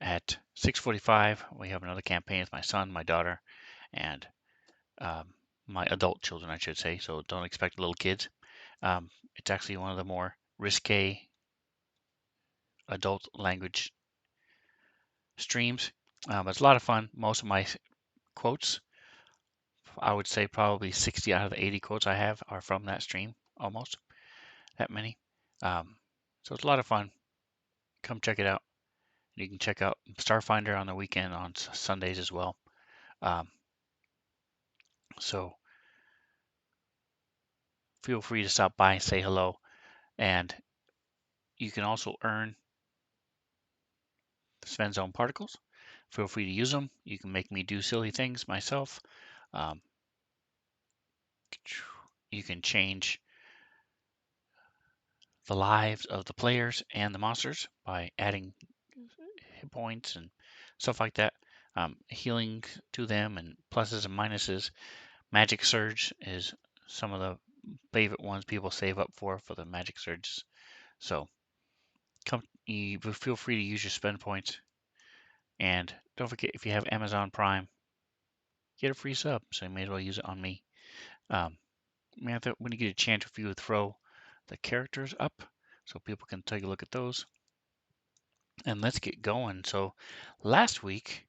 at 6:45, we have another campaign with my son, my daughter, and my adult children, I should say. So don't expect little kids. It's actually one of the more risque adult language streams. It's a lot of fun. Most of my quotes, I would say probably 60 out of the 80 quotes I have are from that stream, almost that many. So it's a lot of fun. Come check it out. You can check out Starfinder on the weekend on Sundays as well. Um, so feel free to stop by and say hello. And you can also earn Svenzone particles. Feel free to use them. You can make me do silly things myself. Um, you can change the lives of the players and the monsters by adding hit points and stuff like that. Healing to them and pluses and minuses. Magic Surge is some of the favorite ones people save up for the Magic Surges. So you feel free to use your spend points. And don't forget, if you have Amazon Prime, get a free sub. So you may as well use it on me. When you get a chance, if you would throw the characters up so people can take a look at those. And let's get going. So last week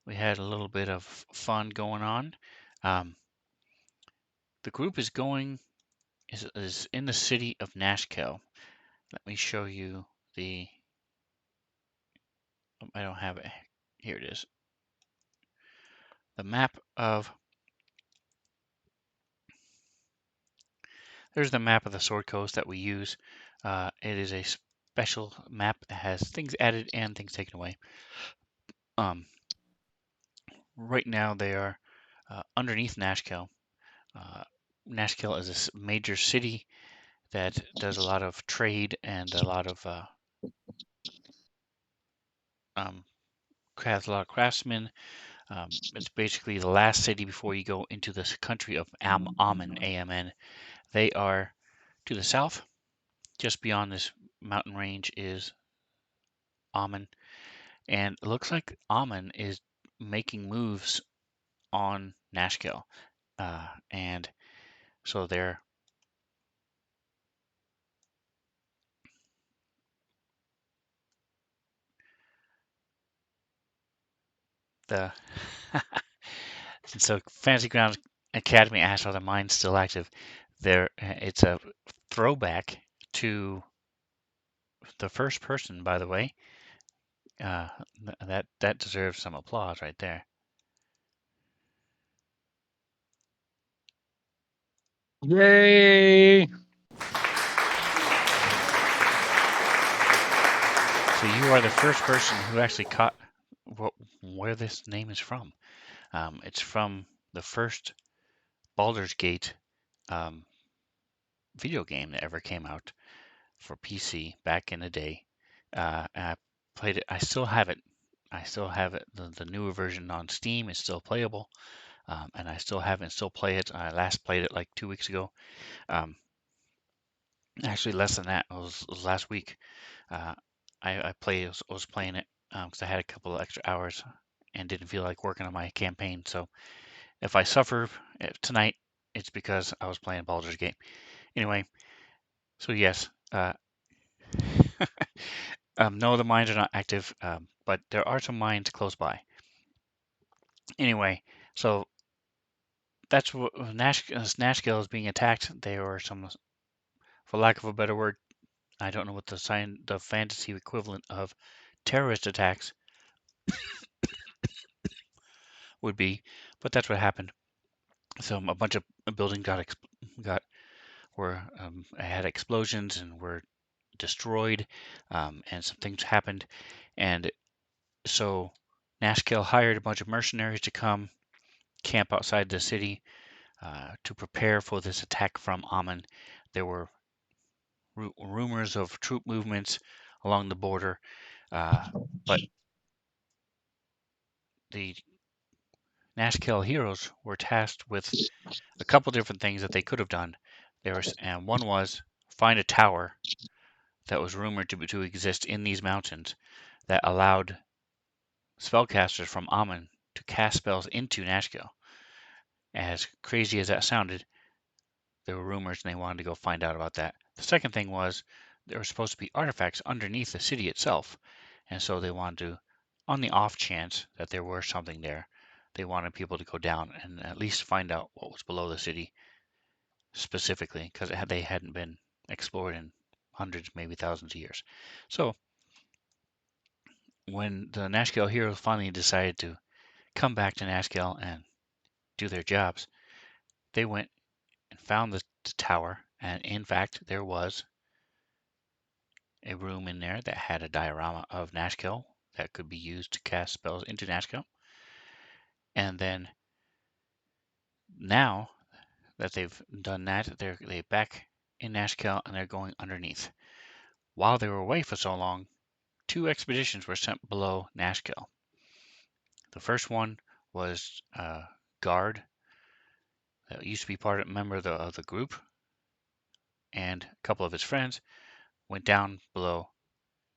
we had a little bit of fun going on. The group is in the city of Nashkel. Let me show you the. I don't have it. Here it is. The map of. There's the map of the Sword Coast that we use. It is a special map that has things added and things taken away. Right now they are underneath Nashkel. Nashkel is a major city that does a lot of trade and a lot of has a lot of craftsmen. It's basically the last city before you go into this country of Ammon, A-M-N. They are to the south. Just beyond this mountain range is Ammon. And it looks like Ammon is making moves on Nashkel. And so they're the so Fantasy Grounds Academy asked are the mines still active? It's a throwback to the first person, by the way. That deserves some applause right there. Yay! So you are the first person who actually caught where this name is from. It's from the first Baldur's Gate video game that ever came out for PC back in the day. And I played it. I still have it. The newer version on Steam is still playable, and I still have it and still play it. I last played it like 2 weeks ago. Actually, less than that. It was last week. Uh, I was playing it because I had a couple of extra hours and didn't feel like working on my campaign. So if I suffer tonight, it's because I was playing Baldur's Gate. Anyway, so yes, no, the mines are not active, but there are some mines close by. Anyway, so that's what Nashkel is being attacked. There are some, for lack of a better word, I don't know what the fantasy equivalent of terrorist attacks would be, but that's what happened. So a bunch of buildings had explosions and were destroyed, and some things happened, and so Nashkel hired a bunch of mercenaries to come camp outside the city to prepare for this attack from Ammon. There were rumors of troop movements along the border, but the Nashkel heroes were tasked with a couple different things that they could have done. And one was find a tower that was rumored to exist in these mountains that allowed spellcasters from Amun to cast spells into Nashkel. As crazy as that sounded, there were rumors and they wanted to go find out about that. The second thing was there were supposed to be artifacts underneath the city itself, and so they wanted to, on the off chance that there were something there, they wanted people to go down and at least find out what was below the city specifically, because they hadn't been explored in hundreds, maybe thousands of years. So when the Nashkel heroes finally decided to come back to Nashkel and do their jobs, they went and found the tower, and in fact, there was a room in there that had a diorama of Nashkel that could be used to cast spells into Nashkel. And then now that they've done that, they're back in Nashkel and they're going underneath. While they were away for so long, 2 expeditions were sent below Nashkel. The first one was a guard that used to be member of the group, and a couple of his friends went down below.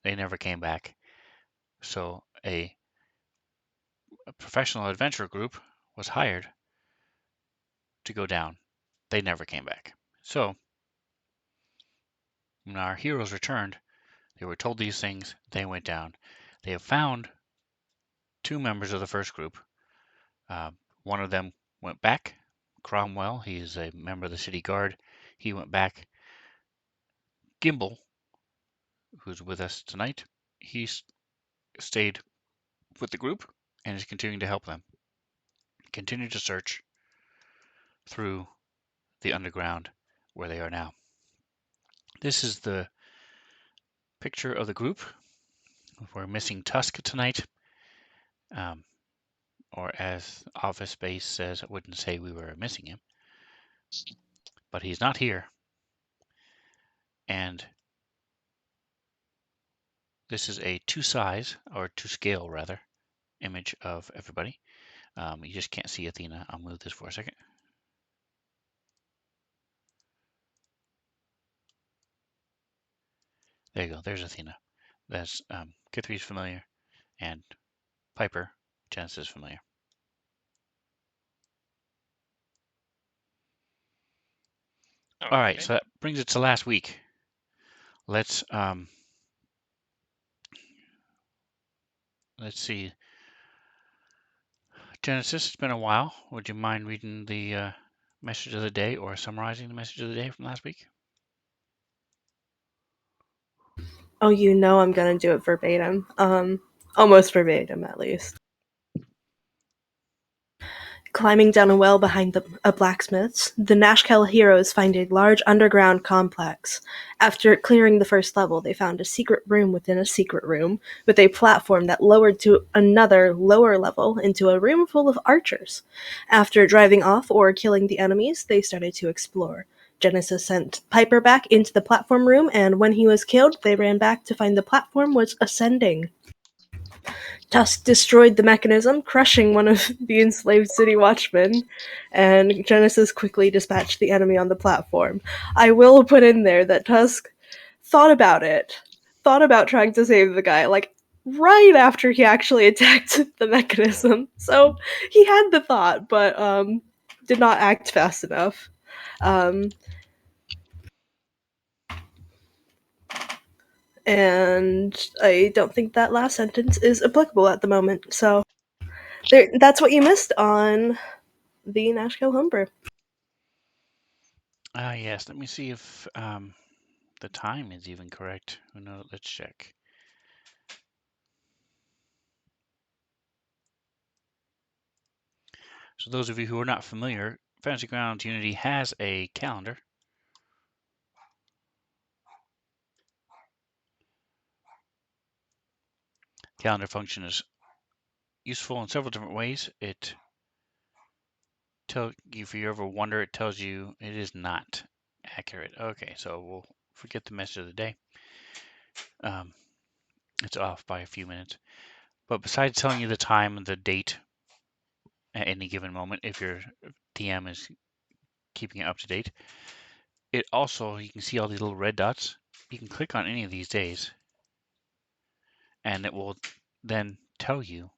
They never came back. So a professional adventure group was hired to go down. They never came back. So when our heroes returned, they were told these things. They went down. They have found 2 members of the first group. One of them went back. Cromwell, he is a member of the city guard. He went back. Gimbal, who's with us tonight, he stayed with the group and is continuing to help them. Continue to search through the underground where they are now. This is the picture of the group. We're missing Tusk tonight. Or as Office Space says, I wouldn't say we were missing him. But he's not here. And this is a to-size, or to-scale rather, image of everybody. You just can't see Athena. I'll move this for a second. There you go. There's Athena. That's Kithri's familiar, and Piper, Genesis familiar. All right, so that brings it to last week. Let's see. Genesis, it's been a while. Would you mind reading the message of the day or summarizing the message of the day from last week? Oh, you know I'm gonna do it verbatim. Almost verbatim at least. Climbing down a well behind a blacksmith's, the Nashkel heroes find a large underground complex. After clearing the first level, they found a secret room within a secret room, with a platform that lowered to another lower level into a room full of archers. After driving off or killing the enemies, they started to explore. Genesis sent Piper back into the platform room, and when he was killed, they ran back to find the platform was ascending. Tusk destroyed the mechanism, crushing one of the enslaved city watchmen, and Genesis quickly dispatched the enemy on the platform. I will put in there that Tusk thought about trying to save the guy, like, right after he actually attacked the mechanism. So he had the thought, but did not act fast enough. And I don't think that last sentence is applicable at the moment. So that's what you missed on the Nashkel Homebrew. Yes, let me see if the time is even correct. Oh, no, let's check. So those of you who are not familiar, Fantasy Grounds Unity has a calendar. Calendar function is useful in several different ways. It if you ever wonder, it tells you it is not accurate. Okay, so we'll forget the message of the day. It's off by a few minutes. But besides telling you the time and the date at any given moment, if your DM is keeping it up to date, it also, you can see all these little red dots. You can click on any of these days, and it will then tell you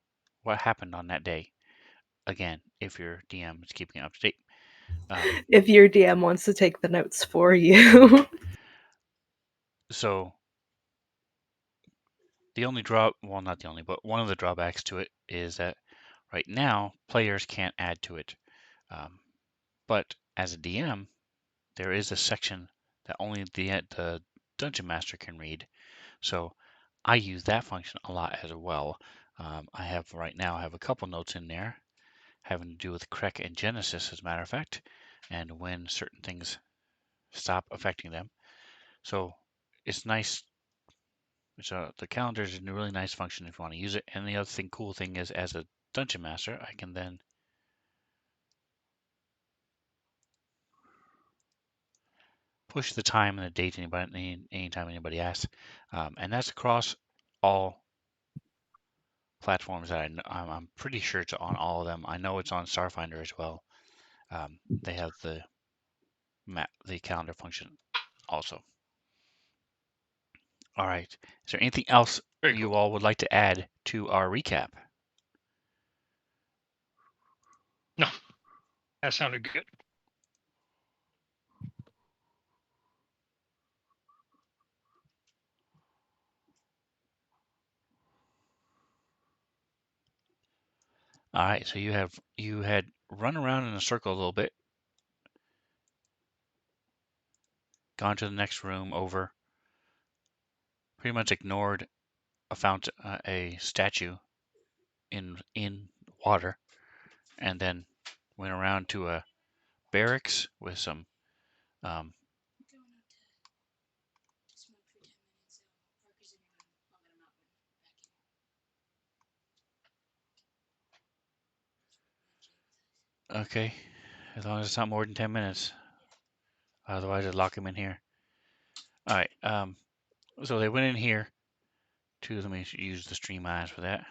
what happened on that day. Again, if your DM is keeping it up to date. If your DM wants to take the notes for you. So not the only, but one of the drawbacks to it is that right now players can't add to it. But as a DM, there is a section that only the dungeon master can read. So I use that function a lot as well. I have a couple notes in there having to do with Krek and Genesis, as a matter of fact, and when certain things stop affecting them. So it's nice. The calendar is a really nice function if you want to use it. And the other cool thing is, as a dungeon master, I can then push the time and the date anytime anybody asks, and that's across all platforms that I'm pretty sure it's on all of them. I know it's on Starfinder as well. They have the calendar function also. All right. Is there anything else Very you cool. all would like to add to our recap? No, that sounded good. All right. So you had run around in a circle a little bit, gone to the next room over, pretty much ignored a statue in water, and then went around to a barracks with some um, okay, as long as it's not more than 10 minutes. Otherwise, I'd lock him in here. All right. So they went in here to, let me use the stream eyes for that.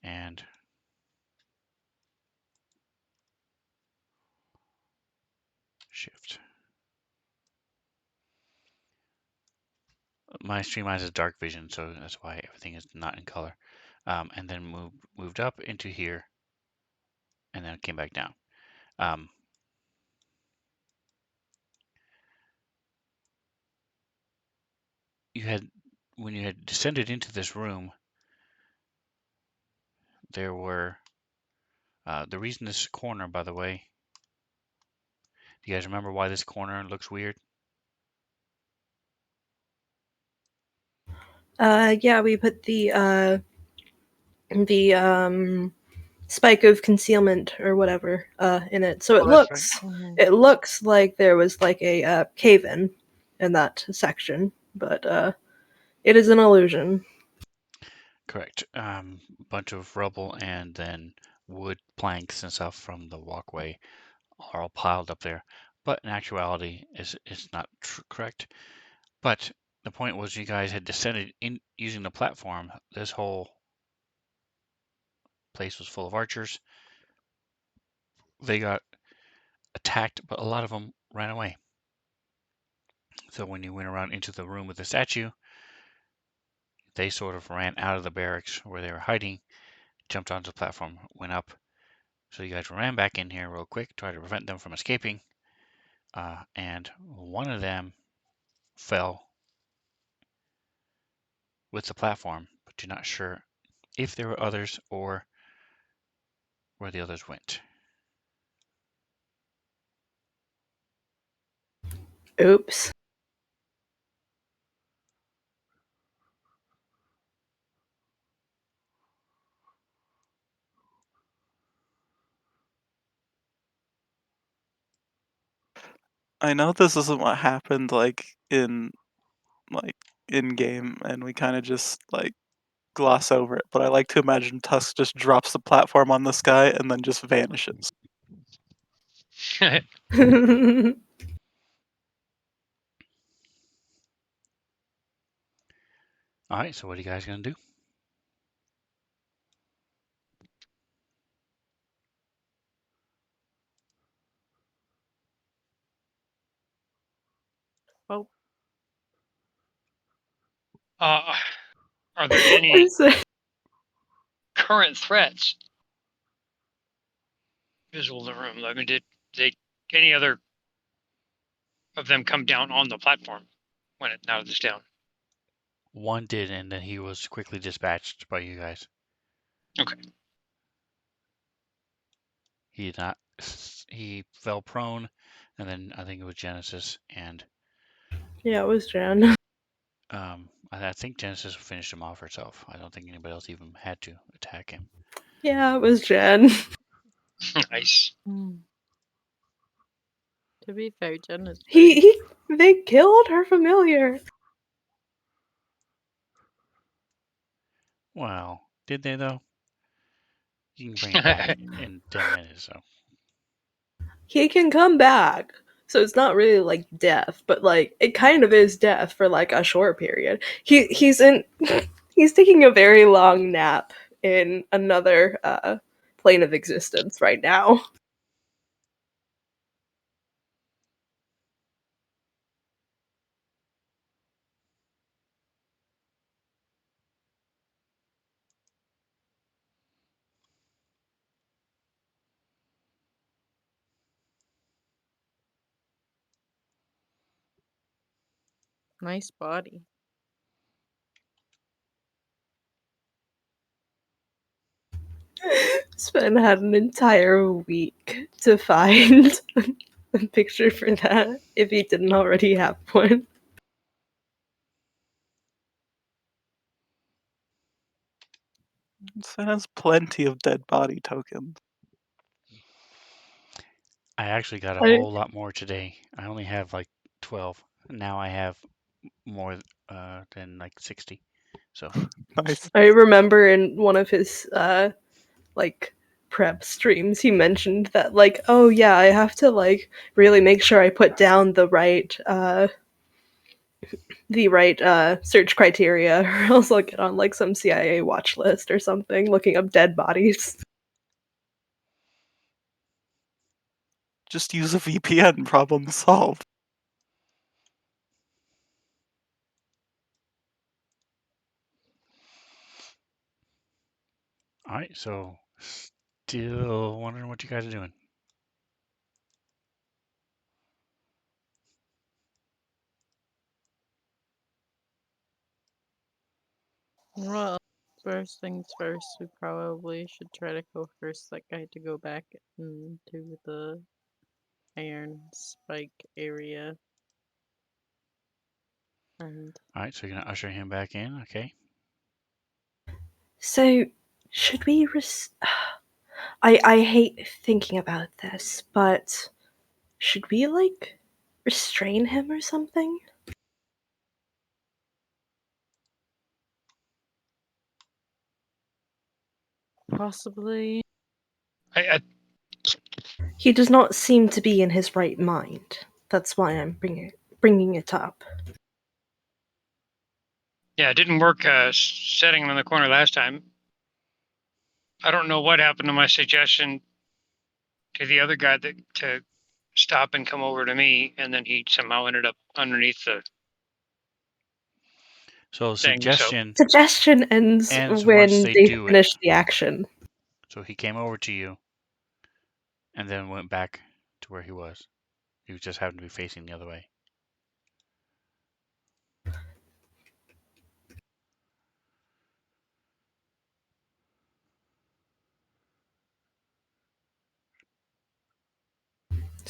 And shift. My stream eyes is dark vision, so that's why everything is not in color. And then moved up into here, and then came back down. When you had descended into this room, there were the reason this corner, by the way. Do you guys remember why this corner looks weird? Yeah, we put the spike of concealment or whatever in it, so Oh, that's right. it looks like there was like a cave in that section, but it is an illusion. Correct. Bunch of rubble and then wood planks and stuff from the walkway are all piled up there. But in actuality, it's not correct. But the point was, you guys had descended in using the platform. This whole place was full of archers. They got attacked, but a lot of them ran away. So when you went around into the room with the statue, they sort of ran out of the barracks where they were hiding, jumped onto the platform, went up. So you guys ran back in here real quick, tried to prevent them from escaping, and one of them fell with the platform, but you're not sure if there were others or where the others went. Oops. I know this isn't what happened like in game, and we kind of just like gloss over it. But I like to imagine Tusk just drops the platform on this guy and then just vanishes. All right, so what are you guys going to do? Well, Are there any? current threats visible in the room? I mean, did any other of them come down on the platform when it now it's down? One did, and then he was quickly dispatched by you guys. Okay. He did not. He fell prone, and then I think it was Genesis, and Yeah, it was Jen. I think Genesis finished him off herself. I don't think anybody else even had to attack him. Yeah, it was Jen. Nice. To be fair, Jen is They killed her familiar. Well, did they though? You can bring him back in 10 minutes, so. He can come back. So it's not really like death, but like it kind of is death for like a short period. He's in he's taking a very long nap in another plane of existence right now. nice body. Sven had an entire week to find a picture for that if he didn't already have one. Sven has plenty of dead body tokens. I actually got a I, whole lot more today. I only have like 12. Now I have more than like 60. So Nice. I remember in one of his like prep streams he mentioned that like, oh yeah, I have to like really make sure I put down the right search criteria, or else I'll get on like some CIA watch list or something looking up dead bodies. Just use a VPN, problem solved. all right, so still wondering what you guys are doing. Well, first things first, we probably should try to go first that guy to go back into the iron spike area. And All right, so you're gonna usher him back in, okay? So should we I hate thinking about this, but should we like restrain him or something? possibly, I He does not seem to be in his right mind. That's why I'm bringing it up. yeah, it didn't work setting him in the corner last time. I don't know what happened to my suggestion to the other guy to stop and come over to me, and then he somehow ended up underneath the So thing. So Suggestion ends ends once when they they do it. finish the action. So he came over to you and then went back to where he was. He just happened to be facing the other way.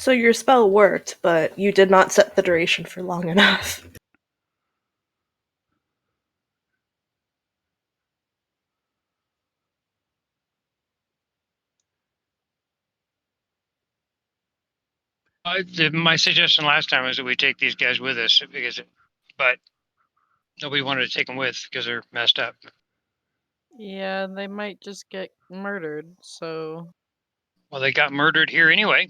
So your spell worked, but you did not set the duration for long enough. my suggestion last time was that we take these guys with us but nobody wanted to take them with because they're messed up. yeah, they might just get murdered. So Well, they got murdered here anyway.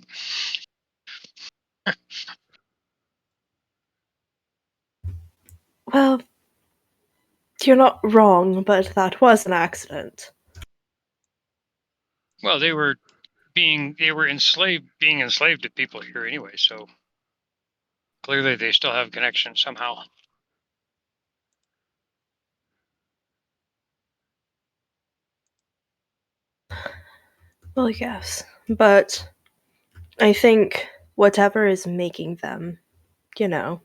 Well, you're not wrong, but that was an accident. Well, they were being enslaved to people here anyway, so clearly they still have connection somehow. Well, yes, but I think whatever is making them, you know,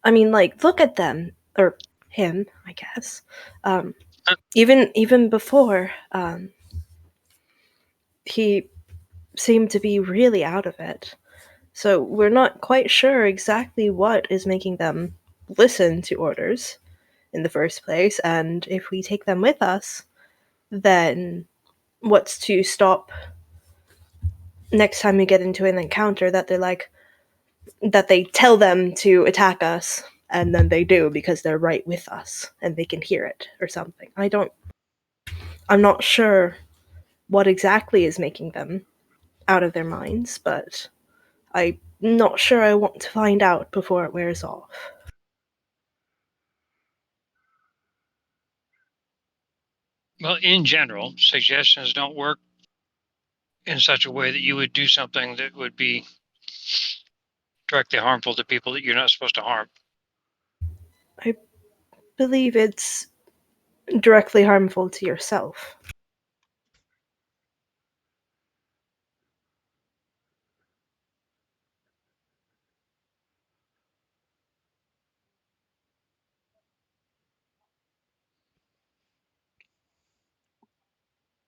I mean, like, look at them or him, I guess. Um, Uh, even before, he seemed to be really out of it. So we're not quite sure exactly what is making them listen to orders in the first place, and if we take them with us, then what's to stop next time we get into an encounter that they're like, that they tell them to attack us and then they do because they're right with us and they can hear it or something. I'm not sure what exactly is making them out of their minds, but I'm not sure I want to find out before it wears off. Well, in general, suggestions don't work in such a way that you would do something that would be directly harmful to people that you're not supposed to harm. I believe it's directly harmful to yourself.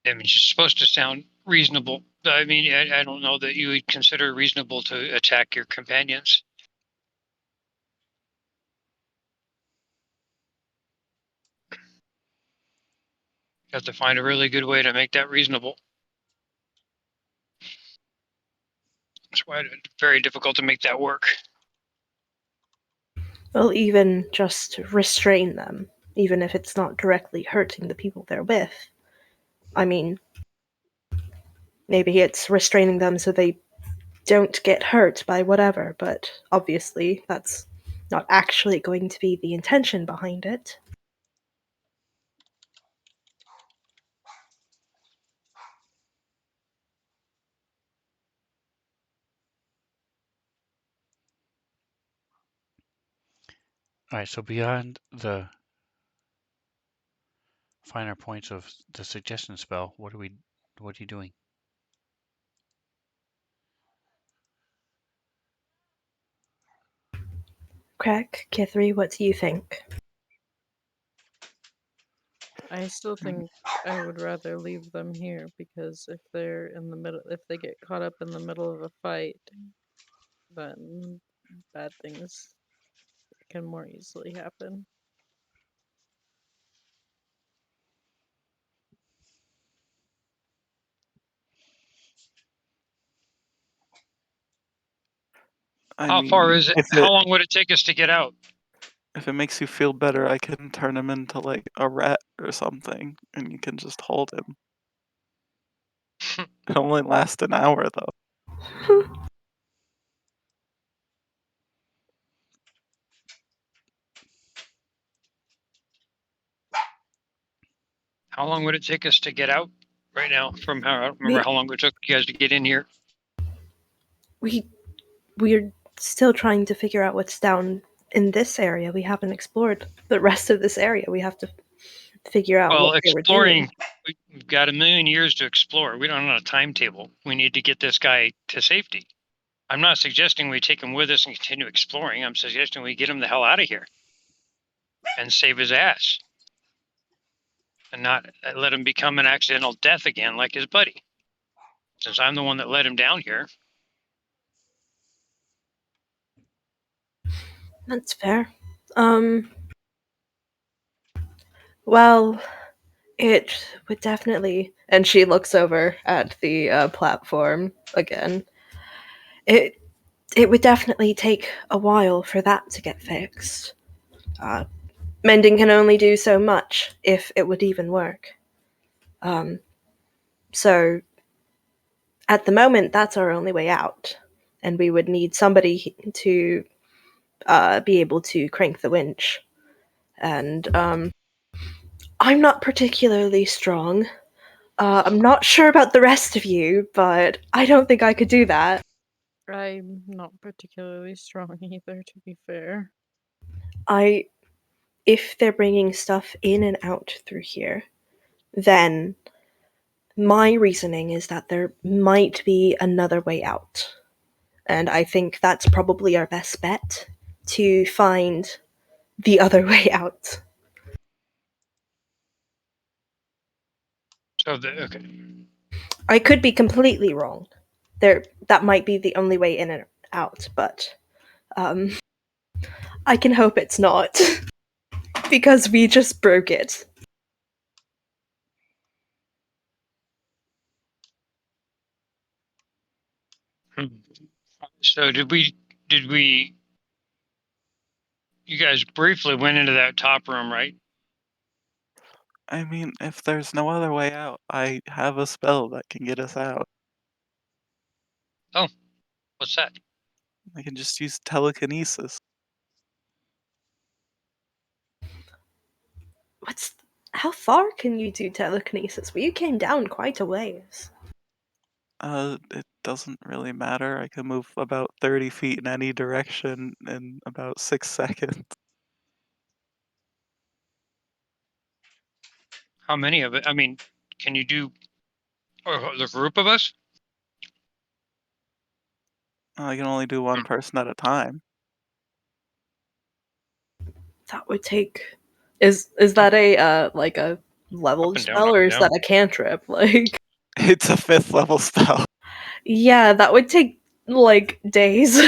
I mean, it's supposed to sound reasonable. I mean, I don't know that you would consider it reasonable to attack your companions. You have to find a really good way to make that reasonable. It's why it's very difficult to make that work. Well, even just restrain them, even if it's not directly hurting the people they're with. I mean, maybe it's restraining them so they don't get hurt by whatever, but obviously that's not actually going to be the intention behind it. All right, so beyond the finer points of the suggestion spell, what are you doing? Craig, Kithri, what do you think? I still think I would rather leave them here because if they're in the middle, if they get caught up in the middle of a fight, then bad things can more easily happen. I How far mean, is it? How long would it take us to get out? if it makes you feel better, I can turn him into like a rat or something, and you can just hold him. It only lasts an hour though. How long would it take us to get out right now? From how I don't remember We how long it took you guys to get in here. we we're still trying to figure out what's down in this area. We haven't explored the rest of this area. We have to figure out Well, what they were doing. exploring, we've got a million years to explore. We don't have a timetable. We need to get this guy to safety. I'm not suggesting we take him with us and continue exploring. I'm suggesting we get him the hell out of here and save his ass and not let him become an accidental death again like his buddy. Since I'm the one that led him down here. That's fair. Well, it would definitely. And she looks over at the platform again. It it would definitely take a while for that to get fixed. Uh, Mending can only do so much if it would even work. Um, so at the moment, that's our only way out, and we would need somebody to be able to crank the winch. And I'm not particularly strong. I'm not sure about the rest of you, but I don't think I could do that. I'm not particularly strong either, to be fair. If they're bringing stuff in and out through here, then My reasoning is that there might be another way out. And I think that's probably our best bet to find the other way out. So okay. I could be completely wrong. That might be the only way in and out, but I can hope it's not because we just broke it. Hmm. So did we you guys briefly went into that top room, right? I mean, if there's no other way out, I have a spell that can get us out. Oh, what's that? I can just use telekinesis. What's how far can you do telekinesis? Well, you came down quite a ways. It doesn't really matter. I can move about 30 feet in any direction in about 6 seconds. How many of it? I mean, can you do or the group of us? I can only do one person at a time. That would take. Is that a like a leveled spell up or and is that down. a cantrip? Like, It's a 5th level spell. yeah, that would take like days.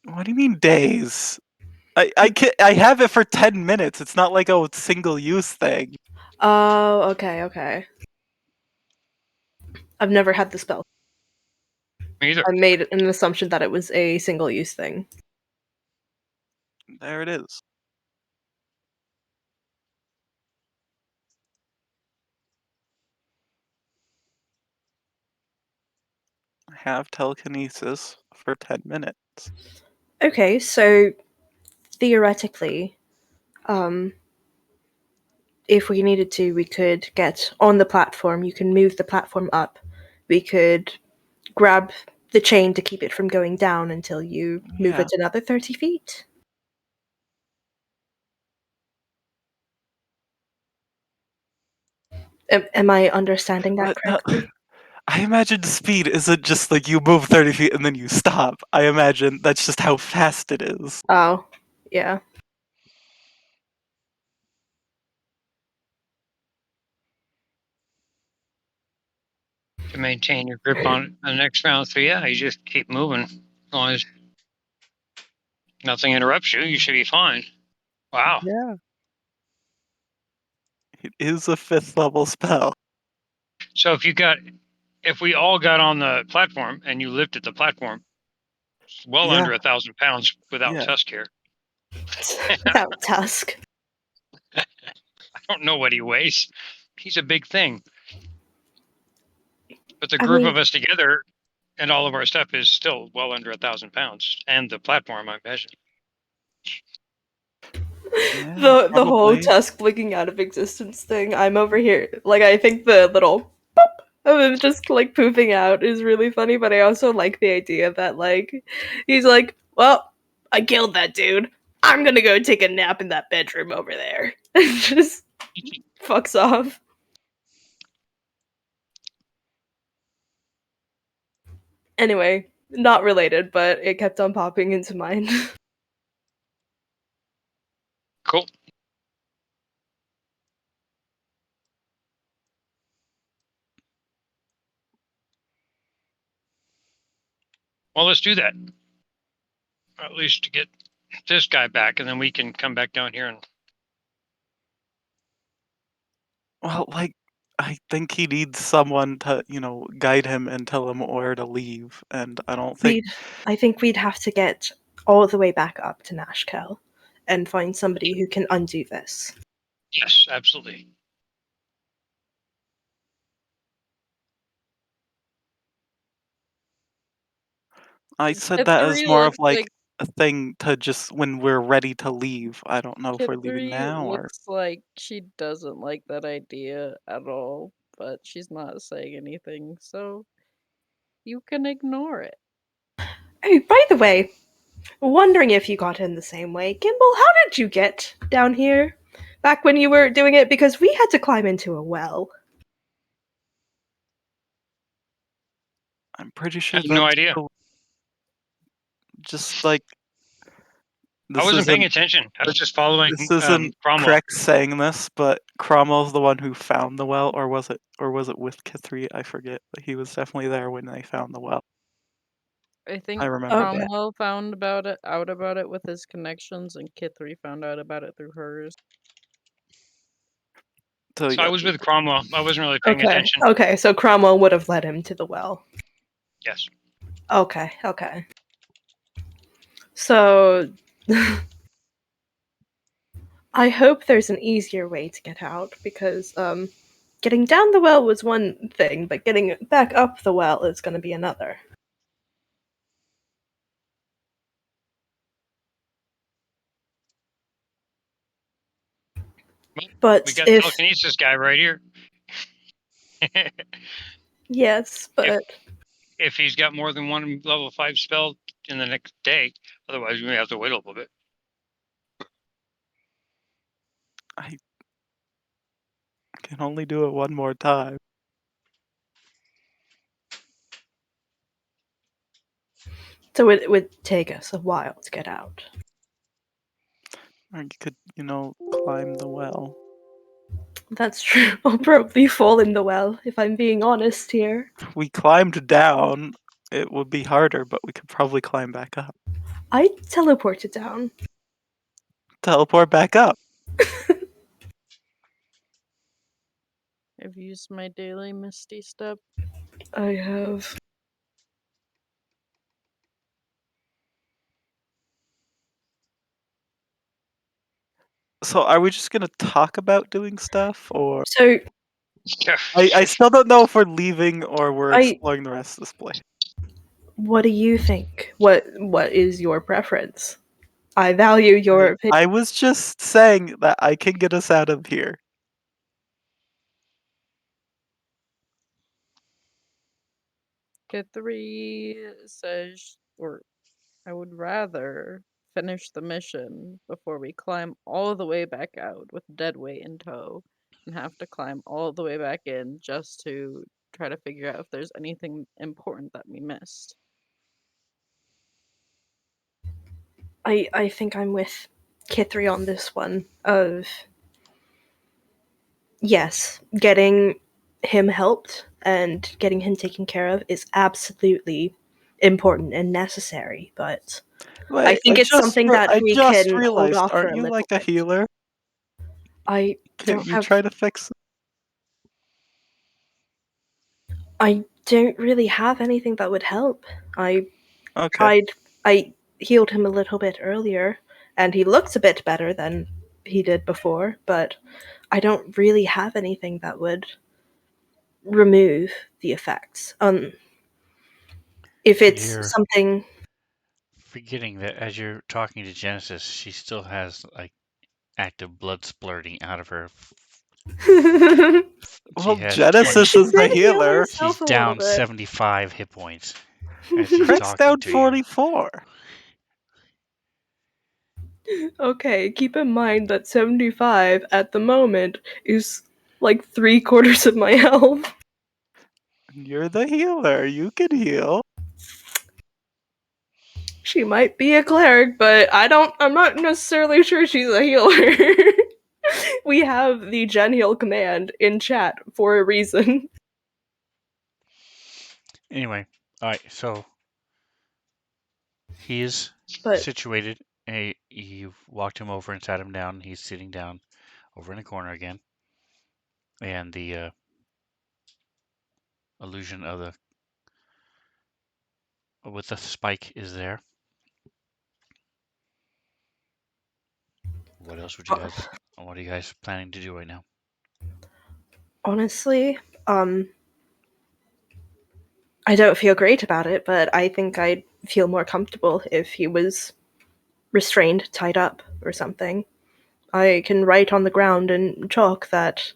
What do you mean days? I have it for 10 minutes. It's not like a single use thing. Oh, okay, okay. I've never had the spell. Me either. I made an assumption that it was a single use thing. There it is. I have telekinesis for 10 minutes. Okay, so theoretically, um, if we needed to, we could get on the platform. You can move the platform up. We could grab the chain to keep it from going down until you move Yeah. it another 30 feet. Am I understanding that But no, correctly? I imagine speed isn't just like you move 30 feet and then you stop. I imagine that's just how fast it is. Oh, yeah. To maintain your grip on the next round. So yeah, you just keep moving. As long as nothing interrupts you, you should be fine. Wow. Yeah. It is a 5th level spell. So if we all got on the platform and you lifted the platform, it's well Yeah. under 1,000 pounds without Yeah. Tusk here. Without Tusk. I don't know what he weighs. He's a big thing. But the I group mean, of us together and all of our stuff is still well under 1,000 pounds. And the platform, I imagine. Yeah, the whole probably. Tusk blinking out of existence thing. I'm over here. Like, I think the little pop of it just like poofing out is really funny, but I also like the idea that like he's like, well, I killed that dude. I'm gonna go take a nap in that bedroom over there. Just fucks off. Anyway, not related, but it kept on popping into mind. Cool. Well, let's do that. At least to get this guy back, and then we can come back down here and. Well, like, I think he needs someone to, guide him and tell him where to leave. And I don't think. I think we'd have to get all the way back up to Nashkel and find somebody who can undo this. Yes, absolutely. I said Kid that as 3 more of looks like like a thing to just when we're ready to leave. I don't know if Kid we're leaving 3 now or. looks like she doesn't like that idea at all, but she's not saying anything, so you can ignore it. Oh, by the way, wondering if you got in the same way. Gimbal, how did you get down here? Back when you were doing it? Because we had to climb into a well. I'm pretty I sure have no that's idea. just like I this wasn't paying isn't attention. I was just following this isn't Cromwell. correct saying this, but Cromwell's the one who found the well, or was it with Kithri? I forget, but he was definitely there when they found the well. I think I remember that. Cromwell found out about it with his connections, and Kithri found out about it through hers. So So I yeah, was with Cromwell. I wasn't really paying Okay. attention. Okay, so Cromwell would have led him to the well. Yes. Okay. Okay. So I hope there's an easier way to get out because getting down the well was one thing, but getting back up the well is going to be another. But We got if telekinesis guy right here. yes, but If he's got more than one level 5 spell in the next day, otherwise we may have to wait a little bit. I can only do it one more time. so it would take us a while to get out. Or you could, climb the well. That's true. I'll probably fall in the well if I'm being honest here. If we climbed down, it would be harder, but we could probably climb back up. I teleported down. Teleport back up. I've used my daily Misty Step. I have. So are we just gonna talk about doing stuff, or So I still don't know if we're leaving or we're I- exploring the rest of this place. what do you think? What is your preference? I value your opinion. I was just saying that I can get us out of here. Kithri says, or I would rather finish the mission before we climb all the way back out with deadweight in tow and have to climb all the way back in just to try to figure out if there's anything important that we missed. I think I'm with Kithri on this one. Of yes, getting him helped and getting him taken care of is absolutely important and necessary, but Wait, I think it's something that I we just can hold realized, off for aren't a you little like a bit. healer? I Can't don't you have. try to fix it? I don't really have anything that would help. I Okay. tried. I healed him a little bit earlier, and he looks a bit better than he did before, but I don't really have anything that would remove the effects. If it's You're something. forgetting that as you're talking to Genesis, she still has like active blood splurting out of her. She Well, has Genesis 20. is the did heal healer. herself She's a little down bit. 75 hit points as she's Crit's talking down to you. 44. Okay, keep in mind that 75 at the moment is like 3/4 of my health. You're the healer. You can heal. She might be a cleric, but I'm not necessarily sure she's a healer. We have the Gen Heal command in chat for a reason. Anyway, all right, so he is But situated. You've walked him over and sat him down. He's sitting down over in the corner again. And the illusion of the with the spike is there. What else would you guys? What are you guys planning to do right now? honestly, I don't feel great about it, but I think I'd feel more comfortable if he was restrained, tied up, or something. I can write on the ground in chalk that,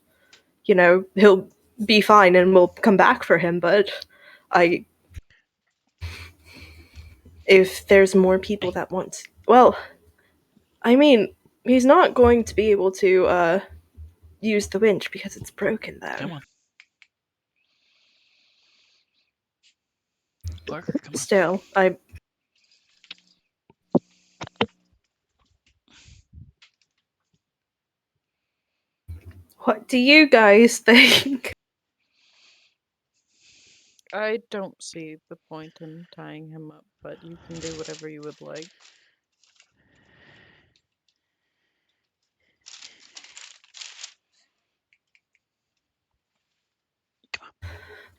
he'll be fine and we'll come back for him, but if there's more people that want. Well, I mean, he's not going to be able to use the winch because it's broken then. Come on. Clark, come on. Still, what do you guys think? I don't see the point in tying him up, but you can do whatever you would like.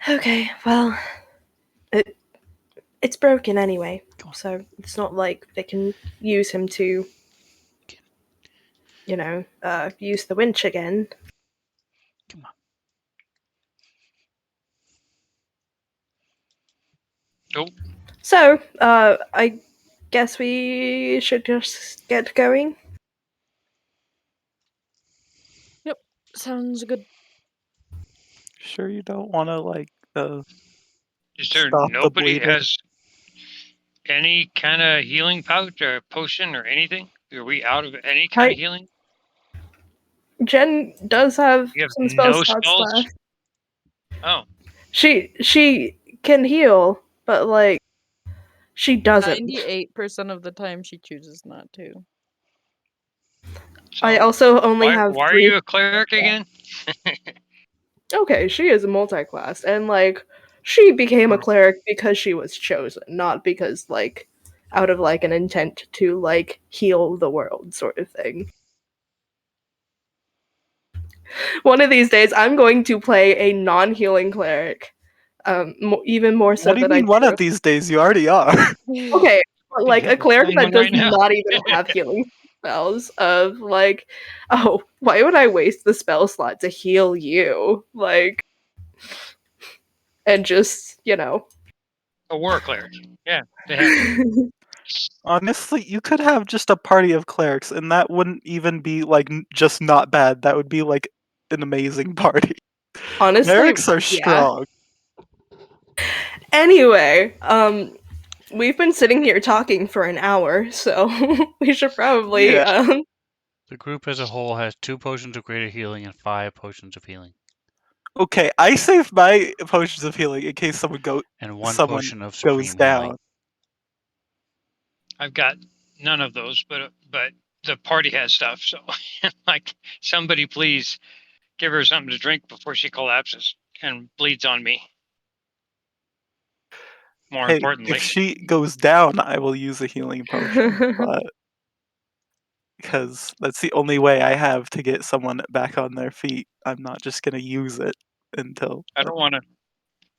Okay, well, it's broken anyway, Come on. so it's not like they can use him to, use the winch again. Come on. Nope. So, I guess we should just get going. Yep, sounds good. Sure you don't want to, like, Is there stop the nobody bleeding? has any kind of healing pouch or potion or anything? Are we out of any kind of healing? Jen does have You have some spell no slots spells? left. Oh, She can heal, but like she doesn't. 98% of the time she chooses not to. I so also only have why are 3. you a cleric again? Okay, she is a multi-class, and like she became a cleric because she was chosen, not because like out of like an intent to like heal the world sort of thing. One of these days, I'm going to play a non-healing cleric, even more so What do you than I mean one do. of these days? You already are. Okay, but like a You're cleric playing that one does right now. not even have healing spells. Of like, oh, why would I waste the spell slot to heal you? Like, and just A war cleric. Yeah, they have to. Honestly, you could have just a party of clerics, and that wouldn't even be like just not bad. That would be like an amazing party. Honestly, Clerics are yeah. strong. Anyway, we've been sitting here talking for an hour, so we should probably Yeah. The group as a whole has 2 potions of greater healing and 5 potions of healing, Okay, I saved my potions of healing in case and 1 someone potion of goes supreme down. healing. I've got none of those, but the party has stuff. So, like, somebody please give her something to drink before she collapses and bleeds on me. More Hey, importantly, if she goes down, I will use a healing potion, but because that's the only way I have to get someone back on their feet. I'm not just gonna use it until. I don't want to.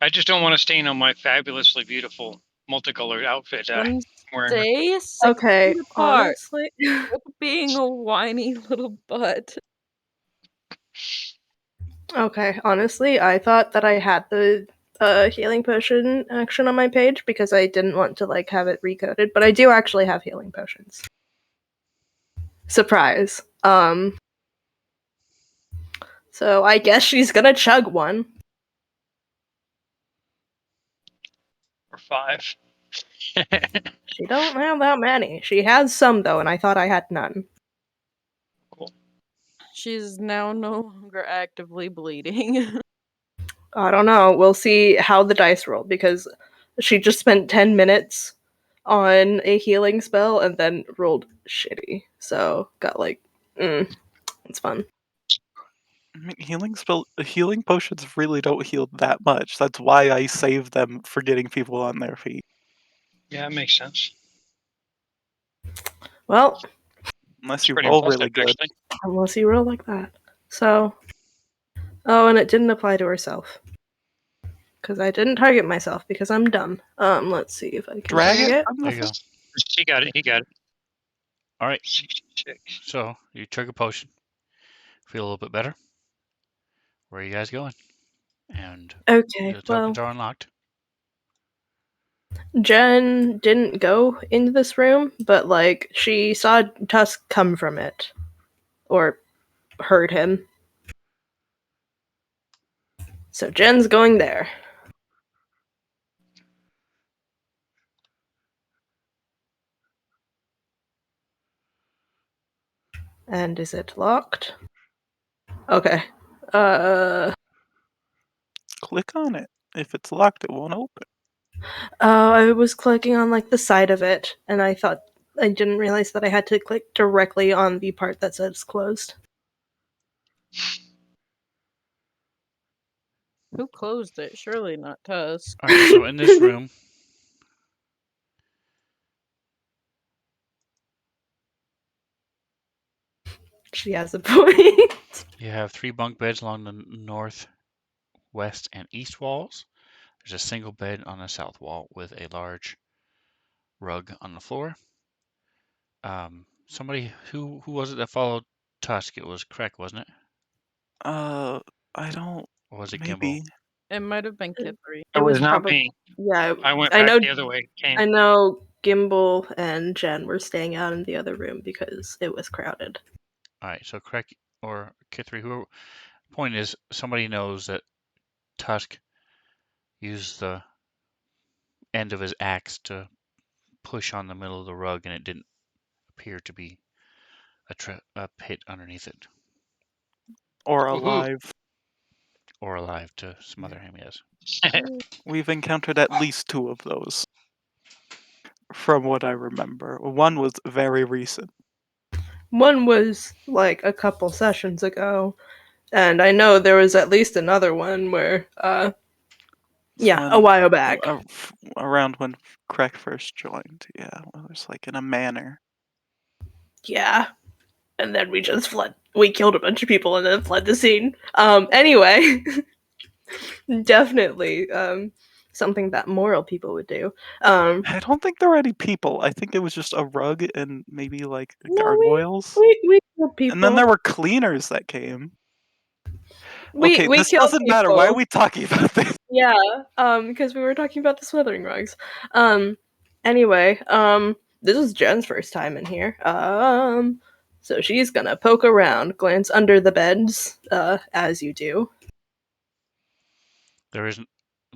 I just don't want to stain on my fabulously beautiful multicolored outfit Then I'm wearing. stay 6 okay, feet apart. honestly. Quit being a whiny little butt. Okay, honestly, I thought that I had the healing potion action on my page because I didn't want to like have it recoded, but I do actually have healing potions. Surprise. So I guess she's gonna chug one. Or 5. She don't have that many. She has some though, and I thought I had none. Cool. She's now no longer actively bleeding. I don't know. We'll see how the dice roll because she just spent 10 minutes on a healing spell and then rolled shitty. So got like, it's fun. I mean, healing potions really don't heal that much. That's why I save them for getting people on their feet. Yeah, it makes sense. Well, Unless It's you pretty roll impressive, really good. actually. unless you roll like that. So, oh, and it didn't apply to herself. Because I didn't target myself because I'm dumb. Let's see if I can Drag drag it it. from There the you go. She got it. He got it. All right, 66. so you took a potion, feel a little bit better. Where are you guys going? And Okay, the well, tokens are unlocked. Jen didn't go into this room, but like she saw Tusk come from it. Or heard him. So Jen's going there. And is it locked? Okay. Click on it. If it's locked, it won't open. I was clicking on like the side of it, and I didn't realize that I had to click directly on the part that says closed. Who closed it? Surely not Tusk. All right, so in this room, She has a point. you have 3 bunk beds along the north, west, and east walls. There's a single bed on the south wall with a large rug on the floor. Somebody who was it that followed Tusk? It was Craig, wasn't it? I don't. Or was it Gimbal? Maybe. It might have been Kithri. It was not probably me. yeah. I went I back know. the other way. Came. I know Gimbal and Jen were staying out in the other room because it was crowded. All right, so Craig or Kithri, who. Point is, somebody knows that Tusk used the end of his axe to push on the middle of the rug, and it didn't appear to be a pit underneath it, Or Woohoo. alive. or alive to smother him. Yes. We've encountered at least 2 of those. From what I remember. One was very recent. One was like a couple sessions ago, and I know there was at least another one where, It's yeah, a while back. Around when Craig first joined. Yeah, it was like in a manor. Yeah. And then we just fled. We killed a bunch of people and then fled the scene. Anyway, definitely something that moral people would do. I don't think there were any people. I think it was just a rug and maybe like No, gargoyles. we killed people. And then there were cleaners that came. we Okay, this killed doesn't matter. Why are people. we talking about this? Yeah, because we were talking about the smothering rugs. Anyway, this is Jen's first time in here. So she's gonna poke around, glance under the beds, as you do. There isn't.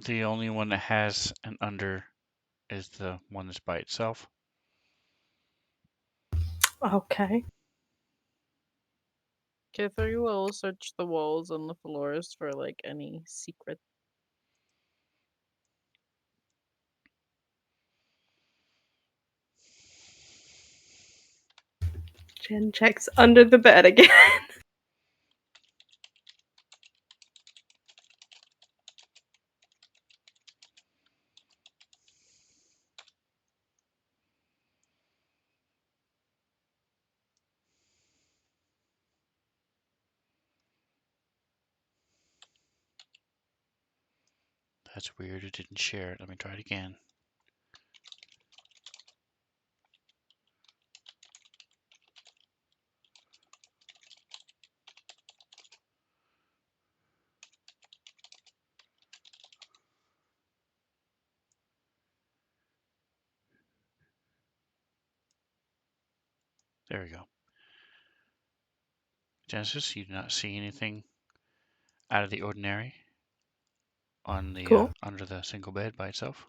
The only one that has an under is the one that's by itself. Okay. Kithri will search the walls and the floors for like any secret. Jen checks under the bed again. That's weird. It didn't share it. Let me try it again. There we go. Genesis, you do not see anything out of the ordinary on the Cool. under the single bed by itself.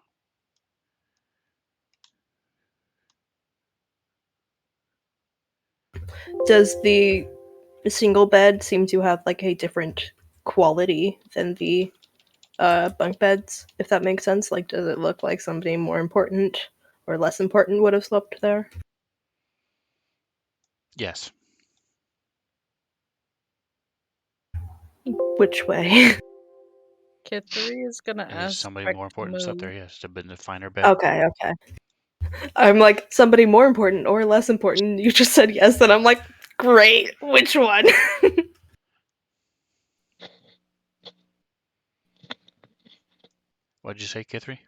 Does the single bed seem to have like a different quality than the bunk beds, if that makes sense? Like, does it look like somebody more important or less important would have slept there? Yes. Which way? Kithri is gonna Is ask somebody Craig more to important slept move. there? Yes, to been the finer bed. Okay, okay. I'm like, somebody more important or less important? You just said yes, and I'm like, great, which one? What'd you say, Kithri?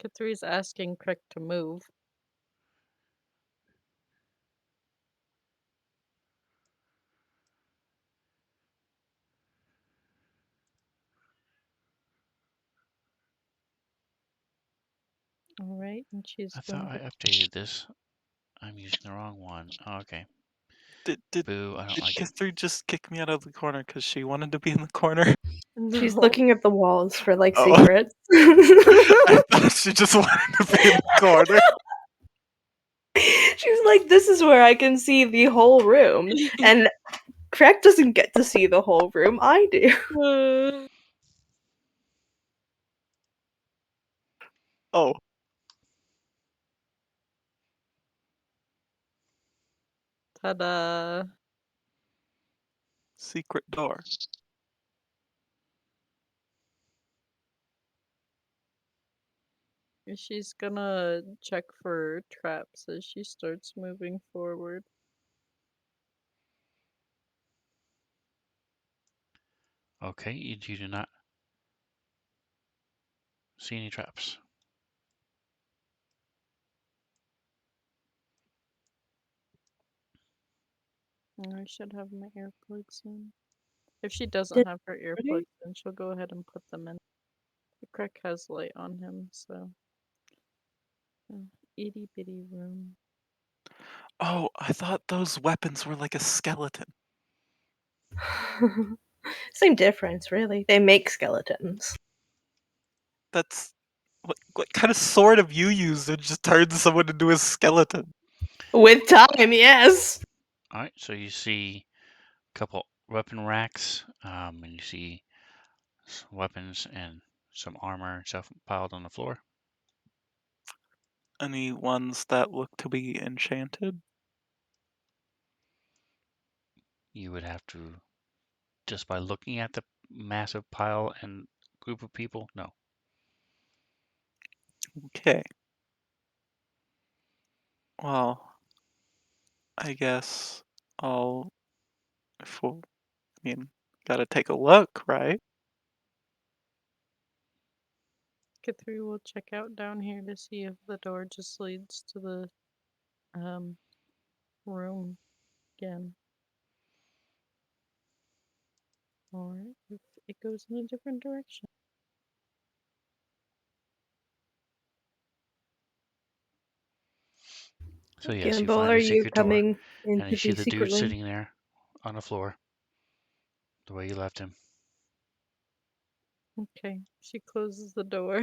Kithri's asking Craig to move. Alright, and she's I going thought I to updated this. I'm using the wrong one. Oh, okay. Did Boo, I don't like it. Kithri just kick me out of the corner because she wanted to be in the corner? She's No. looking at the walls for like Oh. secrets. I thought she just wanted to be in the corner. She's like, this is where I can see the whole room. And Craig doesn't get to see the whole room. I do. Oh, Ta-da! secret door. She's gonna check for traps as she starts moving forward. Okay, you do not see any traps. I should have my earplugs in. If she doesn't Did have her ready? earplugs in, she'll go ahead and put them in. The Crick has light on him, so. Itty bitty room. Oh, I thought those weapons were like a skeleton. Same difference, really. They make skeletons. That's what kind of sword have you used that just turns someone into a skeleton? With time, yes. All right, so you see a couple weapon racks, and you see some weapons and some armor and stuff piled on the floor. Any ones that look to be enchanted? You would have to, just by looking at the massive pile and group of people, no. Okay. Well, I guess I'll. I mean, gotta take a look, right? Kithri will check out down here to see if the door just leads to the room again. Or if it goes in a different direction. So yes, you Gimbal, find are the you secret door, coming and you into see the the secret dude room? sitting there on the floor, the way you left him. Okay, she closes the door.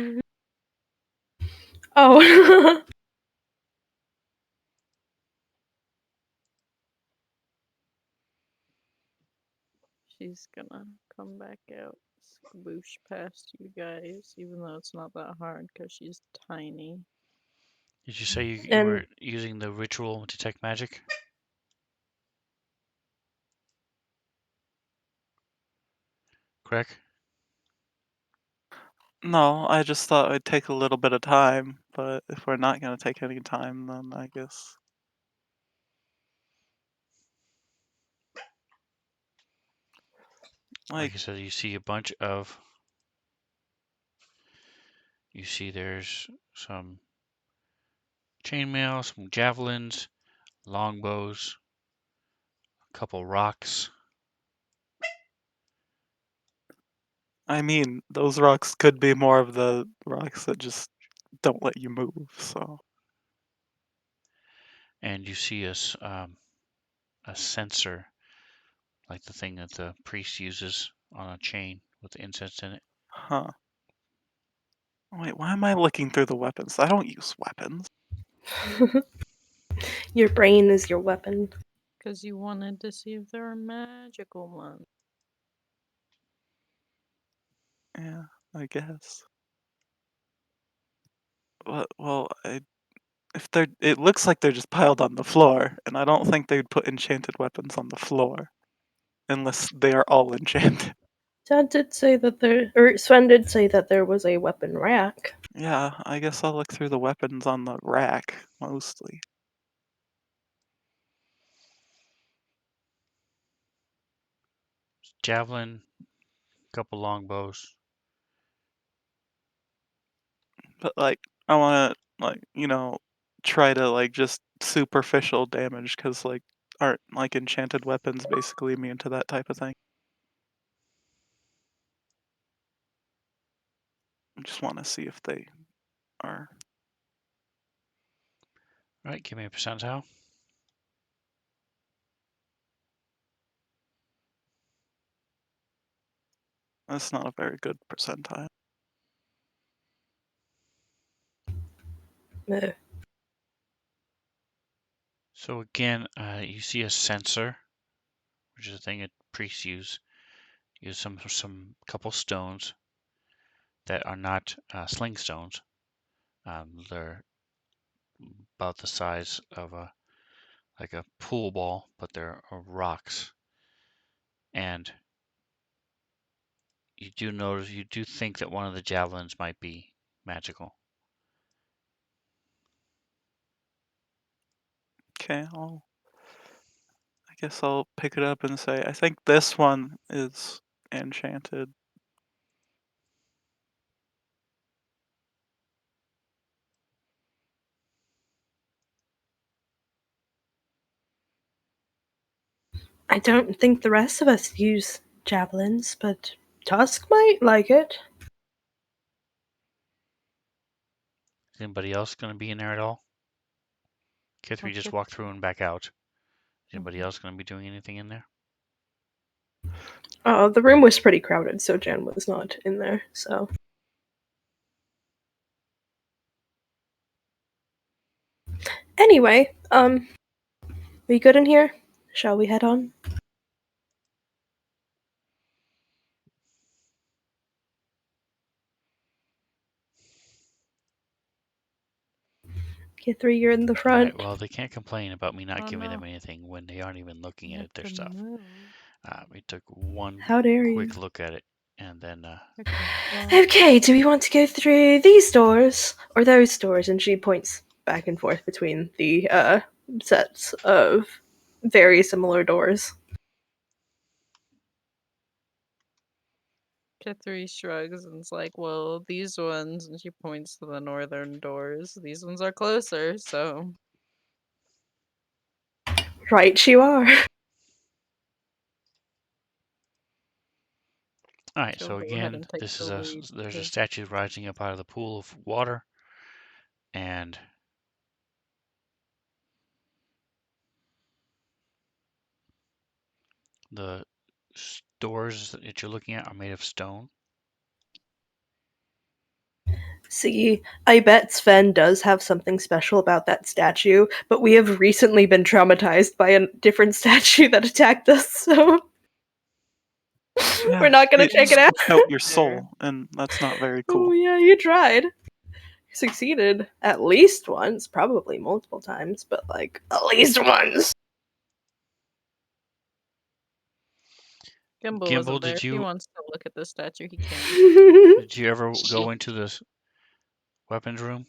Oh. She's gonna come back out, squoosh past you guys, even though it's not that hard because she's tiny. Did you say you And were using the ritual detect magic? Correct? No, I just thought it'd take a little bit of time, but if we're not gonna take any time, then I guess. Like Like, I said, you see a bunch of. You see there's some chainmail, some javelins, longbows, a couple rocks. I mean, those rocks could be more of the rocks that just don't let you move, so. And you see a censer, like the thing that the priest uses on a chain with the incense in it. Huh. Wait, why am I looking through the weapons? I don't use weapons. your brain is your weapon. Because you wanted to see if there are magical ones. Yeah, I guess. Well, if they're, it looks like they're just piled on the floor, and I don't think they'd put enchanted weapons on the floor unless they are all enchanted. Dad did say that or Sven did say that there was a weapon rack. Yeah, I guess I'll look through the weapons on the rack mostly. Javelin, couple longbows. But like, I want to try to like just superficial damage because like aren't like enchanted weapons basically immune to that type of thing. I just want to see if they are. All right, give me a percentile. That's not a very good percentile. Ugh. So again, you see a censer, which is a thing that priests use. Use some couple stones that are not sling stones. They're about the size of like a pool ball, but they're rocks. And you do think that one of the javelins might be magical. Okay, I guess I'll pick it up and say, I think this one is enchanted. I don't think the rest of us use javelins, but Tusk might like it. Is anybody else going to be in there at all? Kithri just walked through and back out. Is anybody else going to be doing anything in there? The room was pretty crowded, so Jen was not in there, so. Anyway, we good in here? Shall we head on? K3, you're in the All front. right. Well, they can't complain about me not Oh, giving them no. anything when they aren't even looking You at have their to stuff. move. We took one How dare you? quick look at it, and then Okay. Well, Okay, do we want to go through these doors or those doors? And she points back and forth between the sets of very similar doors. Kithri shrugs and is like, well, these ones, and she points to the northern doors. These ones are closer, so. Right, you are. all right. She'll So go ahead again, and take this the is lead. there's a 'Cause statue rising up out of the pool of water, and the doors that you're looking at are made of stone. See, I bet Sven does have something special about that statue, but we have recently been traumatized by a different statue that attacked us, so Yeah, we're not gonna it check it out. sucked out your fair. soul, and that's not very Oh cool. yeah, you tried. You succeeded at least once, probably multiple times, but like at least once. Gimbal Gimbal, wasn't there. If he wants to look at the statue, he can. did you ever go into this weapons room?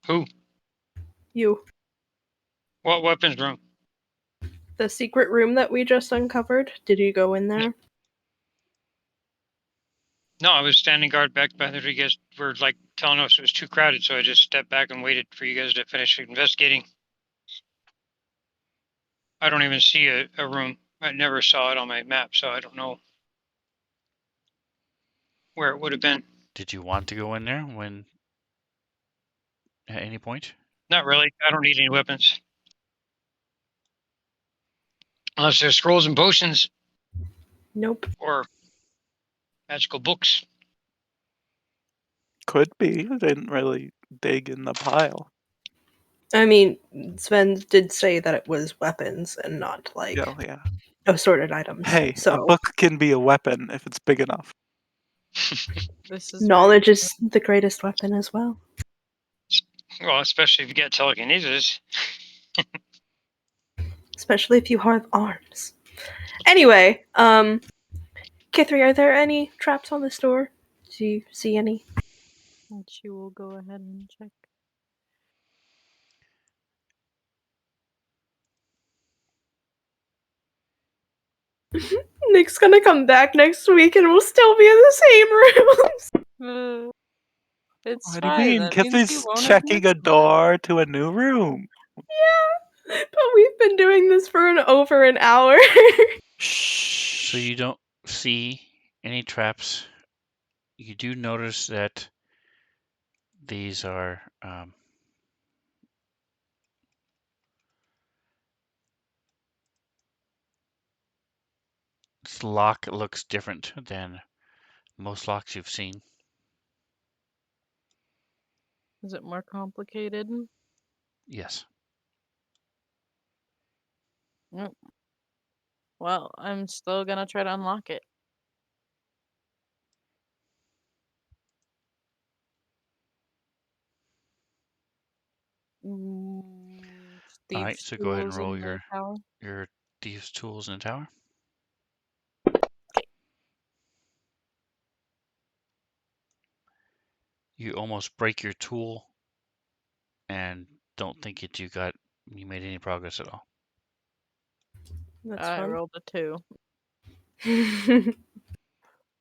Who? You. What weapons room? The secret room that we just uncovered, did you go in there? No, I was standing guard back by there. You guys were like telling us it was too crowded, so I just stepped back and waited for you guys to finish investigating. I don't even see a room. I never saw it on my map, so I don't know where it would have been. Did you want to go in there when at any point? Not really. I don't need any weapons. Unless there's scrolls and potions Nope. or magical books. Could be. I didn't really dig in the pile. I mean, Sven did say that it was weapons and not like Yeah. assorted items. Hey, a So book can be a weapon if it's big enough. This is knowledge is the greatest weapon as well. Well, especially if you get telekinesis. Especially if you have arms. Anyway, Kithri, are there any traps on this door? Do you see any? And she will go ahead and check. Nick's gonna come back next week and we'll still be in the same rooms. It's What do you fine. mean? That means you Kithy's won't have checking a missed much. door to a new room. Yeah, but we've been doing this for over an hour. Shh. So you don't see any traps. You do notice that these are this lock looks different than most locks you've seen. Is it more complicated? Yes. Well, I'm still gonna try to unlock it. Mm, All right, thieves' so go ahead and tools roll in the tower. your thieves' tools in the tower. Okay. You almost break your tool and don't think you made any progress at all. That's I fun. rolled a 2.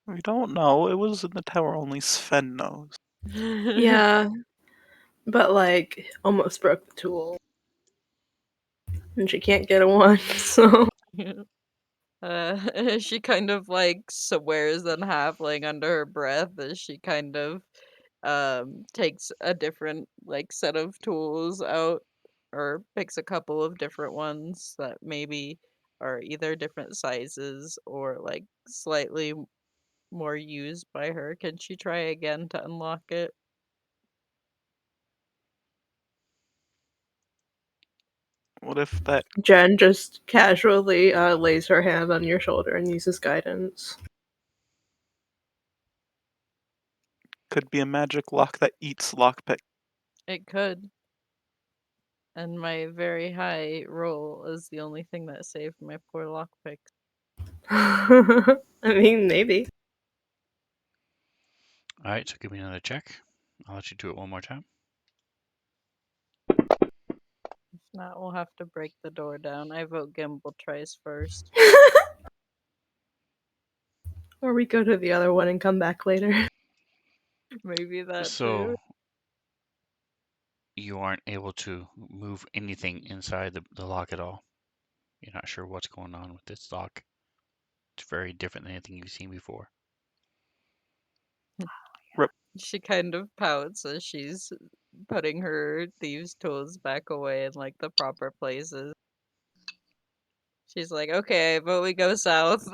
We don't know. It was in the tower only Sven knows. Yeah, but like almost broke the tool, and she can't get a one. So She kind of like swears and halfling under her breath as she kind of takes a different like set of tools out or picks a couple of different ones that maybe are either different sizes or like slightly more used by her. Can she try again to unlock it? What if that Jen just casually lays her hand on your shoulder and uses guidance. could be a magic lock that eats lockpick? It could. And my very high roll is the only thing that saved my poor lockpick. I mean, maybe. All right, so give me another check. I'll let you do it one more time. If not, we'll have to break the door down. I vote Gimble tries first. Or we go to the other one and come back later. Maybe that too. So you aren't able to move anything inside the lock at all. You're not sure what's going on with this lock. It's very different than anything you've seen before. She kind of pouts as she's putting her thieves' tools back away in like the proper places. She's like, okay, but we go south.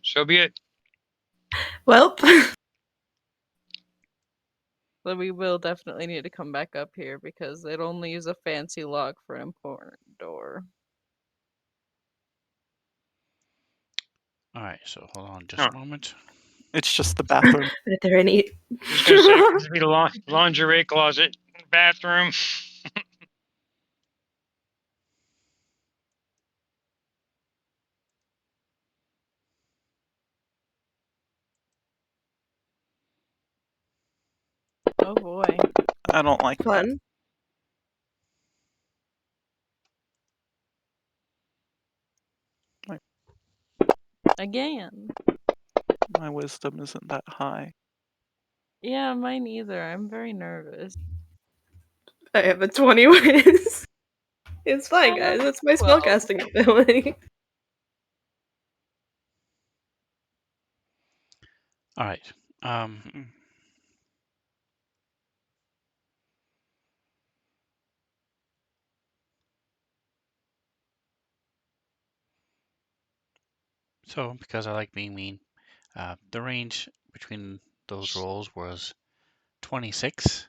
So be it. Well, But we will definitely need to come back up here because they'd only use a fancy lock for an important door. All right, so hold on just Oh. a moment. It's just the bathroom. are there any? I was gonna say this be the lingerie closet, bathroom. Oh boy. I don't like that. Fun. Again. My wisdom isn't that high. Yeah, mine either. I'm very nervous. I have a 20 whiz. It's fine, guys. It's my 12. spellcasting ability. All right. So because I like being mean, the range between those rolls was 26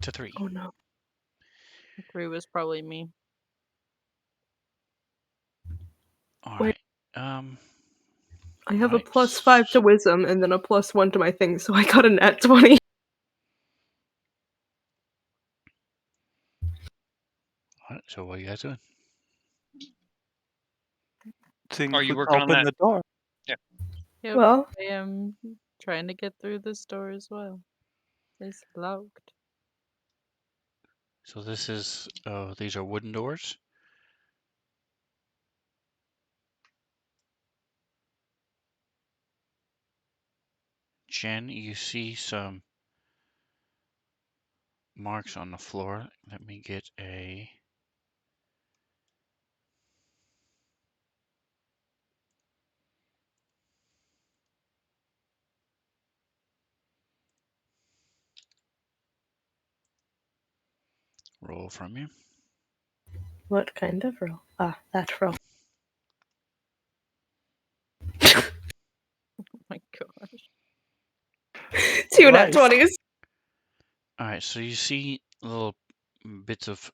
to 3. Oh no. 3 was probably me. All Wait. right. I have a Right. +5 to wisdom and then a +1 to my thing, so I got a nat 20. All right, so what are you guys doing? Seeing Are if you we can working on open that? the door. Yep, Well, I am trying to get through this door as well. It's locked. So these are wooden doors. Jen, you see some marks on the floor. Let me get a roll from you. what kind of roll? Ah, that roll. Oh my gosh. 2 nat Right. 20s. All right, so you see little bits of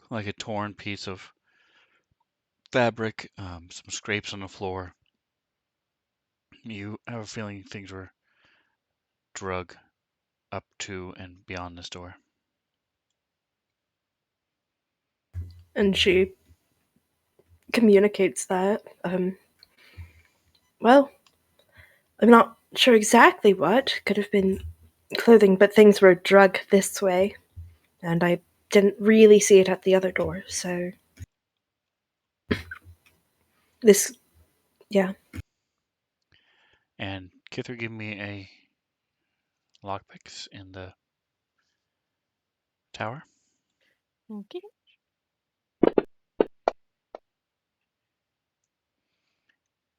like a torn piece of fabric, some scrapes on the floor. You have a feeling things were drug up to and beyond this door. And she communicates that. Well, I'm not sure exactly what. Could have been clothing, but things were drug this way. And I didn't really see it at the other door, so. This. Yeah. And Kither, give me a lockpicks in the tower. Okay.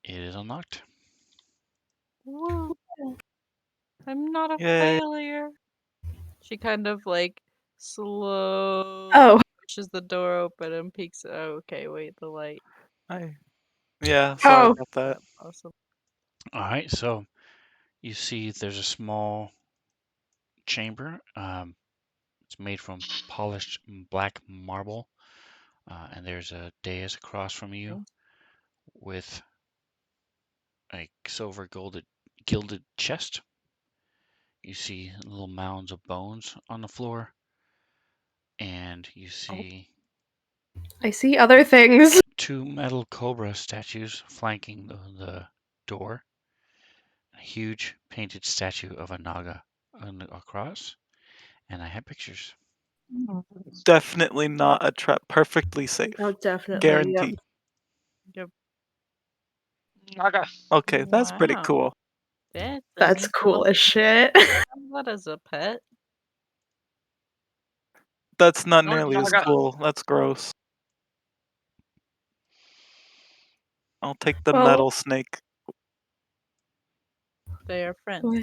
It is unlocked. Woo. I'm not a Yay. failure. She kind of like slowly Oh. pushes the door open and peeks. Oh, okay, wait, the light. Yeah, sorry Oh. about that. Awesome. All right, so you see there's a small chamber. It's made from polished black marble, and there's a dais across from you with a silver gilded chest. You see little mounds of bones on the floor, and you see I see other things. 2 metal cobra statues flanking the door. A huge painted statue of a naga across, and I have pictures. Definitely not a trap. Perfectly safe. Oh, definitely. Guaranteed. Yep. Naga. Okay, that's pretty Wow. cool. That That's doesn't cool as shit. That as a pet. That's not No, nearly as Naga. cool. That's gross. I'll take the Well- metal snake. They are friends.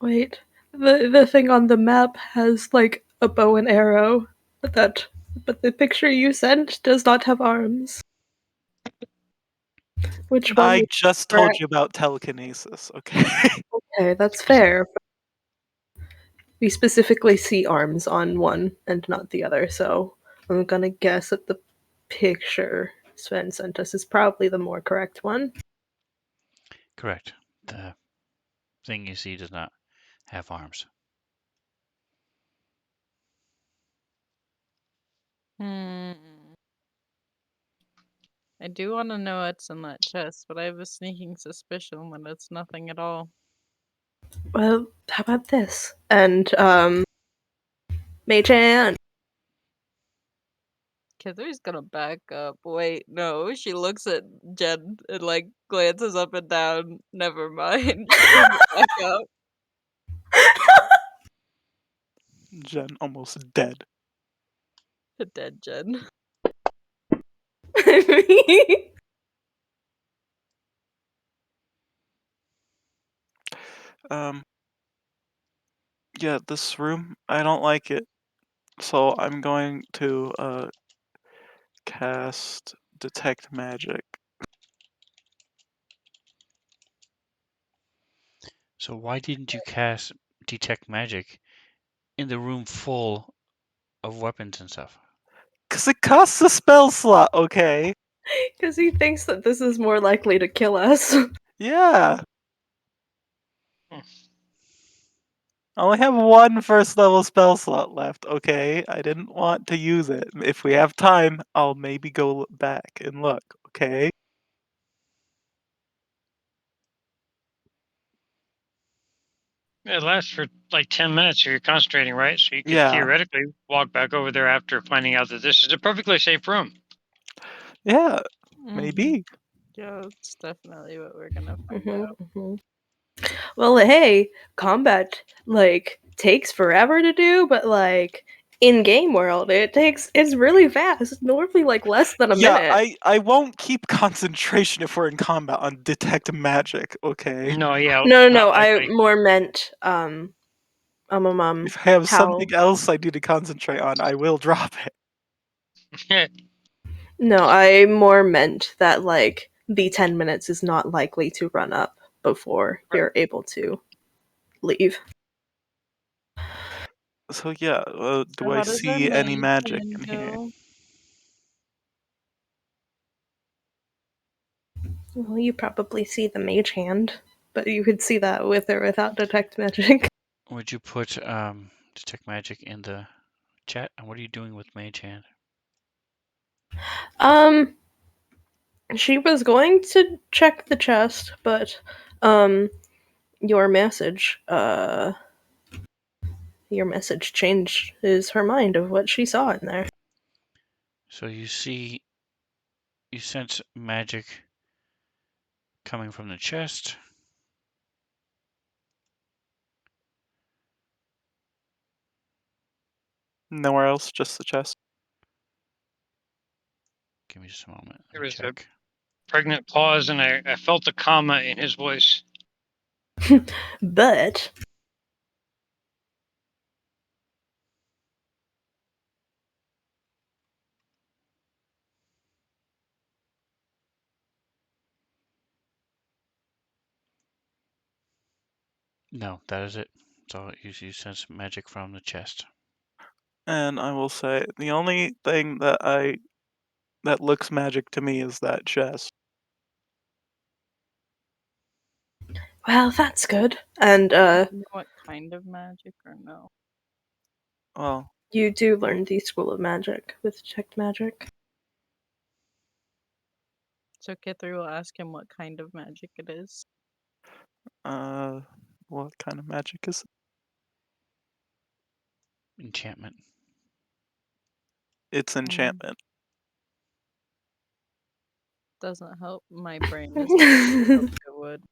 Wait. The thing on the map has like a bow and arrow, but the picture you sent does not have arms. Which one? I just told you about telekinesis, okay? Okay, that's fair. We specifically see arms on one and not the other, so I'm gonna guess that the picture Sven sent us is probably the more correct one. Correct. The thing you see does not have arms. I do want to know what's in that chest, but I have a sneaking suspicion that it's nothing at all. Well, how about this? And, Mei-chan. Kither's gonna back up. Wait, no. She looks at Jen and like glances up and down. Never mind. She doesn't back up. Jen almost dead. Dead Jen. Yeah, this room, I don't like it. So I'm going to cast Detect Magic. So why didn't you cast Detect Magic in the room full of weapons and stuff? Cause it costs a spell slot, okay? Because he thinks that this is more likely to kill us. Yeah. I only have one first level spell slot left, okay? I didn't want to use it. If we have time, I'll maybe go back and look, okay? It lasts for like 10 minutes if you're concentrating, right? So you could Yeah. theoretically walk back over there after finding out that this is a perfectly safe room. Yeah, maybe. Yeah, it's definitely what we're gonna find out. Well, hey, combat, like, takes forever to do, but, like, in game world, it's really fast. Normally, like, less than a Yeah, minute. I won't keep concentration if we're in combat on Detect Magic, okay? No, yeah. No, not I likely. more meant, If I have how. something else I need to concentrate on, I will drop it. No, I more meant that, like, the 10 minutes is not likely to run up before Right. you're able to leave. So yeah, So do I how does our see any maid magic plan in here? go? Well, you probably see the mage hand. but you could see that with or without detect magic. Would you put detect magic in the chat? And what are you doing with Mage Hand? Um, she was going to check the chest, but your message changes her mind of what she saw in there. So you sense magic coming from the chest. Nowhere else, just the chest. Give me just a moment. There Let me was a check. pregnant pause, and I felt a comma in his voice. But No, that is it. So you sense magic from the chest. And I will say the only thing that looks magic to me is that chest. well, that's good. And Do you know what kind of magic or no? Well, you do learn the School of Magic with detect magic. So Kithri will ask him what kind of magic it is. what kind of magic is it? Enchantment. It's enchantment. Doesn't help my brain as much as I hoped it would.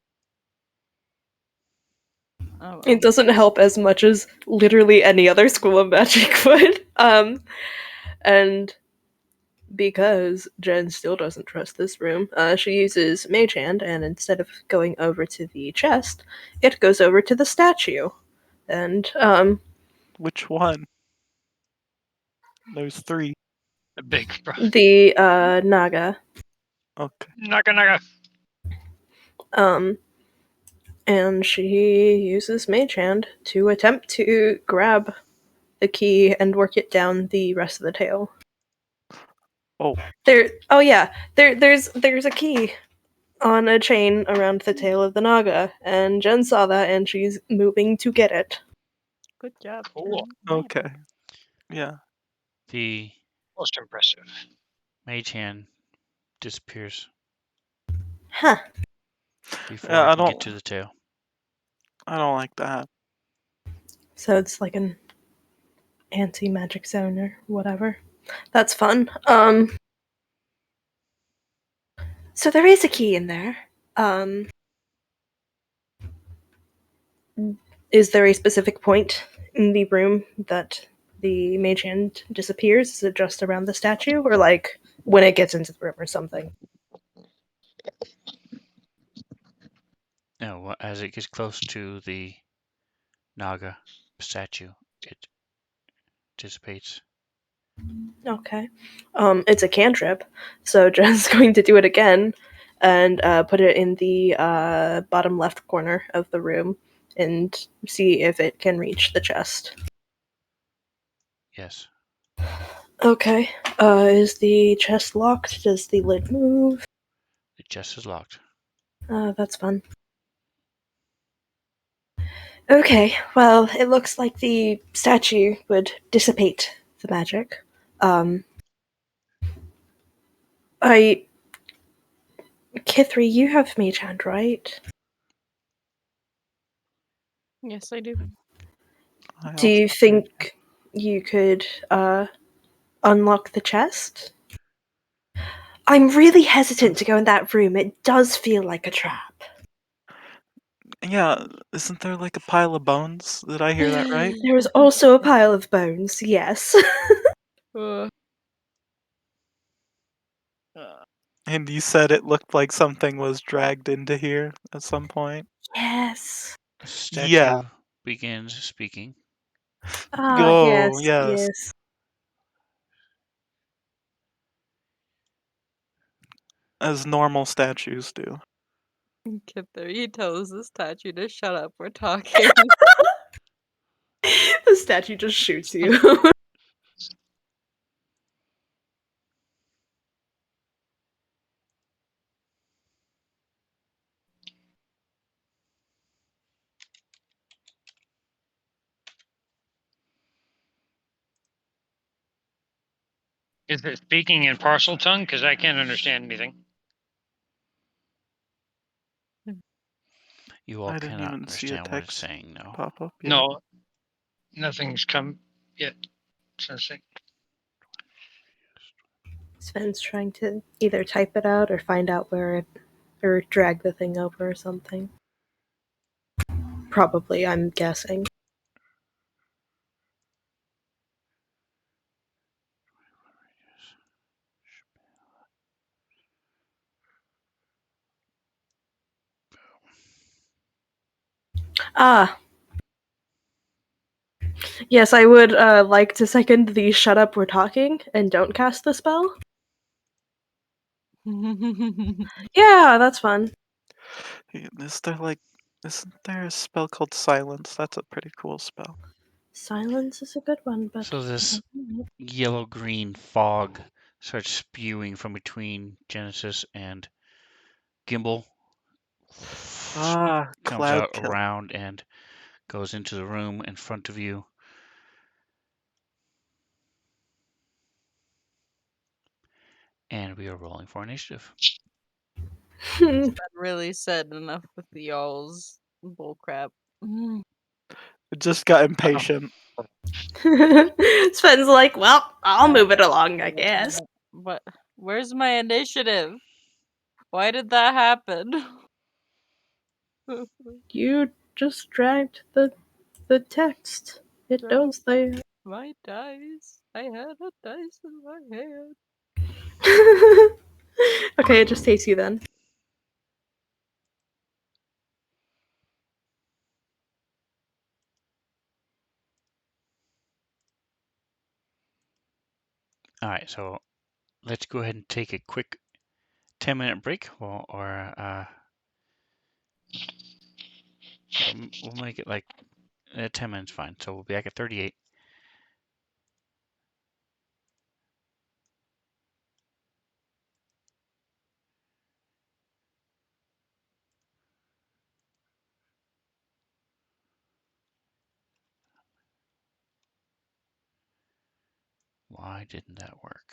Oh well. It doesn't help as much as literally any other School of Magic would. And because Jen still doesn't trust this room, she uses Mage Hand, and instead of going over to the chest, it goes over to the statue. And, Which one? There's 3. The big bro. the, Naga. Okay. Naga. And she uses Mage Hand to attempt to grab the key and work it down the rest of the tail. Oh. There's a key on a chain around the tail of the Naga, and Jen saw that, and she's moving to get it. Good job. Cool. Jen. Okay. Yeah. The Most impressive. Mage Hand disappears Huh. before Yeah, I I can get don't to the tail. like that. So it's like an anti-magic zone or whatever. That's fun. So there is a key in there. Is there a specific point in the room that the mage hand disappears? Is it just around the statue, or like when it gets into the room or something? No, as it gets close to the Naga statue, it dissipates. Okay. It's a cantrip, so Jen's going to do it again and put it in the bottom left corner of the room and see if it can reach the chest. Yes. Okay. Is the chest locked? Does the lid move? The chest is locked. That's fun. Okay, well, it looks like the statue would dissipate the magic. I... Kithri, you have Mage Hand, right? Yes, I do. I Do also you think you could, unlock the chest? I'm really hesitant to go in that room. It does feel like a trap. Yeah, isn't there like a pile of bones? Did I hear that right? There is also a pile of bones, yes. Uh, And you said it looked like something was dragged into here at some point? Yes. The Yeah. statue begins speaking. Ah, Oh, yes, yes. yes. As normal statues do. Kithri, he tells the statue to shut up. We're talking. The statue just shoots you. Is it speaking in parcel tongue? Because I can't understand anything. You all I didn't cannot even see a understand what it's text saying, no. pop up yet. No, nothing's come yet. Sensing. Sven's trying to either type it out or find out where it, or drag the thing over or something. Probably, I'm guessing. Ah. Yes, I would like to second the shut up, we're talking, and don't cast the spell. Yeah, that's fun. Isn't there a spell called Silence? That's a pretty cool spell. Silence is a good one, but So this yellow-green fog starts spewing from between Genesis and Gimbal. Ah, Comes Cloud out Kill. around and goes into the room in front of you. And we are rolling for initiative. Sven really said enough with the y'all's bullcrap. It just got impatient. Sven's like, well, I'll move it along, I guess. But where's my initiative? Why did that happen? You just dragged the text. It Drag knows there. my dice. I had a dice in my hand. Okay, it just takes you then. All right, so let's go ahead and take a quick 10-minute break, or we'll make it like 10 minutes fine. So we'll be back at 38. Why didn't that work?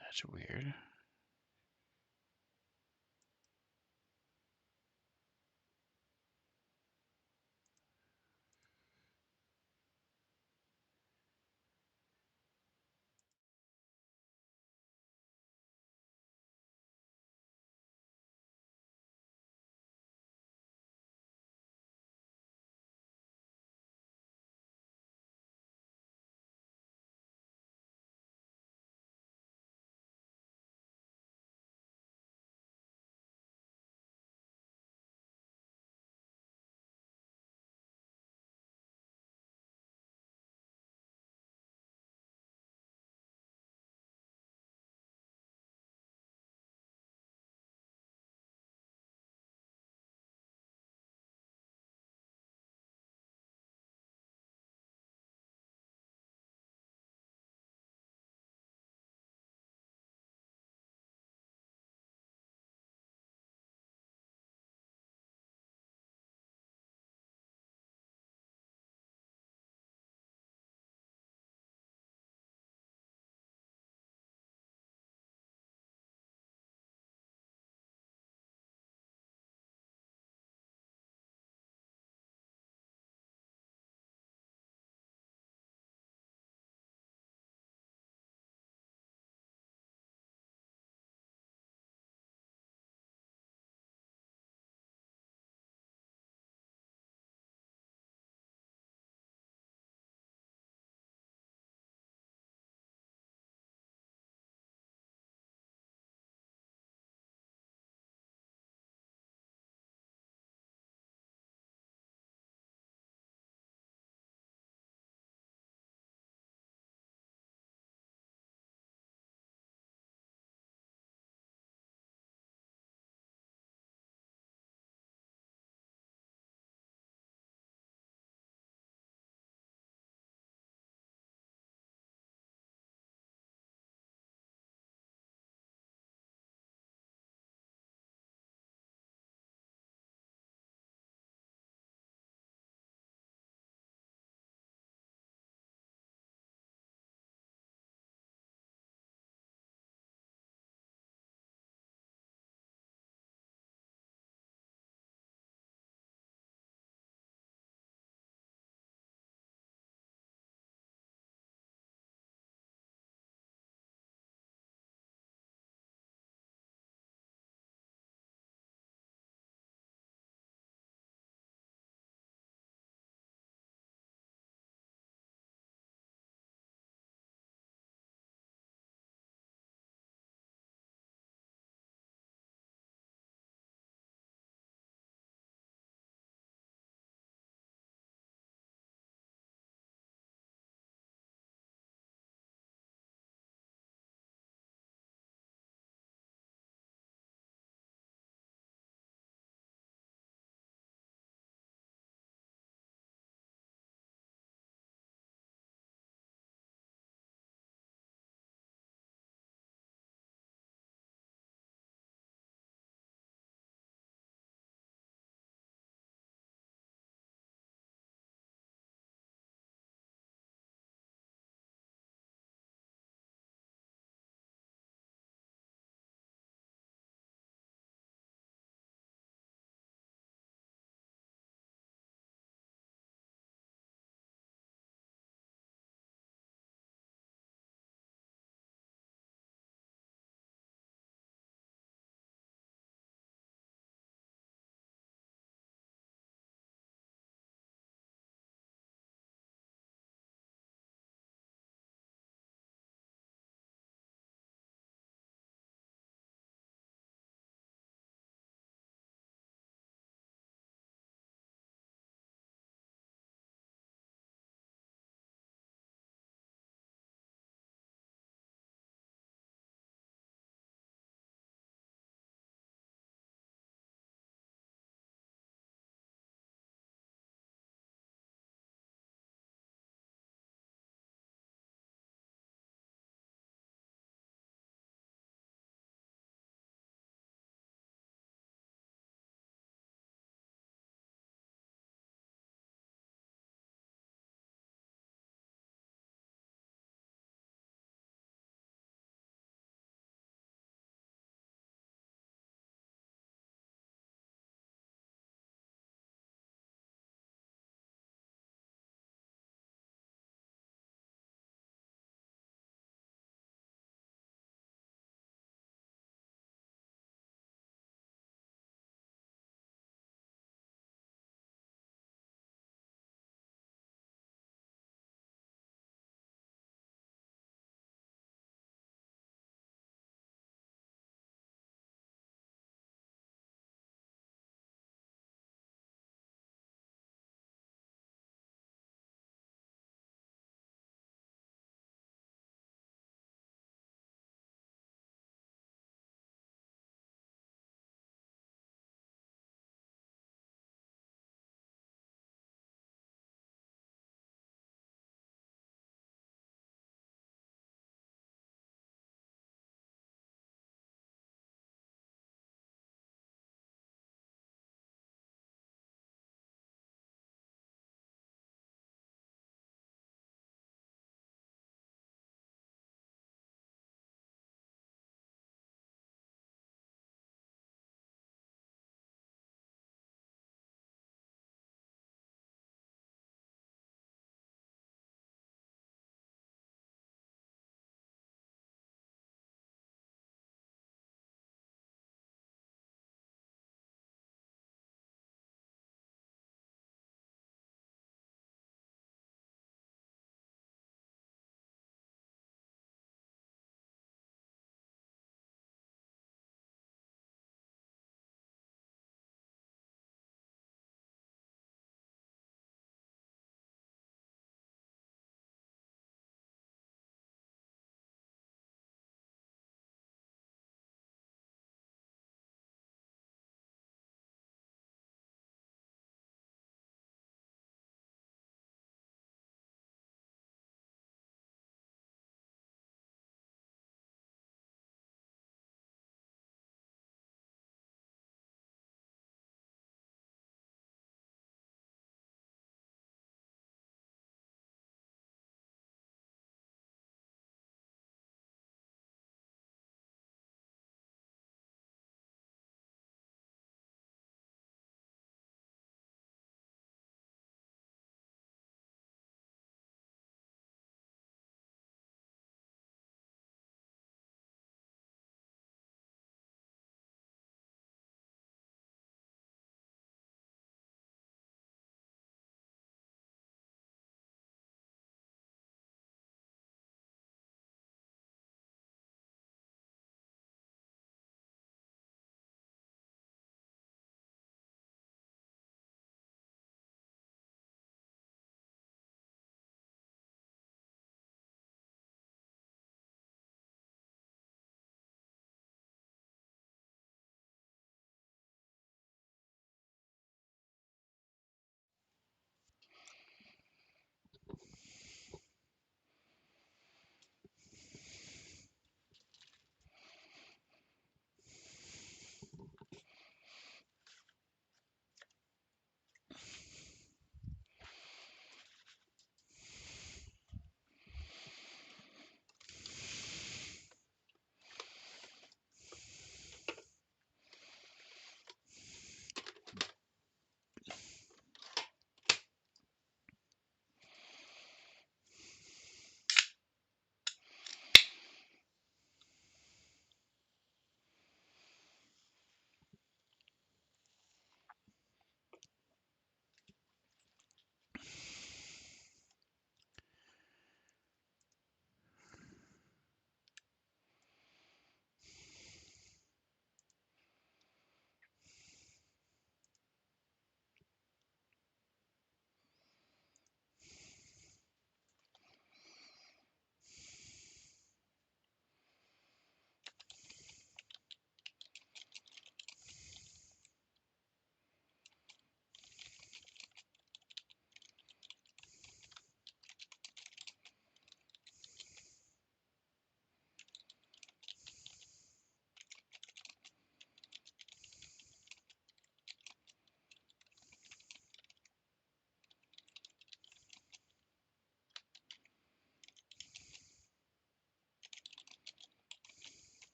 That's weird.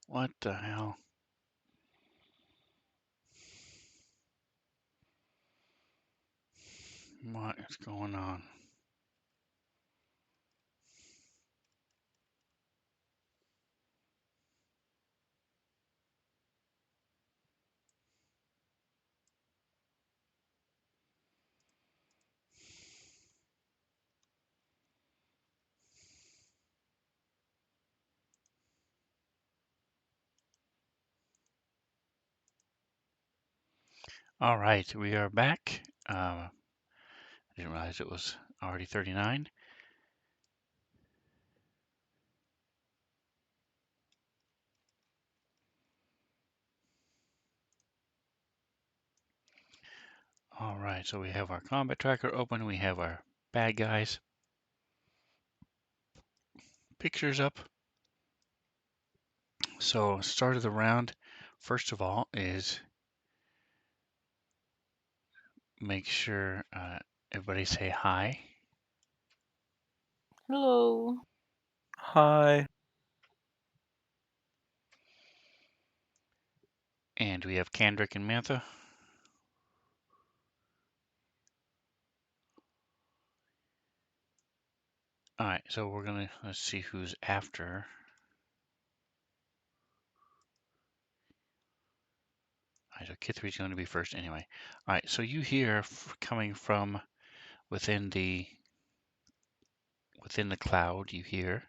What the hell? What is going on? All right, we are back. I didn't realize it was already 39. All right, so we have our combat tracker open. We have our bad guys pictures up. So start of the round, first of all, is make sure everybody say hi. Hello. Hi. And we have Kandrick and Mantha. All right, so we're gonna let's see who's after. All right, so Kithri's going to be first anyway. All right, so you hear coming from within the cloud, you hear.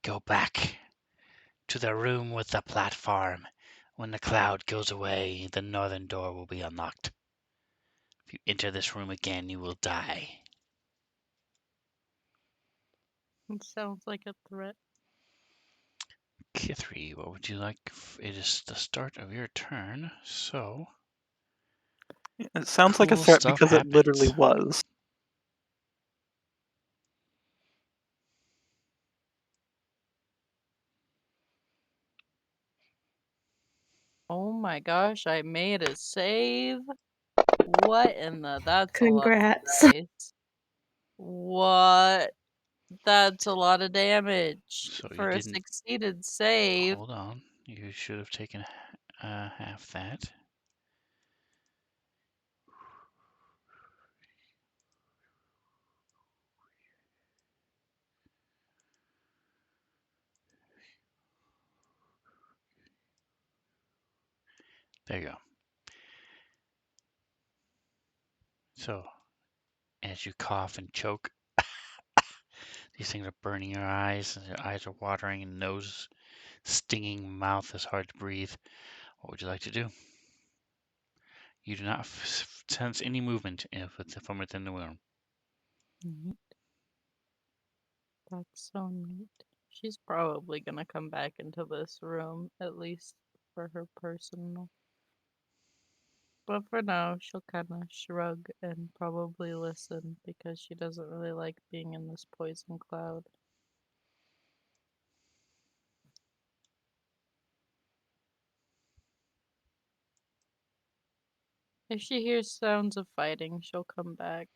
Go back to the room with the platform. When the cloud goes away, the northern door will be unlocked. If you enter this room again, you will die. It sounds like a threat. Kithri, what would you like? It is the start of your turn, so It sounds like a cool threat stuff because it literally happens. was. Oh my gosh, I made a save. What in the? That's a lot of Congrats. dice. What? That's a lot of damage So you for a didn't. succeeded save. Hold on. You should have taken half that. There you go. So as you cough and choke, these things are burning your eyes, and your eyes are watering, and nose stinging, mouth is hard to breathe. What would you like to do? You do not sense any movement from within the room. Neat. That's so neat. She's probably gonna come back into this room, at least for her personal. But for now, she'll kind of shrug and probably listen because she doesn't really like being in this poison cloud. If she hears sounds of fighting, she'll come back.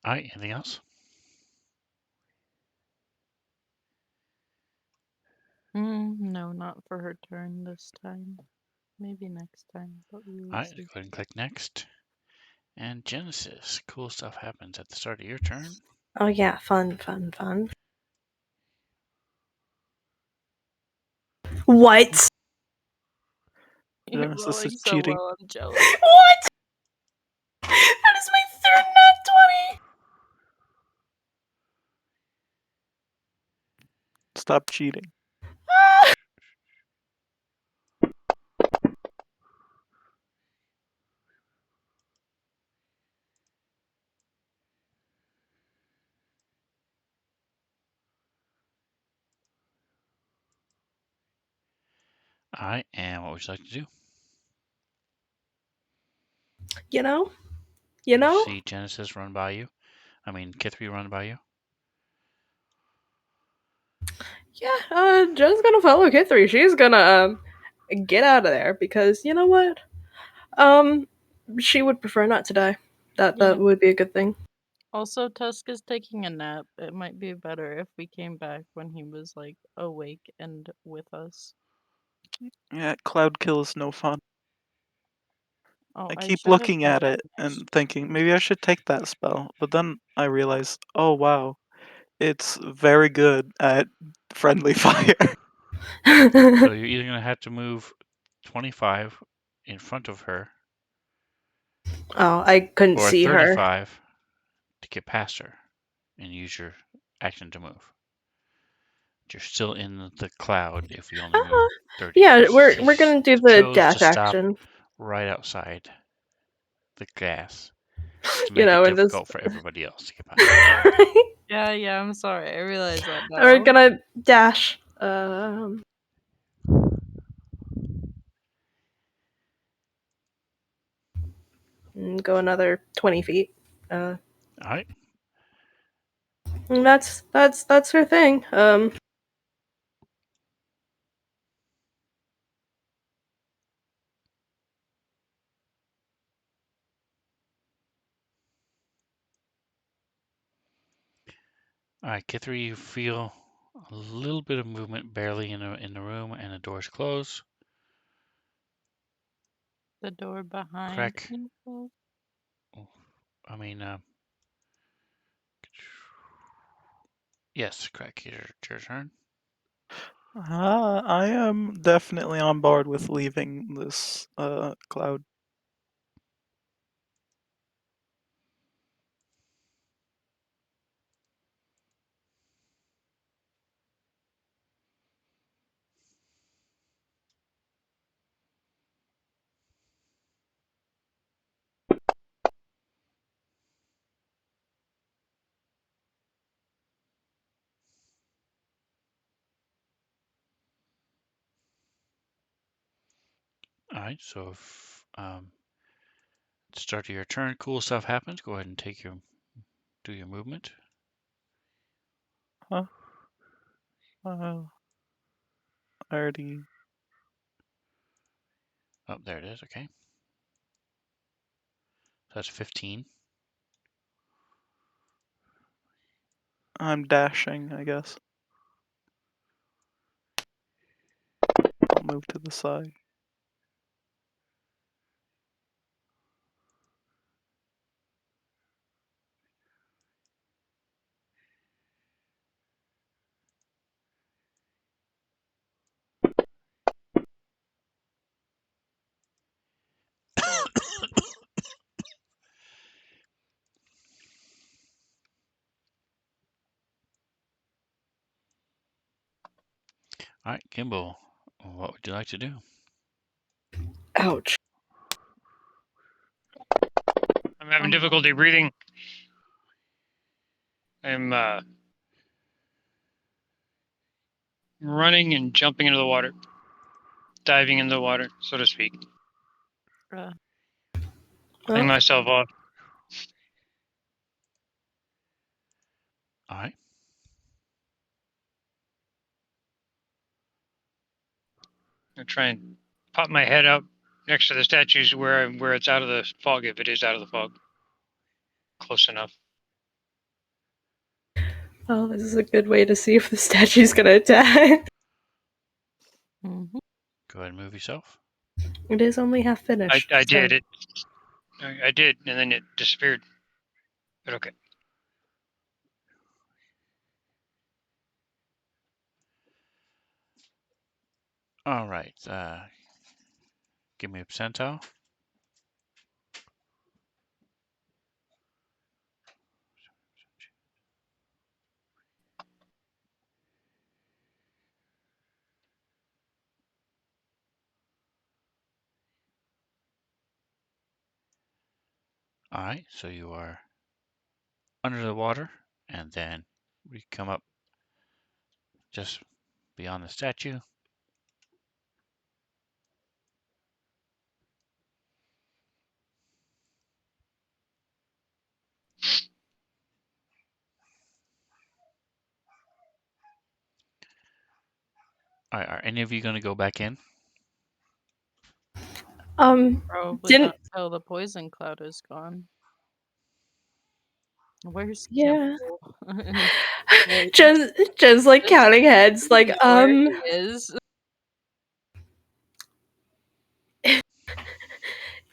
All right, anything else? No, not for her turn this time. Maybe next time, but we All will right, go see. ahead and click next. And Genesis, cool stuff happens at the start of your turn. Oh yeah, fun, fun, fun. What? You're Genesis is rolling so cheating. well, I'm jealous. What? That is my third nat 20! Stop cheating. All right, and what would you like to do? You know? You see Genesis run by you. I mean, Kithri run by you? Yeah, Joe's gonna follow Kithri. She's gonna get out of there because you know what? She would prefer not to die. That Yeah. would be a good thing. Also, Tusk is taking a nap. It might be better if we came back when he was like awake and with us. Yeah, cloud kill is no fun. Oh, I I keep should have looking thought at of it and thinking maybe I should take that spell, but then I realize, oh wow, it's very good at friendly fire. So you're either going to have to move 25 in front of her Oh, I couldn't or see her. 35 to get past her and use your action to move. But you're still in the cloud if you only move 30. Yeah, But we're gonna do the chose to dash stop action. right outside the gas to You make it know, in this. difficult for everybody else to get past. Yeah, I'm sorry. I realize that now. We're gonna dash. And go another 20 feet. All right. And that's her thing. All right, Kithri, you feel a little bit of movement, barely in the room, and the doors close. The door behind Crack. me. I mean, yes, Crack. Your turn. I am definitely on board with leaving this cloud. All right, so if start of your turn, cool stuff happens. Go ahead and do your movement. Huh? I already. Oh, there it is. Okay, so that's 15. I'm dashing, I guess. I'll move to the side. All right, Kimball, what would you like to do? Ouch. I'm having difficulty breathing. I'm running and jumping into the water, diving into the water, so to speak. Clean myself off. All right. I try and pop my head up next to the statues where it's out of the fog, if it is out of the fog. Close enough. Oh, this is a good way to see if the statue's gonna attack. Mm-hmm. Go ahead and move yourself. It is only half finished. I so- did it. I did, and then it disappeared. But okay. All right. Give me a percentile. All right, so you are under the water, and then we come up just beyond the statue. Alright, are any of you gonna go back in? Probably Didn't. not till the poison cloud is gone. Where's Yeah. Kimball? Wait, Jen's like Just counting heads, like, know where he is.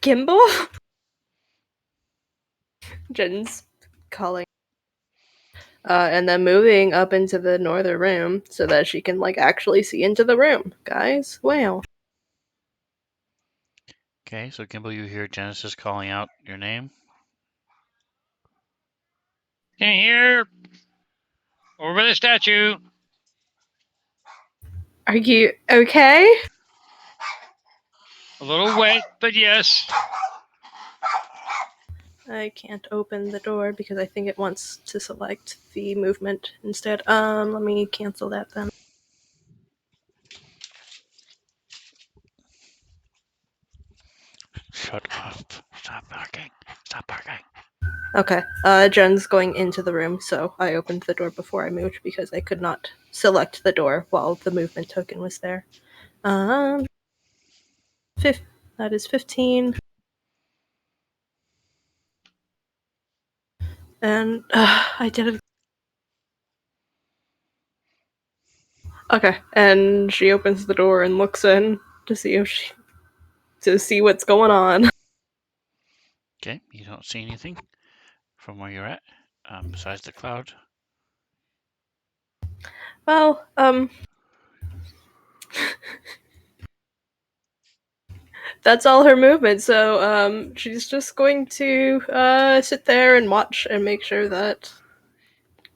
Gimbal? Jen's calling. And then moving up into the northern room so that she can, like, actually see into the room. Guys, wow. Okay, so Gimbal, you hear Genesis calling out your name. In here. Over the statue. Are you okay? A little wet, but yes. I can't open the door because I think it wants to select the movement instead. Let me cancel that then. Shut up. Stop barking. Stop barking. Okay. Jen's going into the room, so I opened the door before I moved because I could not select the door while the movement token was there. That is 15. And I did it. Okay, and she opens the door and looks in to see what's going on. Okay, you don't see anything from where you're at, besides the cloud. Well, that's all her movement. So, she's just going to sit there and watch and make sure that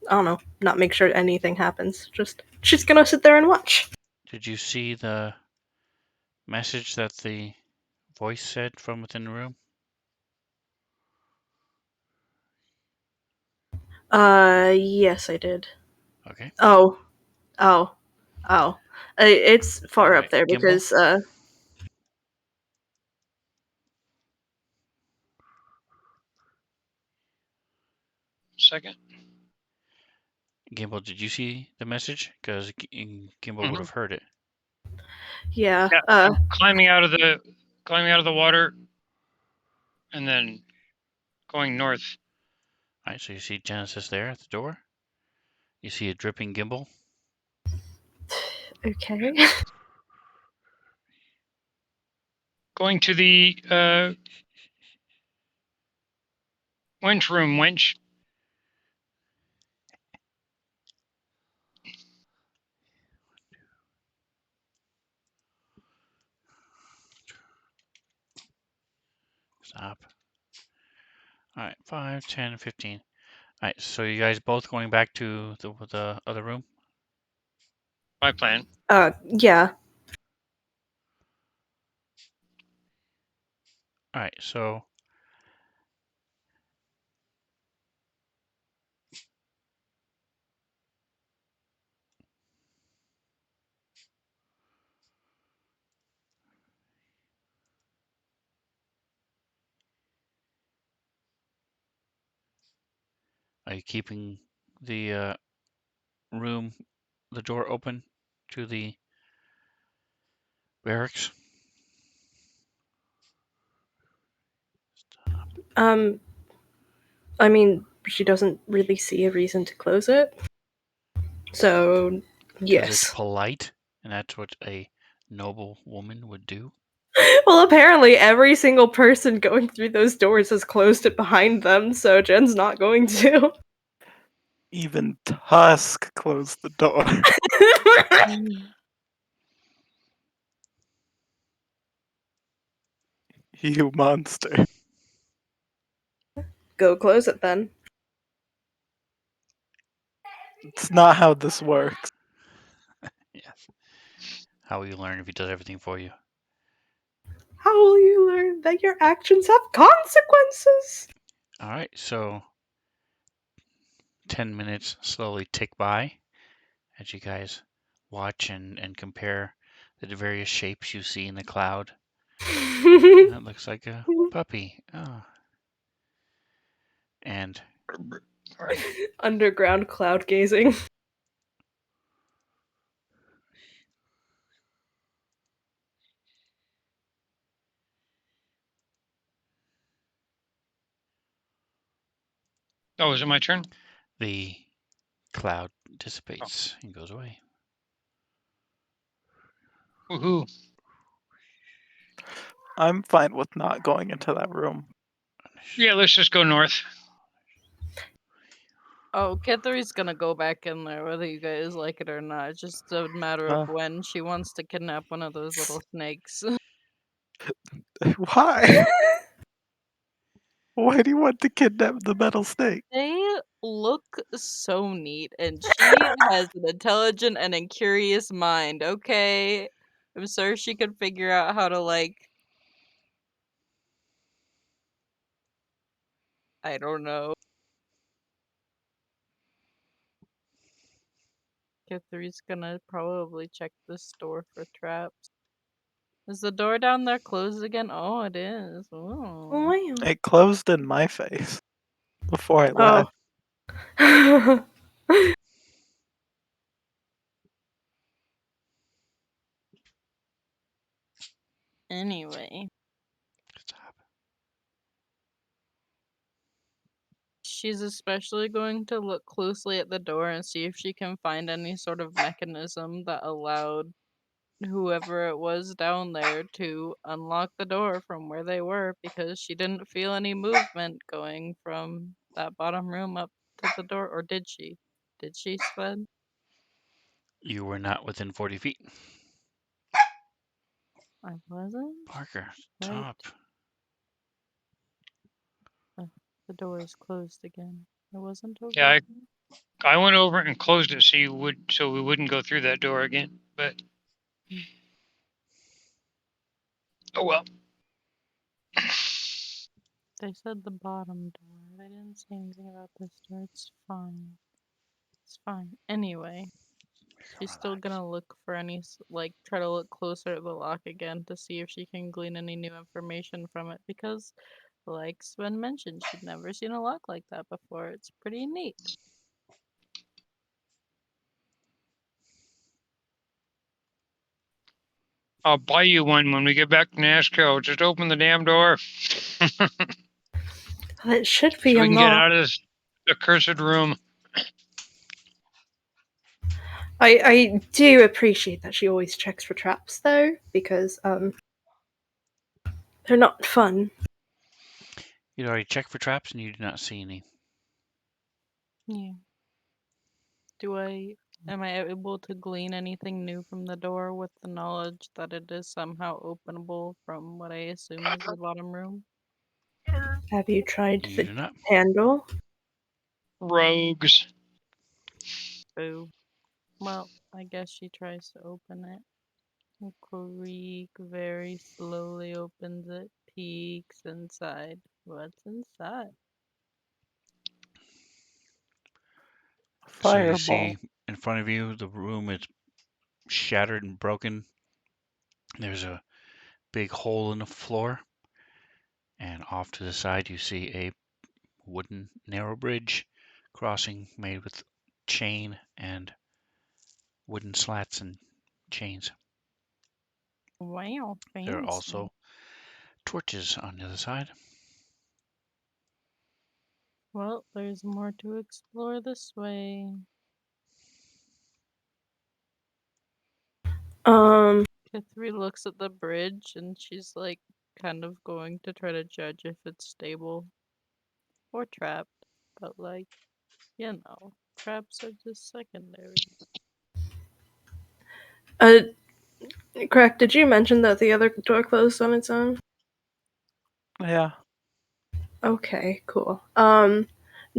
I don't know, not make sure anything happens. Just she's gonna sit there and watch. Did you see the message that the voice said from within the room? Yes, I did. Okay. Oh, oh, oh. It's far All up right, there Gimbal. because Second. Gimbal, did you see the message? Because Gimbal would Mhm. have heard it. yeah. Yeah, I'm climbing out of the water, and then going north. All right, so you see Genesis there at the door. You see a dripping Gimbal. Okay. Going to the winch room. Winch. Stop. All right, 5, 10, 15. All right, so you guys both going back to the other room? My plan. Yeah. All right, so are you keeping the room, the door open to the barracks? I mean, she doesn't really see a reason to close it. So, Because it's yes. polite, and that's what a noble woman would do. Well, apparently every single person going through those doors has closed it behind them, so Jen's not going to. Even Tusk closed the door. You monster. Go close it then. It's not how this works. Yes. How will you learn if he does everything for you? How will you learn that your actions have consequences? All right, so 10 minutes slowly tick by as you guys watch and compare the various shapes you see in the cloud. That looks like a puppy. Oh. And Sorry. Underground cloud gazing. Oh, is it my turn? The cloud dissipates and goes away. Woohoo! I'm fine with not going into that room. Yeah, let's just go north. Oh, K3's gonna go back in there whether you guys like it or not. It's just a matter of when she wants to kidnap one of those little snakes. Why? Why do you want to kidnap the metal snake? They look so neat, and she has an intelligent and a curious mind, okay? I'm sure she could figure out how to, like, I don't know. K3's gonna probably check this door for traps. Is the door down there closed again? Oh, it is. Oh, Oh. wow. It closed in my face before I left. Oh. Anyway. Stop. She's especially going to look closely at the door and see if she can find any sort of mechanism that allowed whoever it was down there to unlock the door from where they were, because she didn't feel any movement going from that bottom room up to the door. Or did she? Did she, Sven? You were not within 40 feet. I wasn't? Parker, Right. stop. The door is closed again. I wasn't over Yeah, there? I went over and closed it so we wouldn't go through that door again. But oh well. They said the bottom door. They didn't say anything about this door. It's fine. It's fine. Anyway, she's still Relax. gonna look for any, like, try to look closer at the lock again to see if she can glean any new information from it, because, like Sven mentioned, she'd never seen a lock like that before. It's pretty neat. I'll buy you one when we get back to Nashkel. Just open the damn door. It should So be we can get unlocked. out of this accursed room. I do appreciate that she always checks for traps, though, because they're not fun. You'd already checked for traps and you did not see any. Yeah. Am I able to glean anything new from the door with the knowledge that it is somehow openable from what I assume is the bottom room? Have you tried You the do not. handle? Rogues. Boo. Well, I guess she tries to open it. A creak very slowly opens it, peeks inside. What's inside? So you Fireball. see in front of you, the room is shattered and broken. There's a big hole in the floor. And off to the side, you see a wooden narrow bridge crossing made with chain and wooden slats and chains. Wow, There are fancy. also torches on the other side. Well, there's more to explore this way. Kithri looks at the bridge and she's like kind of going to try to judge if it's stable or trapped. But like, traps are just secondary. Correct. Did you mention that the other door closed on its own? Yeah. Okay, cool.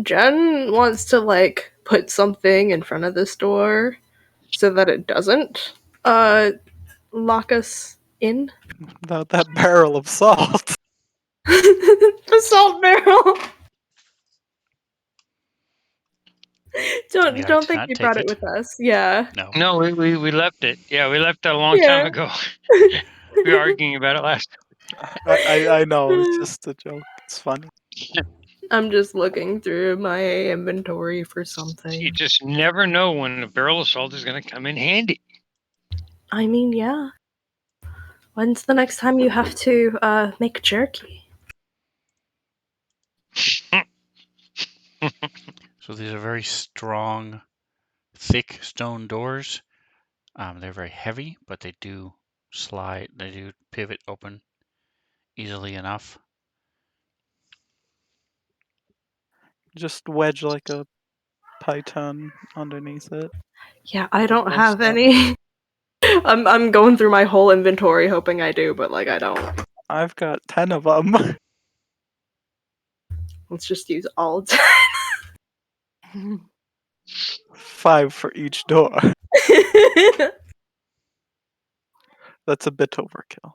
Jen wants to like put something in front of this door so that it doesn't lock us in. That barrel of salt. The salt barrel. Yeah, I Don't did think not we take brought it it. with us. Yeah. No. No, we left it. Yeah, we left it a long time Yeah. ago. We were arguing about it last. I know, it's just a joke. It's funny. I'm just looking through my inventory for something. You just never know when a barrel of salt is going to come in handy. I mean, yeah. When's the next time you have to make jerky? So these are very strong, thick stone doors. They're very heavy, but they do slide, they do pivot open easily enough. Just wedge like a python underneath it. Yeah, I A don't door have step. any. I'm going through my whole inventory hoping I do, but like I don't. I've got 10 of them. Let's just use all 5 for each door. 10. That's a bit overkill.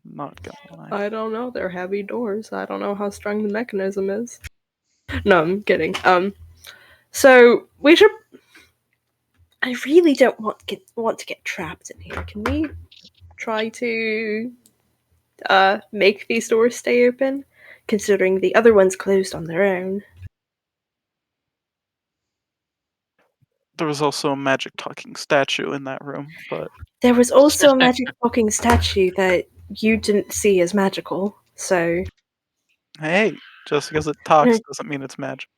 Not gonna lie. I don't know. They're heavy doors. I don't know how strong the mechanism is. No, I'm kidding. So we should. I really don't want to get trapped in here. Can we try to make these doors stay open, considering the other ones closed on their own? There was also a magic talking statue in that room, but There was also a magic talking statue that you didn't see as magical. So hey, just because it talks doesn't mean it's magic.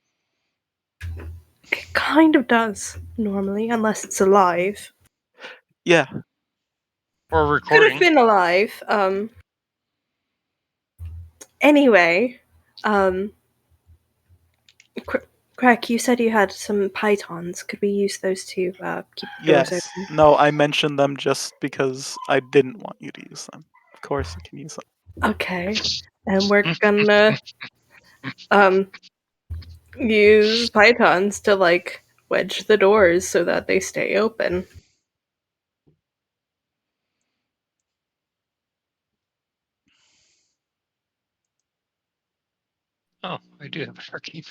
it kind of does normally, unless it's alive. Yeah, Or Could recording. have been alive. Anyway, Craig, you said you had some pythons. Could we use those to keep doors yes. open? No, I mentioned them just because I didn't want you to use them. Of course you can use them. Okay, and we're gonna use pythons to like wedge the doors so that they stay open. Oh, I do have a turkey.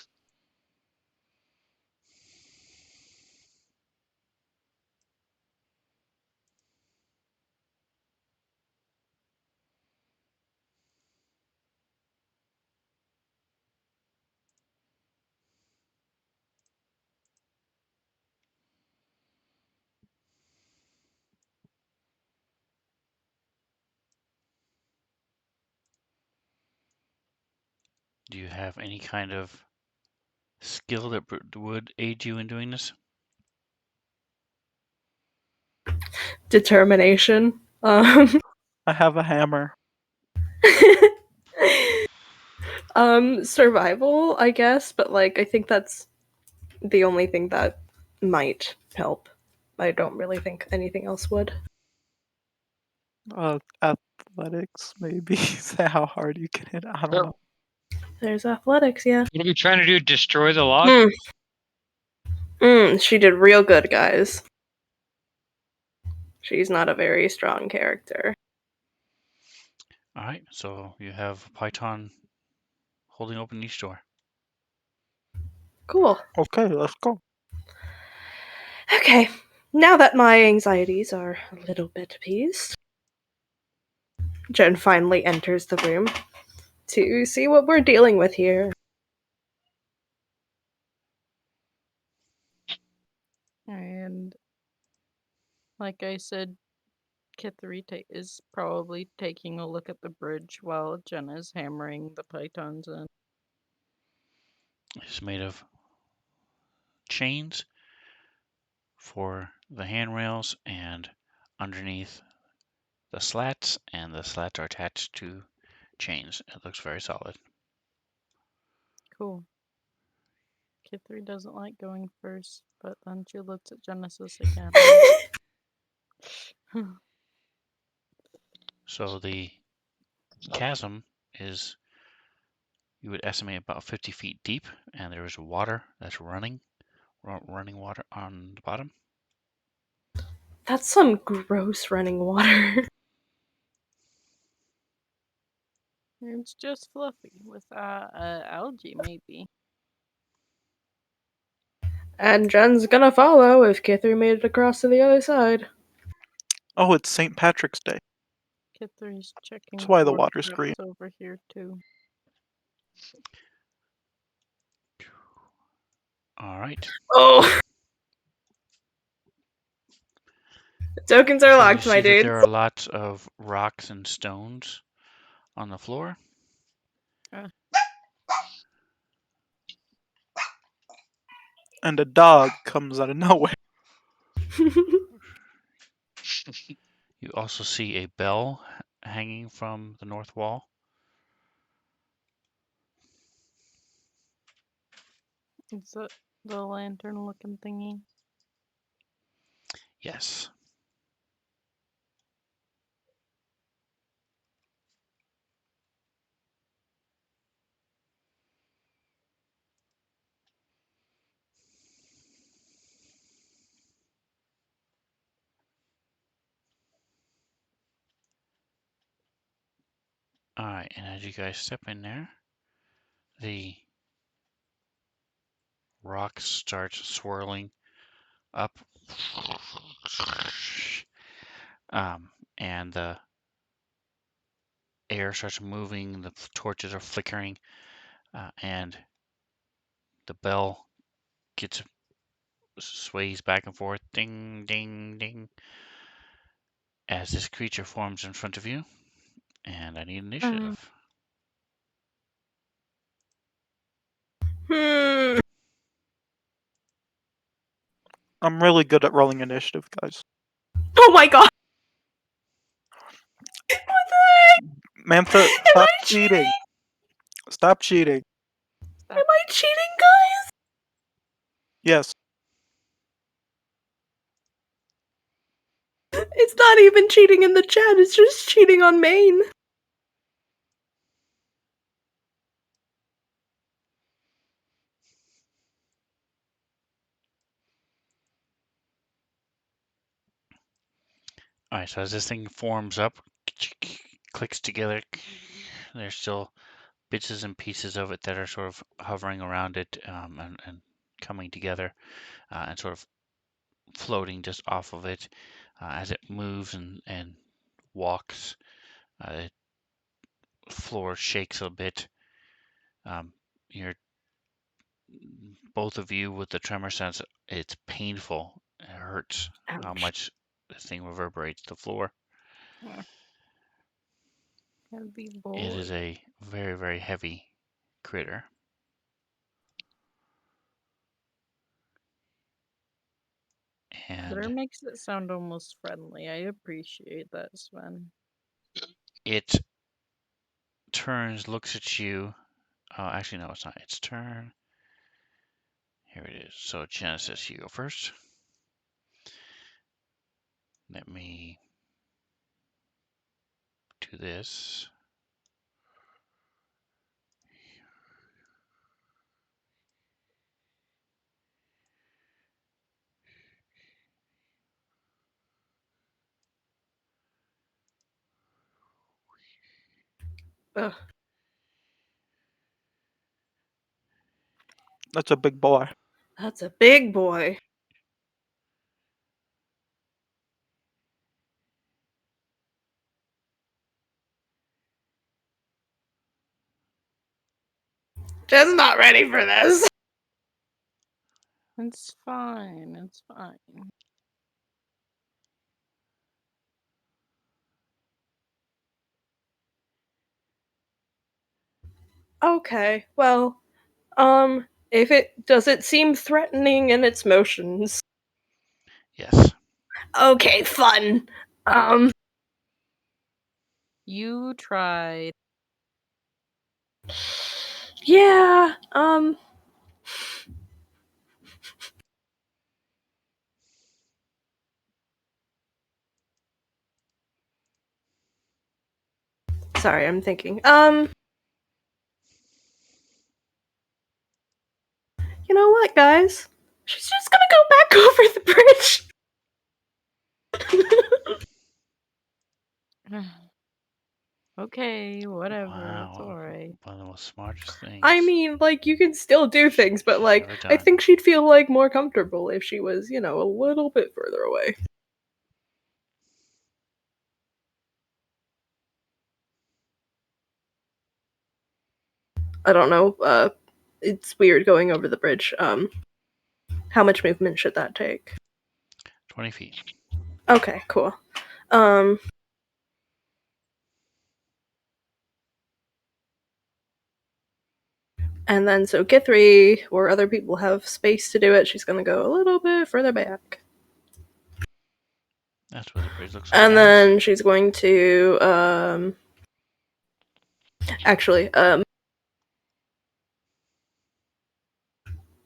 Do you have any kind of skill that would aid you in doing this? Determination. I have a hammer. Survival, I guess, but like I think that's the only thing that might help. I don't really think anything else would. Athletics, maybe. Say how hard you can hit. I don't Sure. know. There's athletics, yeah. What are we trying to do? Destroy the log? She did real good, guys. She's not a very strong character. All right, so you have Python holding open each door. Cool. Okay, let's go. Okay, now that my anxieties are a little bit appeased, Jen finally enters the room to see what we're dealing with here. And like I said, Kithrita is probably taking a look at the bridge while Jenna's hammering the pythons in. It's made of chains for the handrails and underneath the slats, and the slats are attached to chains. It looks very solid. Cool. Kithri doesn't like going first, but then she looks at Genesis again. So the chasm is, you would estimate, about 50 feet deep, and there is water that's running water on the bottom. That's some gross running water. It's just fluffy with algae, maybe. And Jen's gonna follow if Kithri made it across to the other side. Oh, it's St. Patrick's Day. Kithri's checking That's why the water water's green. traps over here too. All right. Oh! Tokens are So you locked, see my that dude. there are lots of rocks and stones on the floor. and a dog comes out of nowhere. You also see a bell hanging from the north wall. Is that the lantern looking thingy? Yes. All right, and as you guys step in there, the rocks start swirling up, and the air starts moving. The torches are flickering, and the bell gets sways back and forth, ding, ding, ding, as this creature forms in front of you. And I need initiative. I'm really good at rolling initiative, guys. Oh my god! What the heck? Mantha, Am stop I cheating. Stop cheating. Am I cheating, guys? Yes. It's not even cheating in the chat, it's just cheating on main. All right, so as this thing forms up, clicks together, there's still bits and pieces of it that are sort of hovering around it, and coming together, and sort of floating just off of it as it moves and walks. The floor shakes a bit. You're both of you with the tremor sense. It's painful. It hurts how Ouch. much this thing reverberates the floor. Heavy It boy. is a very, very heavy critter. Critter And makes it sound almost friendly. I appreciate that, Sven. it turns, looks at you. Actually, no, it's not its turn. Here it is. So, Genesis, you go first. Let me do this. Ugh, That's a big boy. that's a big boy. Jen's not ready for this. It's fine. It's fine. Okay, well, if it does it seem threatening in its motions? Yes. Okay, fun. You tried. Yeah, sorry, I'm thinking. You know what, guys? She's just gonna go back over the bridge. Okay, whatever. It's Wow. alright. One of the most smartest things I mean, like, you can still do things, but, she's like, ever I done. think she'd feel, like, more comfortable if she was, you know, a little bit further away. I don't know, it's weird going over the bridge. How much movement should that take? 20 feet. Okay, cool. Um, And then so Kithri, or other people have space to do it, she's going to go a little bit further back. That's what the bridge looks like. And Guys. then she's going to actually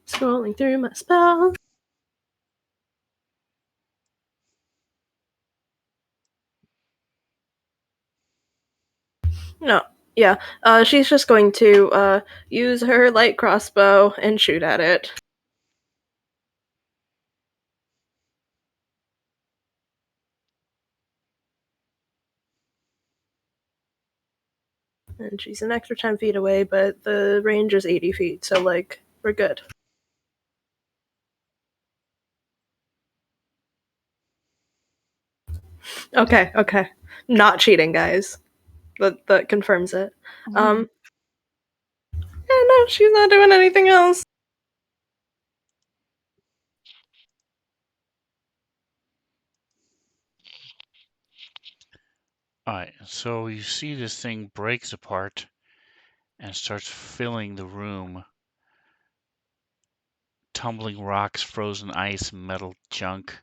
scrolling through my spells. No, yeah. She's just going to use her light crossbow and shoot at it. And she's an extra 10 feet away, but the range is 80 feet, so, like, we're good. Okay. Not cheating, guys. That confirms it. Mhm. Yeah, no, she's not doing anything else. Alright, so you see this thing breaks apart and starts filling the room. Tumbling rocks, frozen ice, metal junk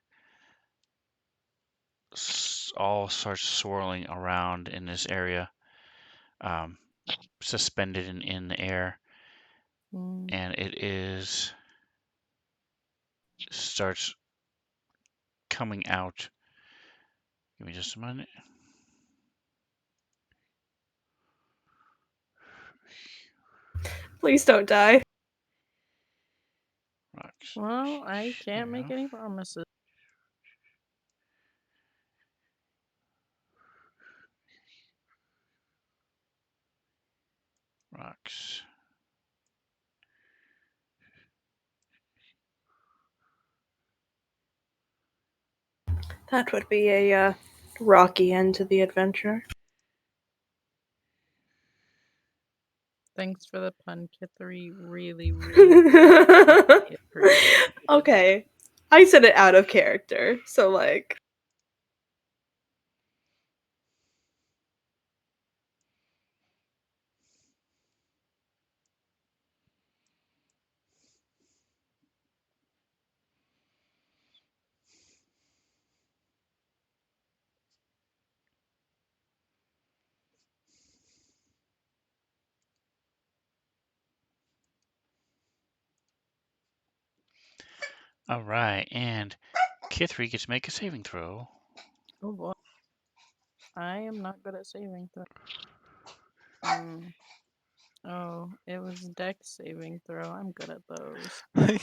all starts swirling around in this area, suspended in the air, Mm. and it starts coming out. Give me just a minute. Please don't die. Rocks. Well, I There can't we make go. any promises. Rocks. That would be a rocky end to the adventure. Thanks for the pun, Kithri. Really, really appreciate it. Okay. I said it out of character, so, like. Alright, and Kithri gets to make a saving throw. Oh boy. I am not good at saving throw. Oh, it was Dex saving throw. I'm good at those.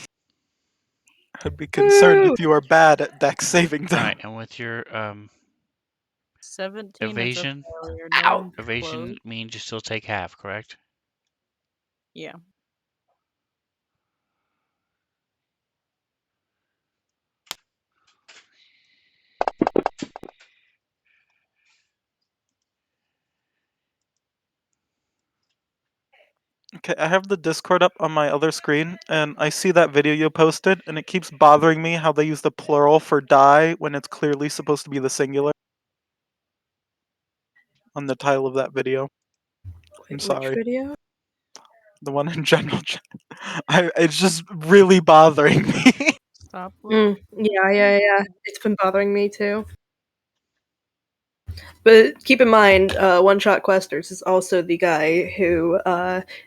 I'd be concerned if you are bad at dex saving throw. Alright, and with your 17 is a evasion, failure. Ow! No one's evasion close. means you still take half, correct? Yeah. Okay, I have the Discord up on my other screen, and I see that video you posted, and it keeps bothering me how they use the plural for die when it's clearly supposed to be the singular on the title of that video. I'm Wait, which sorry. video? The one in general chat. It's just really bothering me. Stop looking. Yeah. It's been bothering me too. But keep in mind, One Shot Questers is also the guy who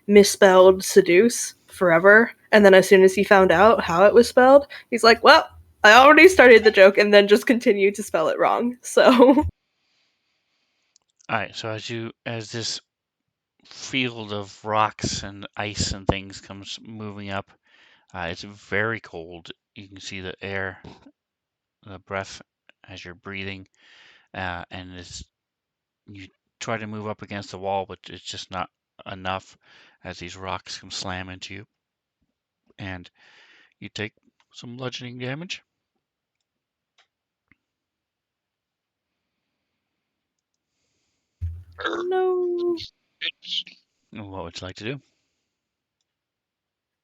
misspelled seduce forever, and then as soon as he found out how it was spelled, he's like, well, I already started the joke and then just continued to spell it wrong. So Alright, so as this field of rocks and ice and things comes moving up, it's very cold. You can see the air, the breath as you're breathing, and you try to move up against the wall, but it's just not enough as these rocks come slam into you, and you take some bludgeoning damage. no. What would you like to do?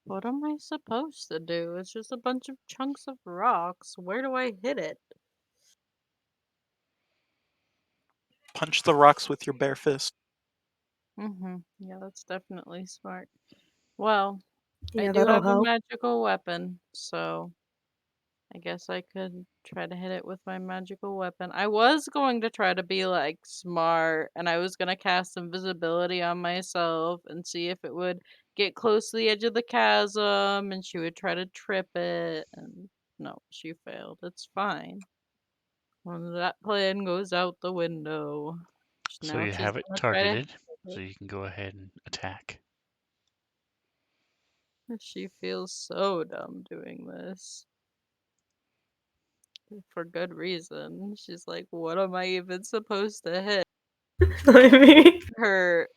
What am I supposed to do? It's just a bunch of chunks of rocks. Where do I hit it? Punch the rocks with your bare fist. Yeah, that's definitely smart. Well, I Yeah, do that'll have a help. magical weapon, so I guess I could try to hit it with my magical weapon. I was going to try to be like smart and I was going to cast invisibility on myself and see if it would get close to the edge of the chasm and she would try to trip it. And no, she failed. It's fine. When that plan goes out the window. So Now you she's have it going to try to targeted, hit so you can go ahead and attack. it. She feels so dumb doing this. For good reason. She's like, what am I even supposed to hit? I mean, Her,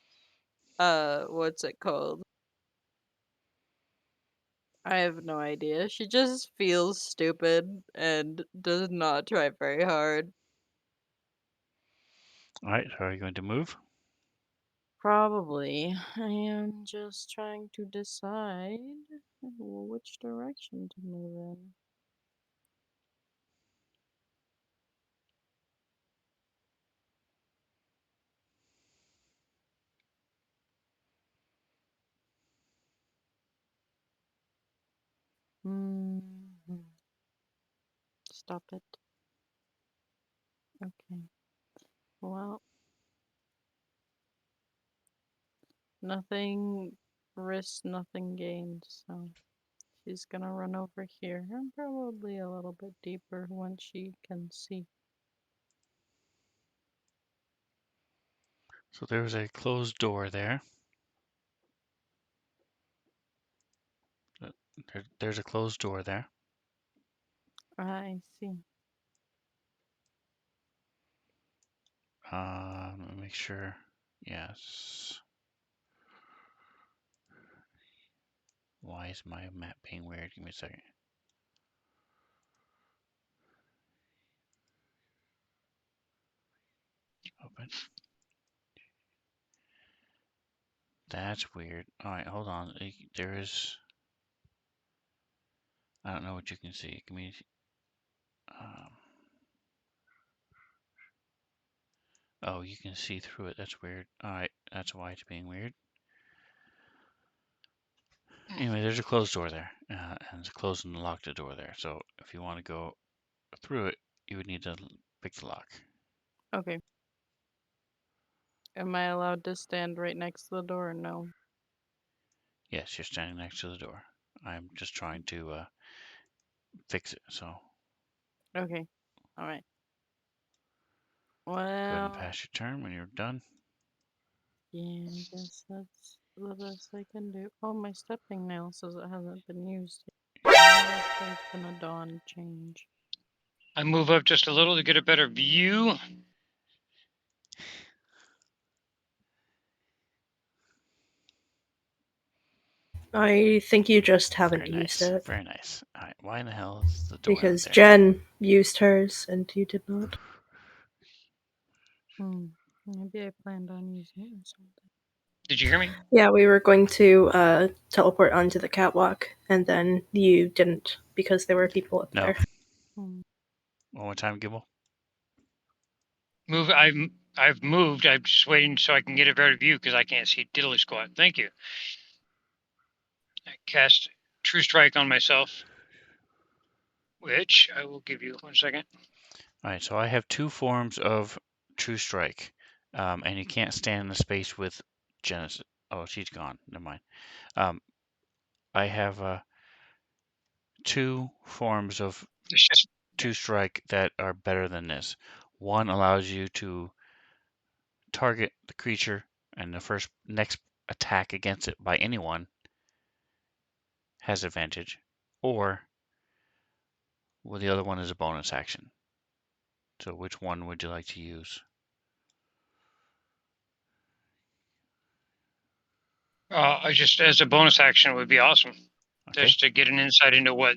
what's it called? I have no idea. She just feels stupid and does not try very hard. All right, so are you going to move? Probably. I am just trying to decide which direction to move in. Hmm. Stop it. Okay. Well, nothing risks, nothing gained, so she's gonna run over here and probably a little bit deeper once she can see. So there's a closed door there. There's a closed door there. I see. Let me make sure. Yes. Why is my map being weird? Give me a second. Open. That's weird. All right, hold on. There is. I don't know what you can see. Give me. Um, oh, you can see through it. That's weird. All right, that's why it's being weird. Anyway, there's a closed door there, and it's closed and locked door there. So if you want to go through it, you would need to pick the lock. Okay. Am I allowed to stand right next to the door or no? Yes, you're standing next to the door. I'm just trying to fix it. So Okay. Alright. go ahead and Well, pass your turn when you're done. yeah, I guess that's the best I can do. Oh, my stepping nail says it hasn't been used yet. I wonder if there's been a dawn change. I move up just a little to get a better view. I think you just haven't Very used nice. it. Very nice. All right. Why in the hell is the door not Because there? Jen used hers and you did not. Maybe I planned on using it or something. Did you hear me? Yeah, we were going to teleport onto the catwalk, and then you didn't because there were people up No. there. Hmm. One more time, Gibble. Move. I've moved. I'm just waiting so I can get a better view because I can't see diddly squat. Thank you. I cast True Strike on myself, which I will give you 1 second. All right. So I have two forms of True Strike, and you can't stand in the space with Genesis. Oh, she's gone. Never mind. I have two forms of It's just True Strike that are better than this. One allows you to target the creature, and the next attack against it by anyone has advantage, or well, the other one is a bonus action. So which one would you like to use? I just as a bonus action would be awesome, Okay. just to get an insight into what.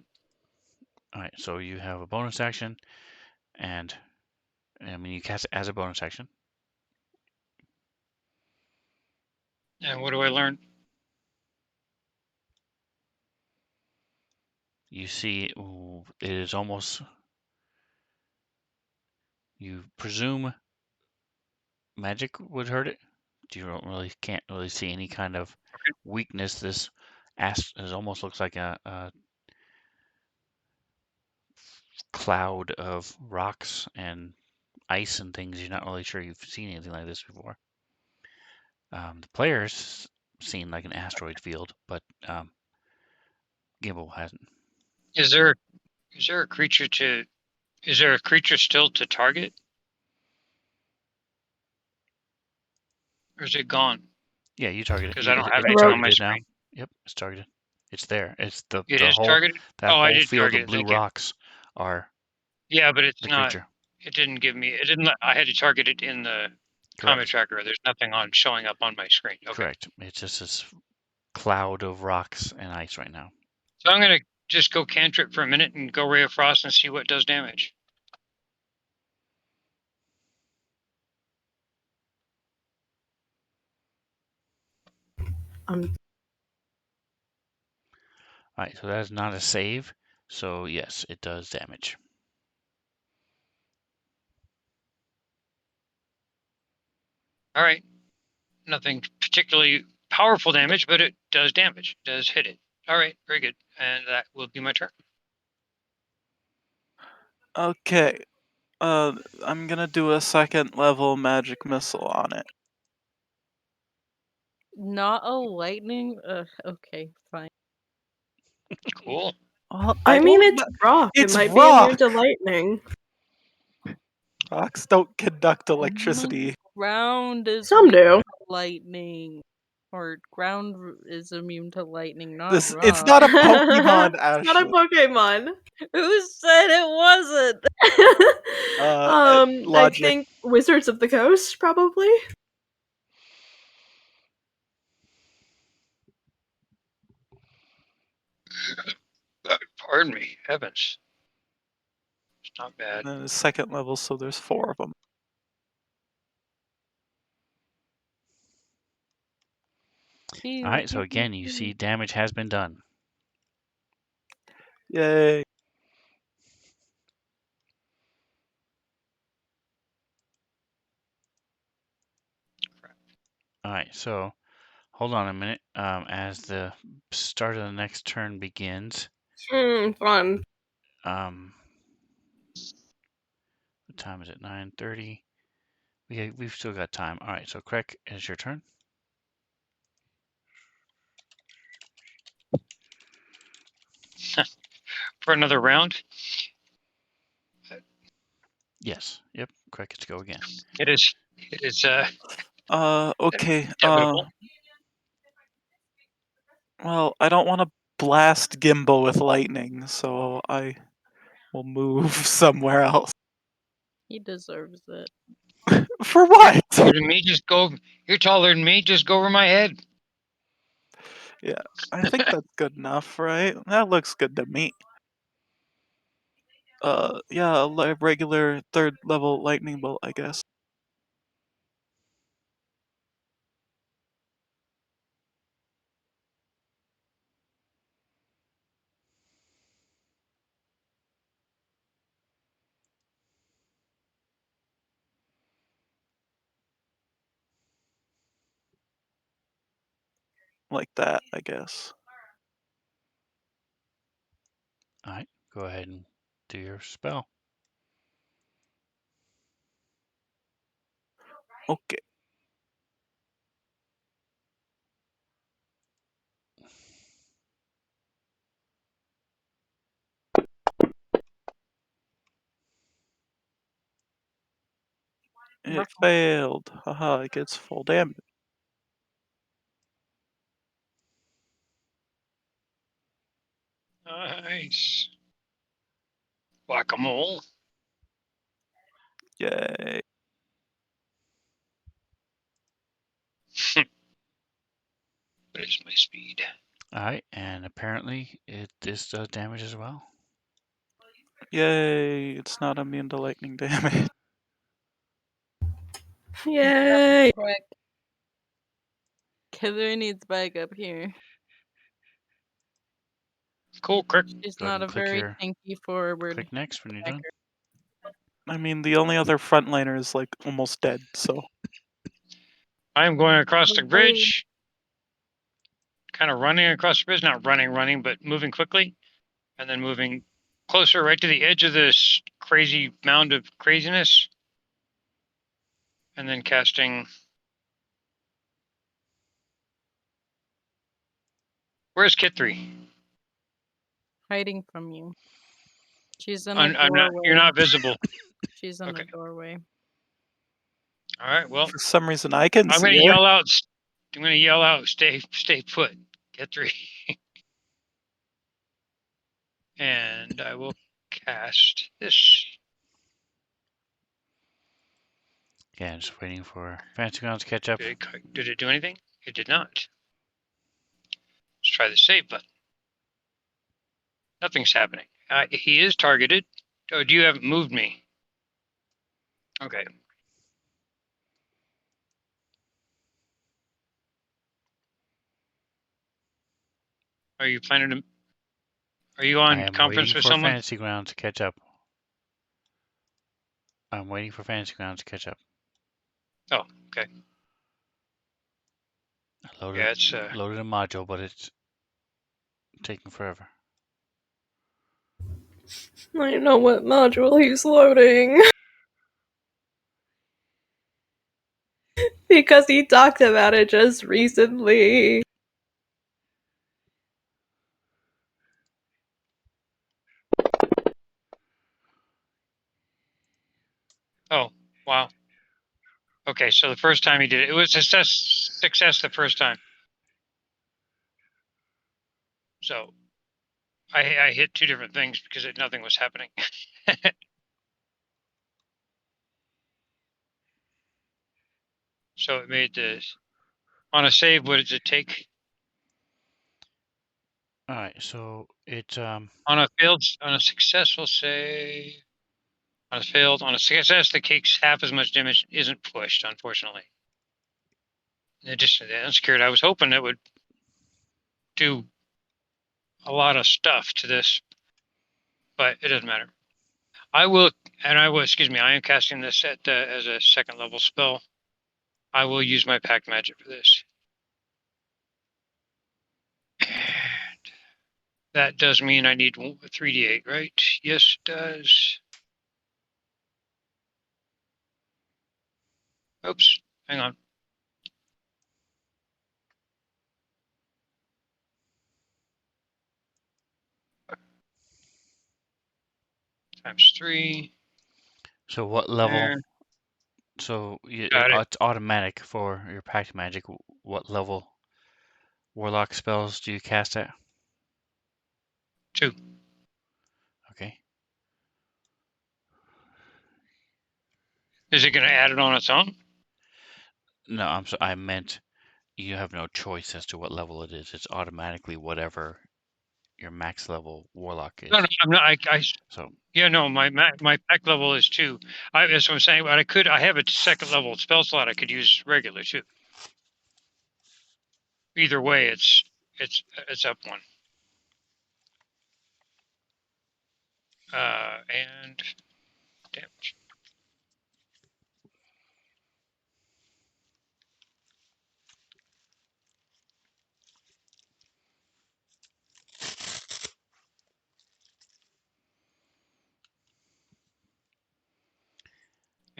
All right. So you have a bonus action, and I mean you cast it as a bonus action. And what do I learn? You see, ooh, it is almost. You presume magic would hurt it. You can't really see any kind of weakness this It almost looks like a cloud of rocks and ice and things. You're not really sure you've seen anything like this before. The players seen like an asteroid field, but Gimbal hasn't. Is there a creature still to target? Or is it gone? Yeah, you target it. Because I don't have It's anything on my targeted now. screen. Yep, it's targeted. It's there. It's the It is whole targeted? that Oh, I whole did field target of it, blue thank you. rocks are Yeah, but it's the not. creature. It didn't give me. It didn't. I had to target it in the comet Correct. tracker. There's nothing on showing up on my screen. Okay. Correct. It's just this cloud of rocks and ice right now. So I'm gonna just go cantrip for a minute and go Ray of Frost and see what does damage. Um, All right, so that is not a save. So yes, it does damage. All right. Nothing particularly powerful damage, but it does damage. It does hit it. All right, very good. And that will be my turn. Okay. I'm gonna do a 2nd level magic missile on it. Not a lightning? Okay, fine. Cool. Well, I mean, don't it's kn- rock. It's it might be immune rock! to lightning. Rocks don't conduct electricity. Ground is Some immune do. to lightning. Or ground is immune to lightning, not It's rock. not a Pokemon, It's not a Ashley. Pokemon. Who said it wasn't? I Logic. think Wizards of the Coast, probably. Pardon me, heavens. It's not bad. And it's 2nd level, so there's 4 of them. All right, so again, you see damage has been done. Yay. All right, so hold on a minute. As the start of the next turn begins, Fun. what time is it? 9:30. We've still got time. All right, so Craig, it's your turn. For another round? Yes. Yep. Craig gets to go again. It is Okay. inevitable. Well, I don't want to blast Gimbal with lightning, so I will move somewhere else. He deserves it. For what? You're taller than me, just go over my head. Yeah, I think that's good enough, right? That looks good to me. Yeah, a regular 3rd level lightning bolt, I guess. Like that, I guess. All right, go ahead and do your spell. Okay. It failed. Haha, it gets full damage. Nice. Whack-a-mole. Yay. What is my speed? All right, and apparently this does damage as well. Yay, it's not immune to lightning damage. Yay! Quick. Killer needs backup here. Cool, Crick. She's Go ahead not and a click very tanky forward. click next when you're done. I mean, the only other frontliner is like almost dead, so. I am going across the Okay. bridge. kind of running across the bridge, not running, but moving quickly, and then moving closer right to the edge of this crazy mound of craziness, and then casting. Where's Kit 3? Hiding from you. She's in a I'm not. doorway. You're not visible. She's in Okay. a doorway. All right. Well, For some reason, I can I'm see gonna her. yell out. I'm gonna yell out. Stay put. Kit 3. And I will cast this. Yeah, just waiting for Fancy Grounds to catch up. Did it do anything? It did not. Let's try the save button. Nothing's happening. He is targeted. Oh, you haven't moved me. Okay. Are you planning to? Are you I on am conference waiting with for someone? Fantasy Grounds to catch up. I'm waiting for Fantasy Grounds to catch up. Oh, okay. I loaded, Yeah, it's loaded a module, but it's taking forever. I know what module he's loading. Because he talked about it just recently. Oh, wow. Okay, so the first time he did it, it was a success the first time. So I hit two different things because nothing was happening. So it made this on a save. What does it take? All right, so it's On a successful save, on a success that takes half as much damage isn't pushed, unfortunately. In addition to that, I'm scared. I was hoping it would do a lot of stuff to this, but it doesn't matter. I will, excuse me, I am casting this as a second level spell. I will use my pack magic for this. And that does mean I need 3d8, right? Yes, it does. Oops, hang on. Times 3. so what level? There. So Got it. it's automatic for your pact magic. What level warlock spells do you cast at? 2. Okay. Is it going to add it on its own? No, I meant you have no choice as to what level it is. It's automatically whatever your max level warlock is. No, I'm not. So Yeah, no, my pack level is 2. That's what I'm saying. But I have a second level spell slot I could use regular too. Either way, it's up 1. And damage.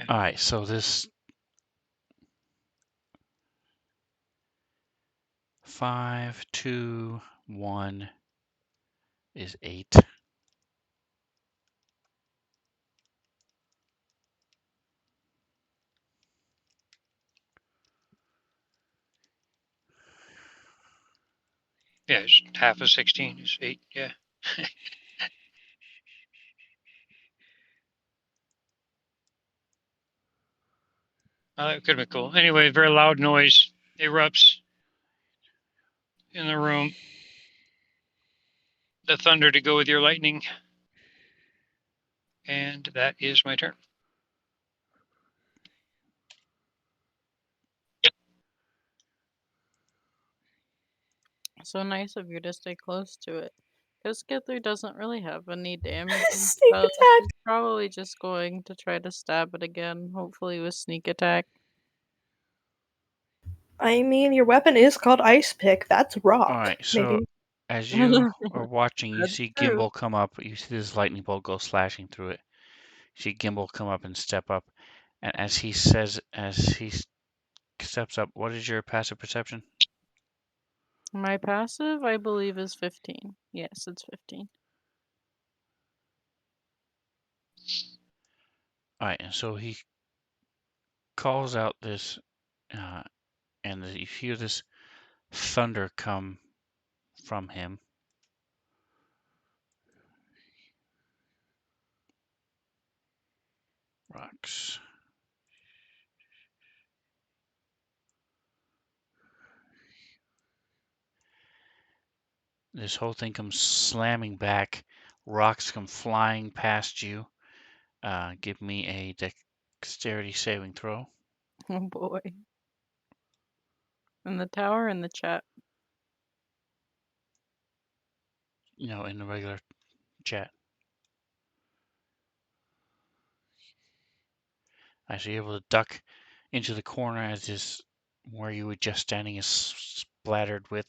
all right, so this 5, 2, 1 is 8. Yeah, it's half of 16 is 8. Yeah. That could have been cool. Anyway, very loud noise erupts in the room. The thunder to go with your lightning. And that is my turn. So nice of you to stay close to it. Because Skither doesn't really have any damage. Sneak So attack. she's probably just going to try to stab it again, hopefully with sneak attack. I mean, your weapon is called Ice Pick. That's rock. All right, so Maybe. as you are watching, you That's see true. Gimbal come up. You see this lightning bolt go slashing through it. You see Gimbal come up and step up, and as he steps up, what is your passive perception? My passive, I believe, is 15. Yes, it's 15. All right, and so he calls out this, and you hear this thunder come from him. Rocks. This whole thing comes slamming back. Rocks come flying past you. Give me a dexterity saving throw. Oh boy. In the tower, in the chat. In the regular chat. So you're able to duck into the corner as this where you were just standing is splattered with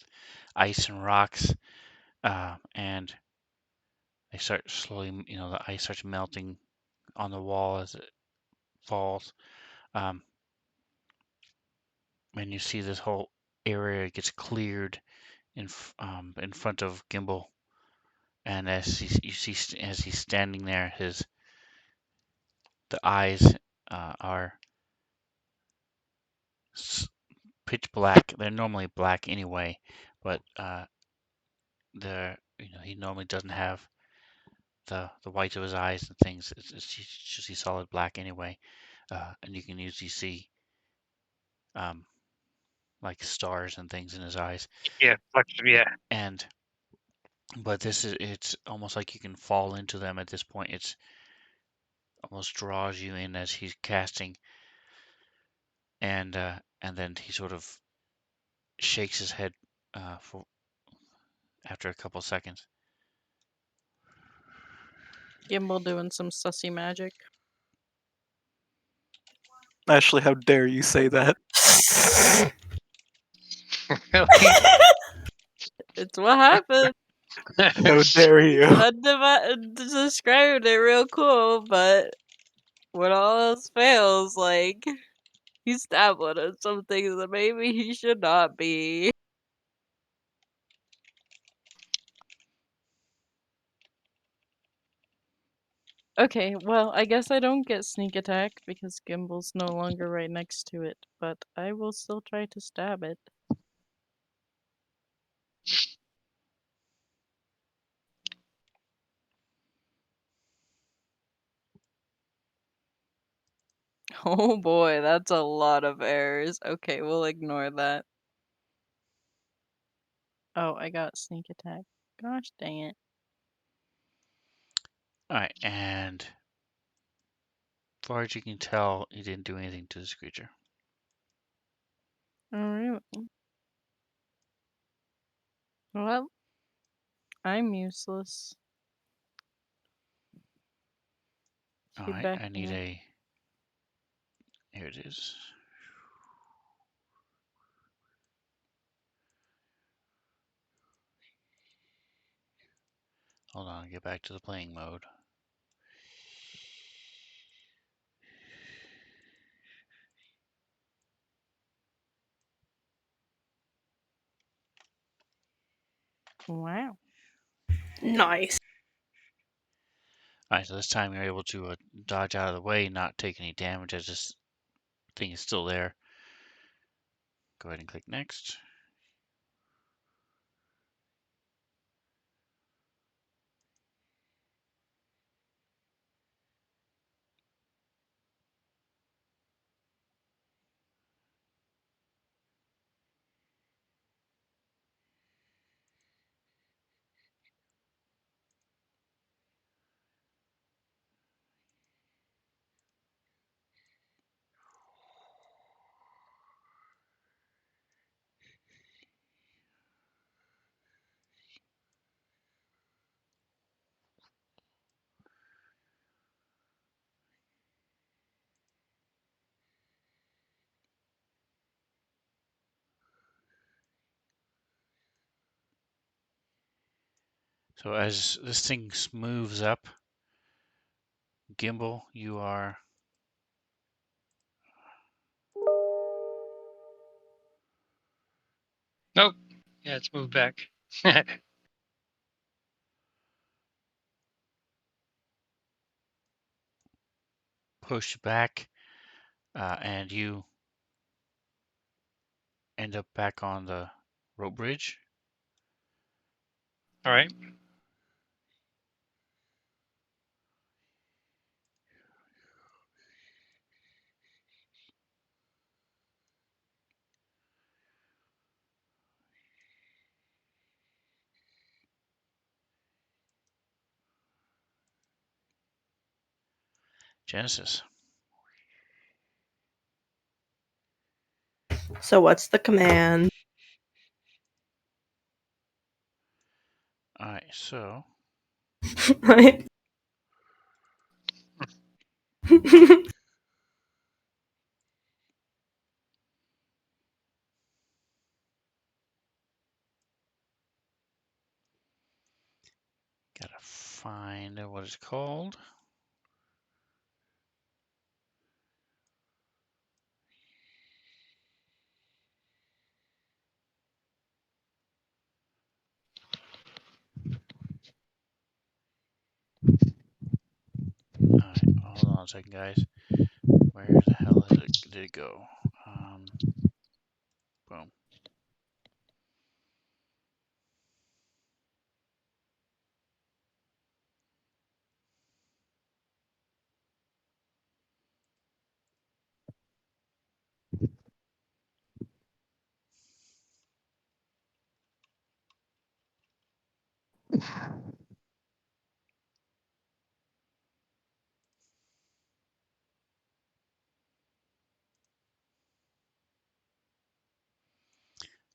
ice and rocks, and they start slowly. The ice starts melting on the wall as it falls, and you see this whole area gets cleared in front of Gimbal, and you see as he's standing there, the eyes are pitch black. They're normally black anyway, but he normally doesn't have the whites of his eyes and things. It's just see solid black anyway, and you can usually see um, like stars and things in his eyes. Yeah, yeah. And but it's almost like you can fall into them at this point. It's almost draws you in as he's casting, and then he sort of shakes his head for after a couple seconds. Gimbal doing some sussy magic. Ashley, how dare you say that? Really? It's what happened. How dare you? Described it real cool, but when all else fails, like, he's dabbling in some things that maybe he should not be. Okay, well, I guess I don't get sneak attack because Gimbal's no longer right next to it, but I will still try to stab it. Oh boy, that's a lot of errors. Okay, we'll ignore that. Oh, I got sneak attack. Gosh dang it. All right, and as far as you can tell, he didn't do anything to this creature. Alright. Well, I'm useless. All Keep right, I backing need up. here it is. Hold on, get back to the playing mode. Wow. Nice. All right, so this time you're able to dodge out of the way, not take any damage as this thing is still there. Go ahead and click next. So as this thing moves up, Gimbal, you are Nope. Yeah, it's moved back. pushed back, and you end up back on the rope bridge. All right. Genesis. So what's the command? All right, so gotta find what it's called. All right, hold on a second, guys. Where the hell did it go? Boom.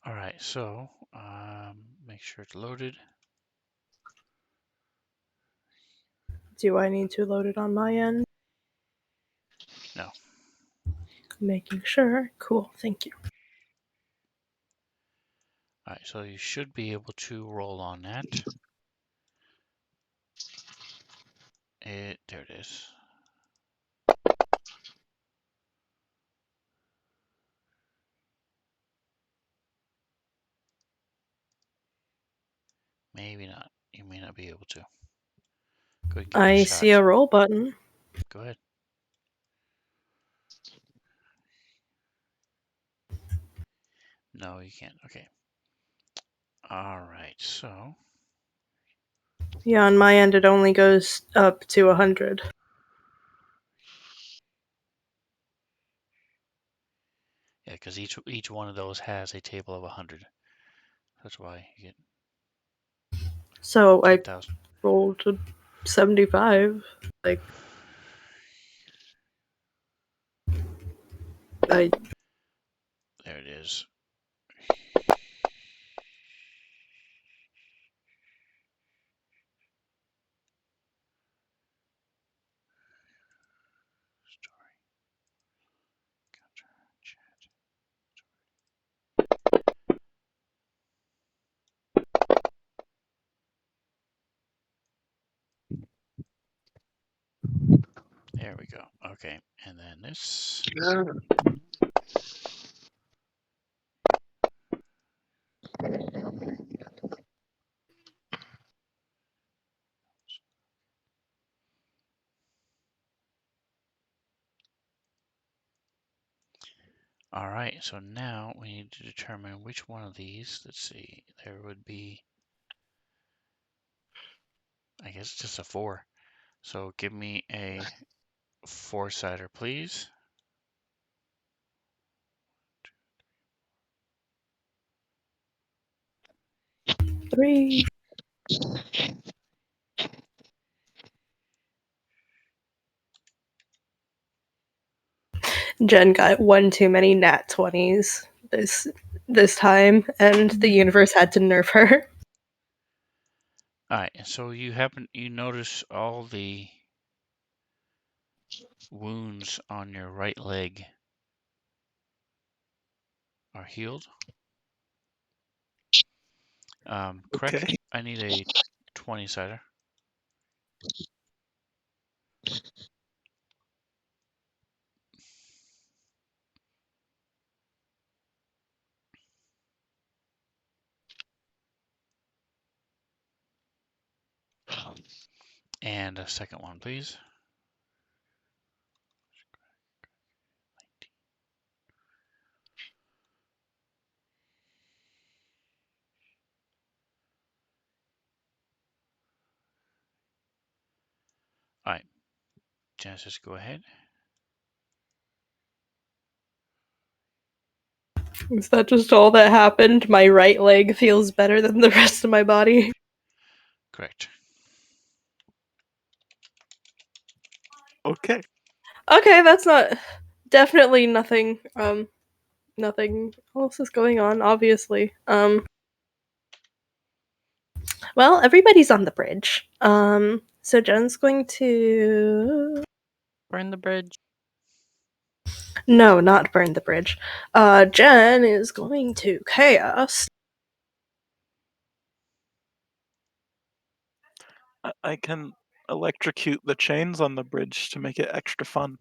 All right, so make sure it's loaded. Do I need to load it on my end? No. Making sure. Cool, thank you. All right, so you should be able to roll on that. There it is. Maybe not. You may not be able to. Go ahead and give it a I shot. see a roll button. Go ahead. No, you can't. Okay. All right, so Yeah, on my end it only goes up to 100. yeah, because each one of those has a table of 100. That's why you get So I 10,000. rolled a 75. Like, I There it is. Story. Counter. Chat. There we go. Okay, and then this. All right, so now we need to determine which one of these. Let's see. There would be, I guess, just a 4. So give me a 4-sider, please. 3. Jen got one too many nat 20s this time, and the universe had to nerf her. All right, so you notice all the wounds on your right leg are healed. Correct. Okay. I need a 20 cider. And a second one, please. All right, Genesis, go ahead. Is that just all that happened? My right leg feels better than the rest of my body. Correct. Okay. Okay, that's not definitely nothing. Nothing else is going on, obviously. Well, everybody's on the bridge. So Jen's going to. Burn the bridge. No, not burn the bridge. Jen is going to chaos. I can electrocute the chains on the bridge to make it extra fun.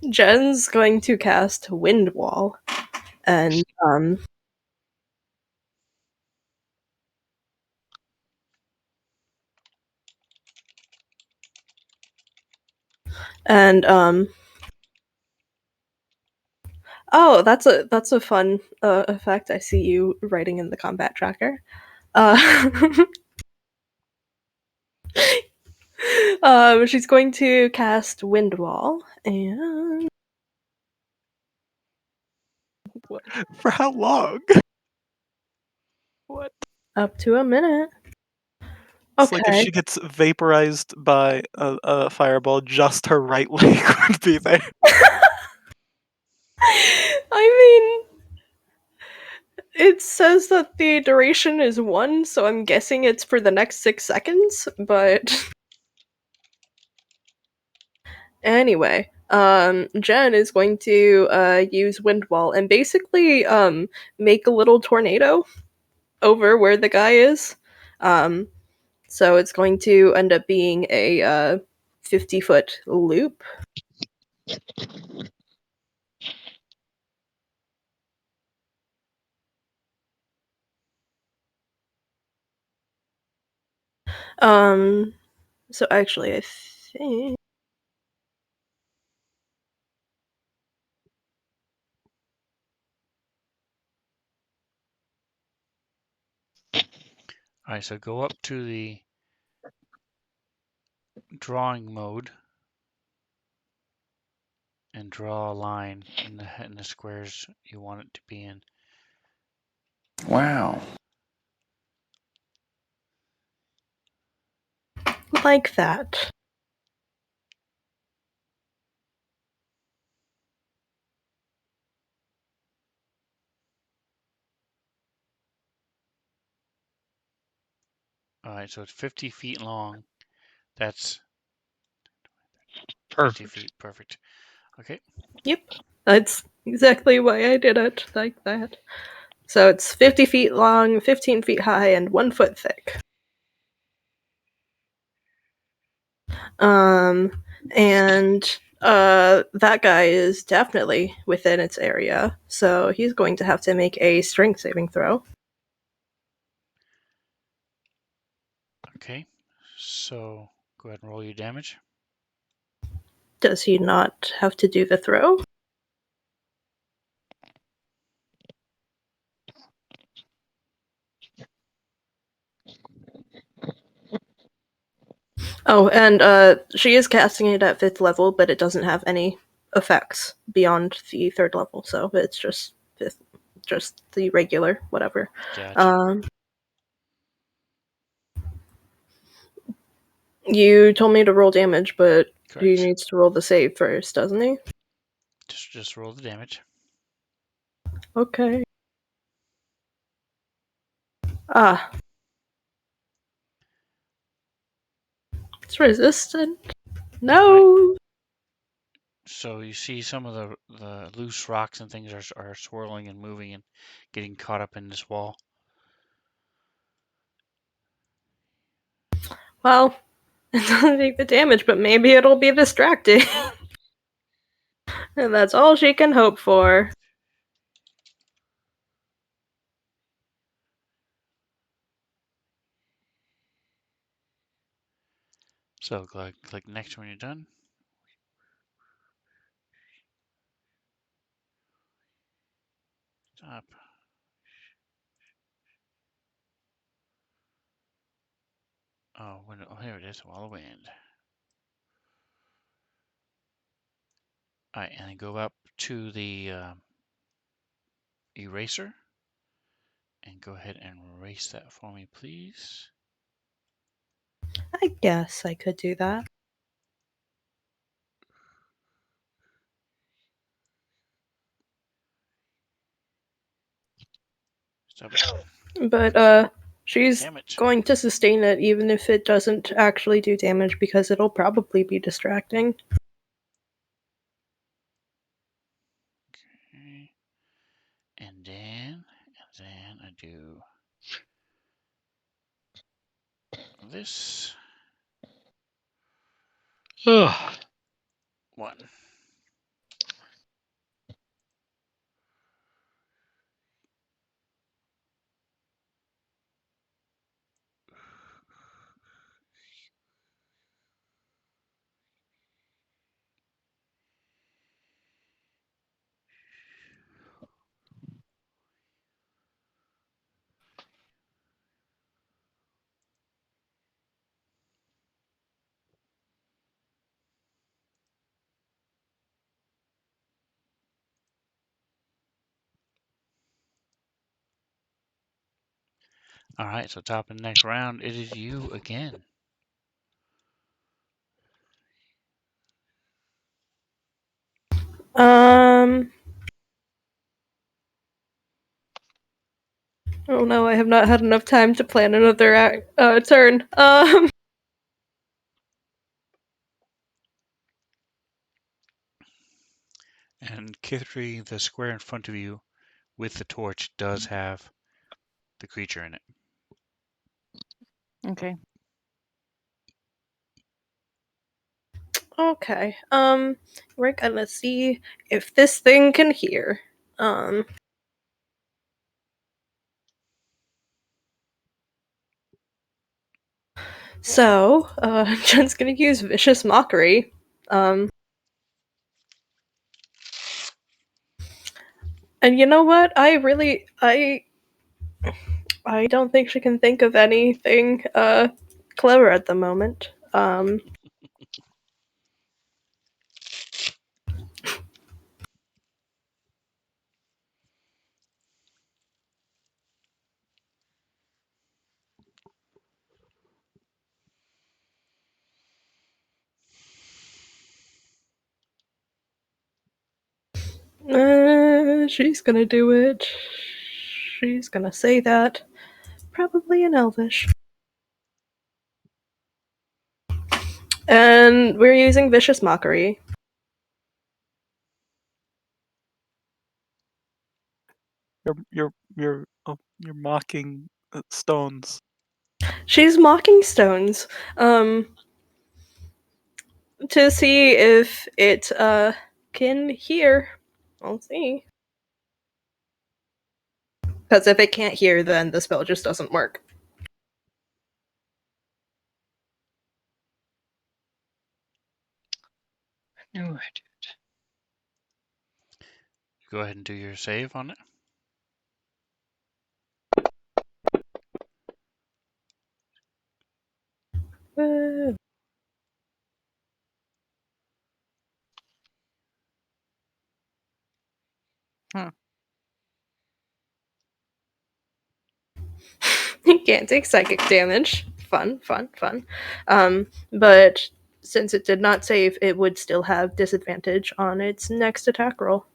Jen's going to cast Wind Wall, and and oh, that's a fun effect. I see you writing in the combat tracker. She's going to cast Wind Wall, and What? For how long? What? up to a minute. It's like if Okay. she gets vaporized by a fireball, just her right leg would be there. I mean, it says that the duration is 1, so I'm guessing it's for the next 6 seconds, but anyway, Jen is going to use Wind Wall and basically make a little tornado over where the guy is. Um, so it's going to end up being a 50-foot loop. So actually, I think. All right, so go up to the drawing mode and draw a line in the squares you want it to be in. Wow. Like that. All right, so it's 50 feet long. That's 50 Perfect. feet. Perfect. Okay. Yep. That's exactly why I did it like that. So it's 50 feet long, 15 feet high, and 1 foot thick. Um, and that guy is definitely within its area, so he's going to have to make a strength saving throw. Okay. So go ahead and roll your damage. Does he not have to do the throw? Oh, and she is casting it at 5th level, but it doesn't have any effects beyond the 3rd level, so it's just 5th, just the regular whatever. Gotcha. You told me to roll damage, but he Correct. needs to roll the save first, doesn't he? Just roll the damage. Okay. Ah. It's resistant. No. So you see some of the loose rocks and things are swirling and moving and getting caught up in this wall. Well, it doesn't take the damage, but maybe it'll be distracting. And that's all she can hope for. So click next when you're done. Stop. Oh, here it is. Wall of Wind. All right, and then go up to the eraser and go ahead and erase that for me, please. I guess I could do that. Stop it. But she's Damn it. going to sustain it even if it doesn't actually do damage because it'll probably be distracting. Okay. And then I do this Ugh. one. All right, so top of the next round, it is you again. Oh no, I have not had enough time to plan another turn. And Kithri, the square in front of you with the torch does have the creature in it. Okay. Okay. We're gonna see if this thing can hear. So, Jen's gonna use Vicious Mockery. And you know what? I don't think she can think of anything clever at the moment. She's gonna do it. She's gonna say that. Probably in Elvish. And we're using Vicious Mockery. You're mocking stones. She's mocking stones. To see if it can hear. I'll see. Because if it can't hear, then the spell just doesn't work. I knew I did. Go ahead and do your save on it. Woo. Huh. You can't take psychic damage. Fun, fun, fun. But since it did not save, it would still have disadvantage on its next attack roll.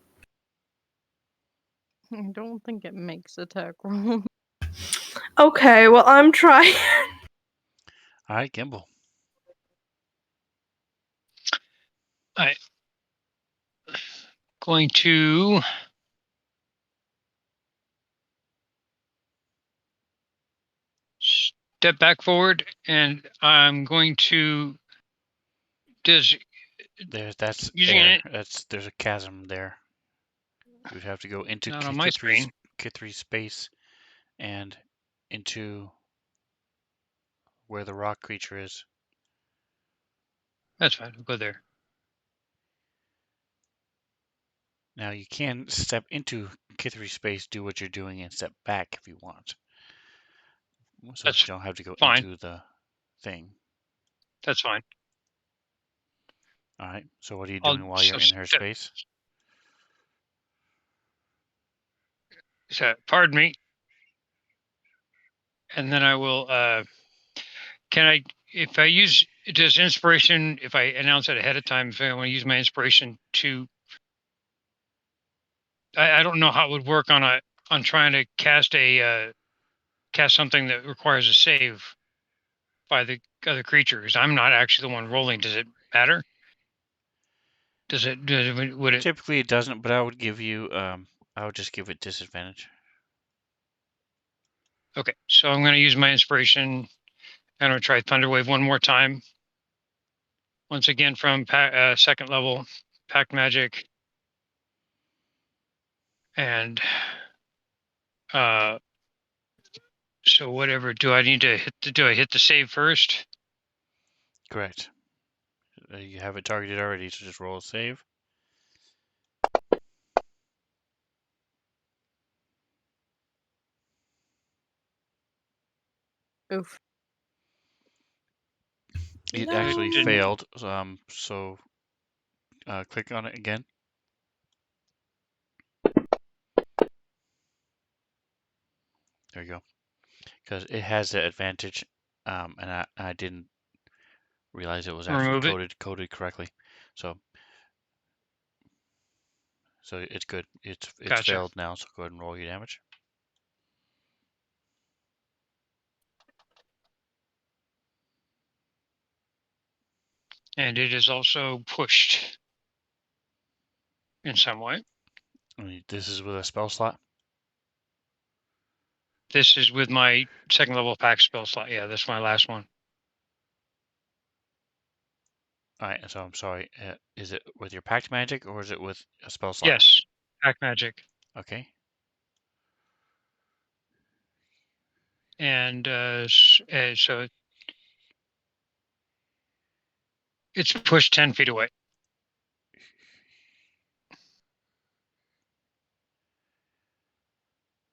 I don't think it makes attack roll. Okay, well, I'm trying. All right, Gimbal. I going to step back forward, and I'm going to. Does That's using air. it There's a chasm there. You would have to go into not on my screen? K3's space and into where the rock creature is. That's fine. I'll go there. Now you can step into K3 space, do what you're doing, and step back if you want. So That's you don't have to go fine. into the thing. That's fine. All right. So what are you I'll doing while so you're in her step. space? So, pardon me. And then I will. Can I, if I use it as inspiration, if I announce it ahead of time, if I want to use my inspiration to, I don't know how it would work on trying to cast cast something that requires a save by the other creatures. I'm not actually the one rolling. Does it matter? Would it? Typically it doesn't, but I would give you I would just give it disadvantage. Okay, so I'm going to use my inspiration. I'm going to try Thunderwave one more time. Once again from second level, Pact Magic, and so whatever. Do I need to hit? Do I hit the save first? Correct. You have it targeted already, so just roll a save. Oof. It No. actually Didn't. failed. So click on it again. There you go. Because it has the advantage, and I didn't realize it was actually Remove it. coded correctly. So it's good. It's Gotcha. failed now. So go ahead and roll your damage. And it is also pushed in some way. This is with a spell slot. This is with my second level pack spell slot. Yeah, that's my last one. All right. So I'm sorry. Is it with your pact magic or is it with a spell slot? Yes, pack magic. Okay. And so it's pushed 10 feet away.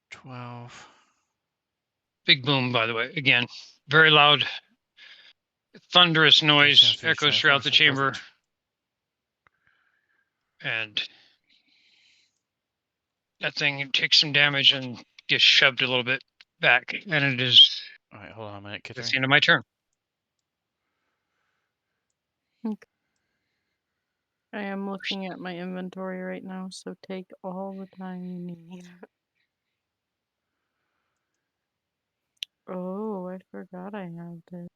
12. Big boom, by the way. Again, very loud, thunderous noise echoes throughout the chamber. Perfect. And that thing takes some damage and gets shoved a little bit back. And it is. All right. Hold on a minute, That's Catherine. the end of my turn. I am looking at my inventory right now, so take all the time you need. Oh, I forgot I have this.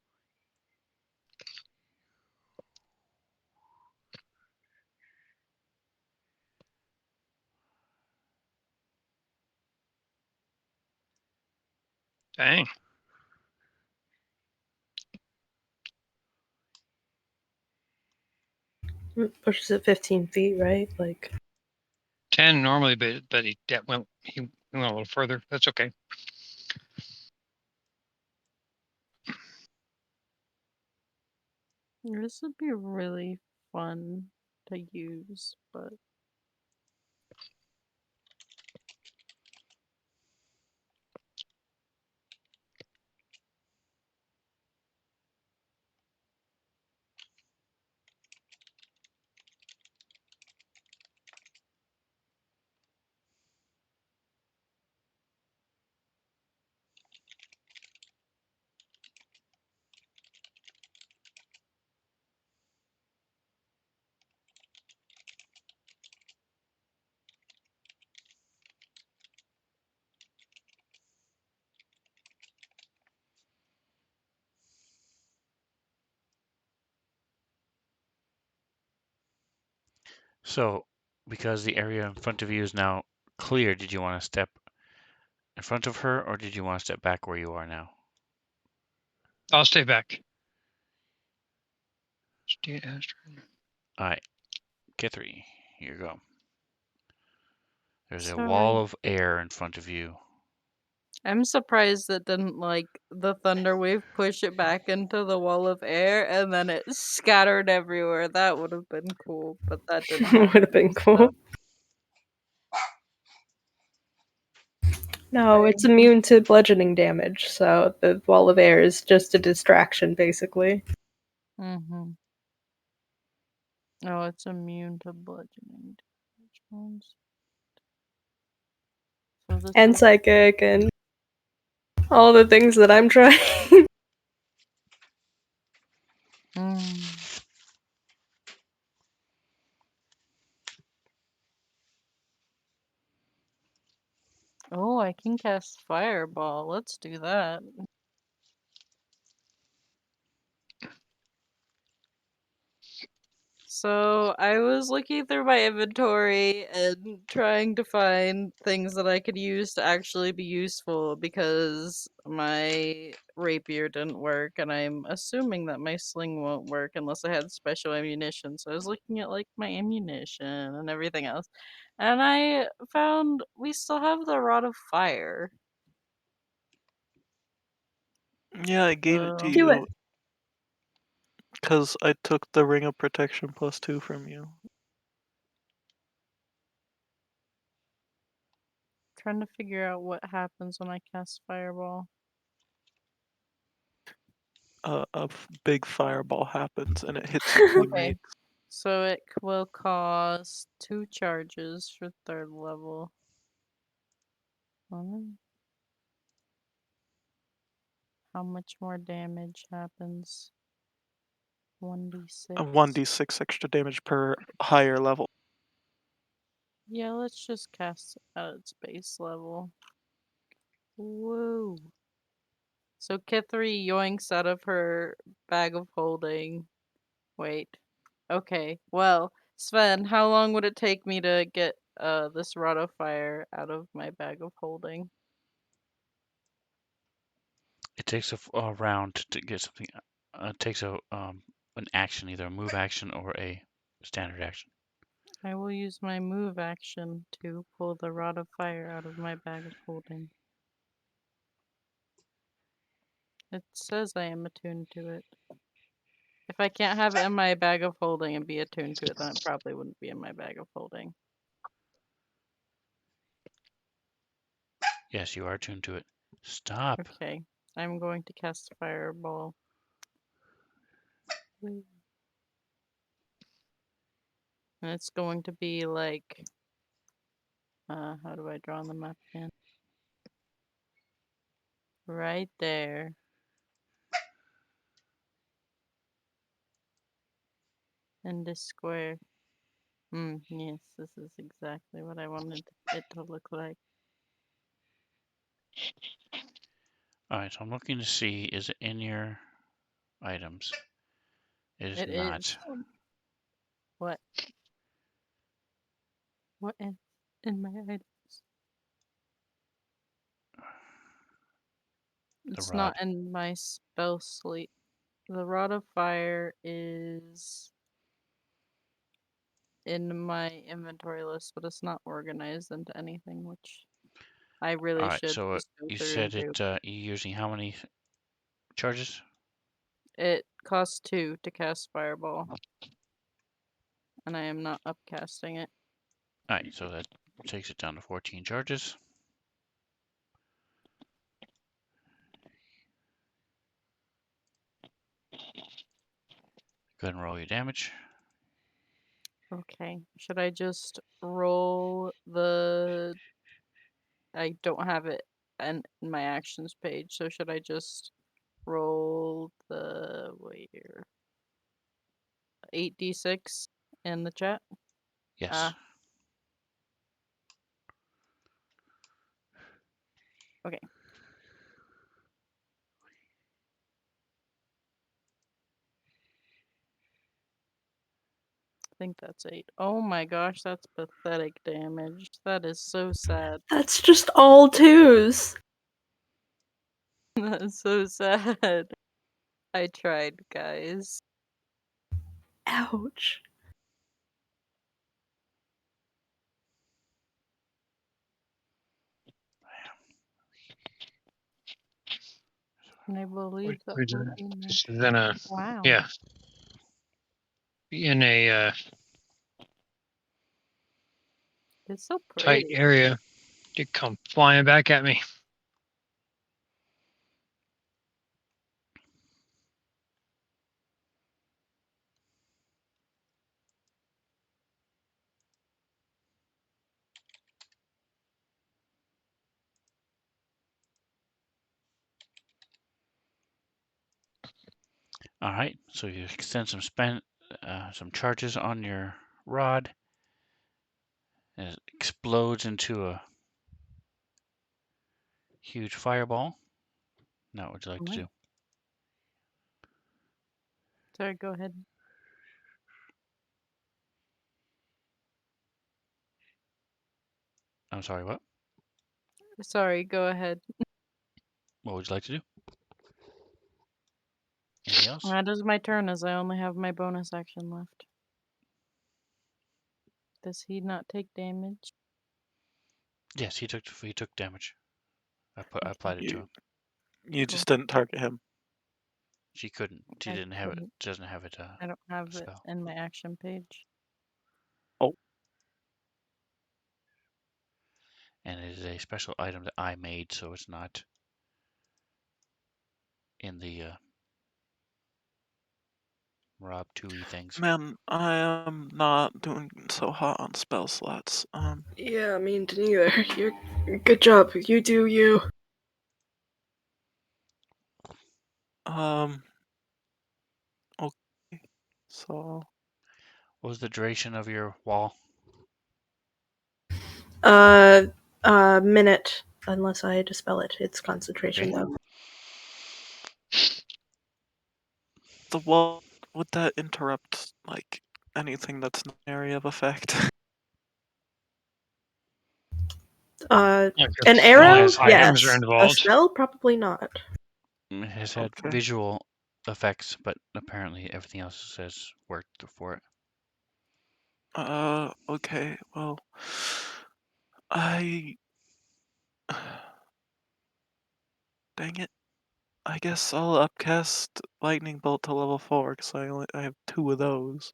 Dang. Pushes it 15 feet, right? Like 10 normally, but he went a little further. That's okay. This would be really fun to use, but So, because the area in front of you is now clear, did you want to step in front of her or did you want to step back where you are now? I'll stay back. State Astrid. All right, Kithri, here you go. There's a Sorry. wall of air in front of you. I'm surprised that didn't like the thunder wave push it back into the wall of air and then it scattered everywhere. That would have been cool, but that didn't happen. Would have been cool. No, it's immune to bludgeoning damage, so the wall of air is just a distraction, basically. Mm-hmm. Oh, it's immune to bludgeoning damage. So this And is... psychic and all the things that I'm trying. Oh, I can cast Fireball. Let's do that. So I was looking through my inventory and trying to find things that I could use to actually be useful because my rapier didn't work and I'm assuming that my sling won't work unless I had special ammunition. So I was looking at like my ammunition and everything else. And I found we still have the Rod of Fire. Yeah, I gave it to Do it. you because I took the Ring of Protection +2 from you. Trying to figure out what happens when I cast Fireball. Big fireball happens and it hits Okay. teammates. So it will cost 2 charges for 3rd level. How much more damage happens? 1d6. 1d6 extra damage per higher level. Yeah, let's just cast it at its base level. Whoa. So Kithri yoinks out of her bag of holding. Wait. Okay, well, Sven, how long would it take me to get this Rod of Fire out of my bag of holding? It takes a round to get something. It takes an action, either a move action or a standard action. I will use my move action to pull the Rod of Fire out of my bag of holding. It says I am attuned to it. If I can't have it in my bag of holding and be attuned to it, then it probably wouldn't be in my bag of holding. Yes, you are attuned to it. Stop. Okay, I'm going to cast Fireball. And it's going to be like... how do I draw on the map again? Right there. In this square. Yes, this is exactly what I wanted it to look like. Alright, so I'm looking to see, is it in your items? It is not. What? What in my items? It's not rod. in my spell slate. The Rod of Fire is in my inventory list, but it's not organized into anything, which I really Alright, should so just go you through said and do. you're using how many charges? It costs 2 to cast Fireball, and I am not upcasting it. Alright, so that takes it down to 14 charges. Go ahead and roll your damage. Okay, should I just roll the... I don't have it in my actions page, so should I just roll the... wait here. 8d6 in the chat? Yes. Okay. I think that's 8. Oh my gosh, that's pathetic damage. That is so sad. That's just all 2s. That is so sad. I tried, guys. Ouch. And I believe that will be my... This is in a Wow. yeah, be in a It's so tight pretty. area. You come flying back at me. All right, so you extend some charges on your rod, and it explodes into a huge fireball. Now, what would you like to do? Sorry, go ahead. I'm sorry, what? Sorry, go ahead. What would you like to do? Anything else? That is my turn, as I only have my bonus action left. Does he not take damage? Yes, he took damage. I applied it to him. You Cool. just didn't target him. She couldn't. She I didn't have it. couldn't. Doesn't have it. I don't have it Spell. in my action page. And it is a special item that I made, so it's not in the Rob 2e things. Man, I am not doing so hot on spell slots. Yeah, me neither. You're good job. You do you. Okay. So What was the duration of your wall? Minute. Unless I dispel it. It's concentration Okay. though. the wall, would that interrupt like anything that's an area of effect? Like An if arrow? items are Yes. A involved. spell? Probably not. It has had Okay. visual effects, but apparently everything else says worked for it. Okay. Well, I dang it. I guess I'll upcast lightning bolt to level 4 because I have 2 of those.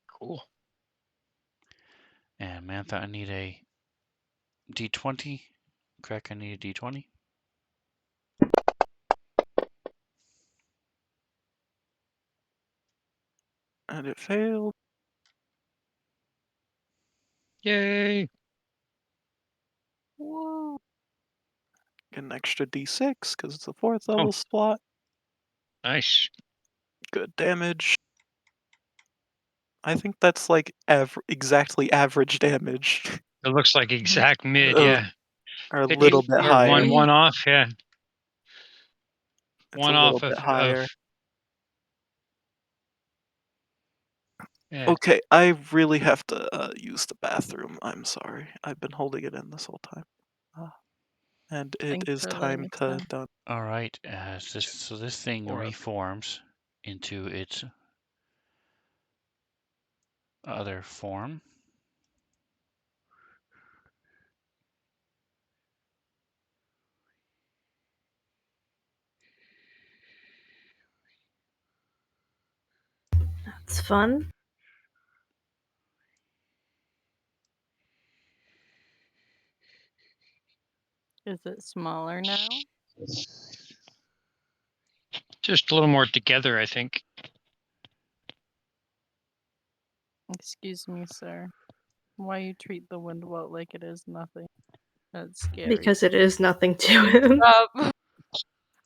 Cool. And Mantha, I need a d20. Crack, I need a d20. And it failed. Yay! Whoa. Get an extra d6 because it's a 4th Oh, level slot. nice. Good damage. I think that's like exactly average damage. It looks like exact mid, Uh, yeah. or a Did you little bit or higher. one off, yeah. It's a One little off bit of higher. yeah. Okay, I really have to use the bathroom. I'm sorry. I've been holding it in this whole time. And it Thanks is for letting time us to know. done. All right. So this thing Or reforms into its other form. That's fun. Is it smaller now? just a little more together, I think. Excuse me, sir. Why you treat the wind welt like it is nothing? That's scary. Because it is nothing to him. Stop.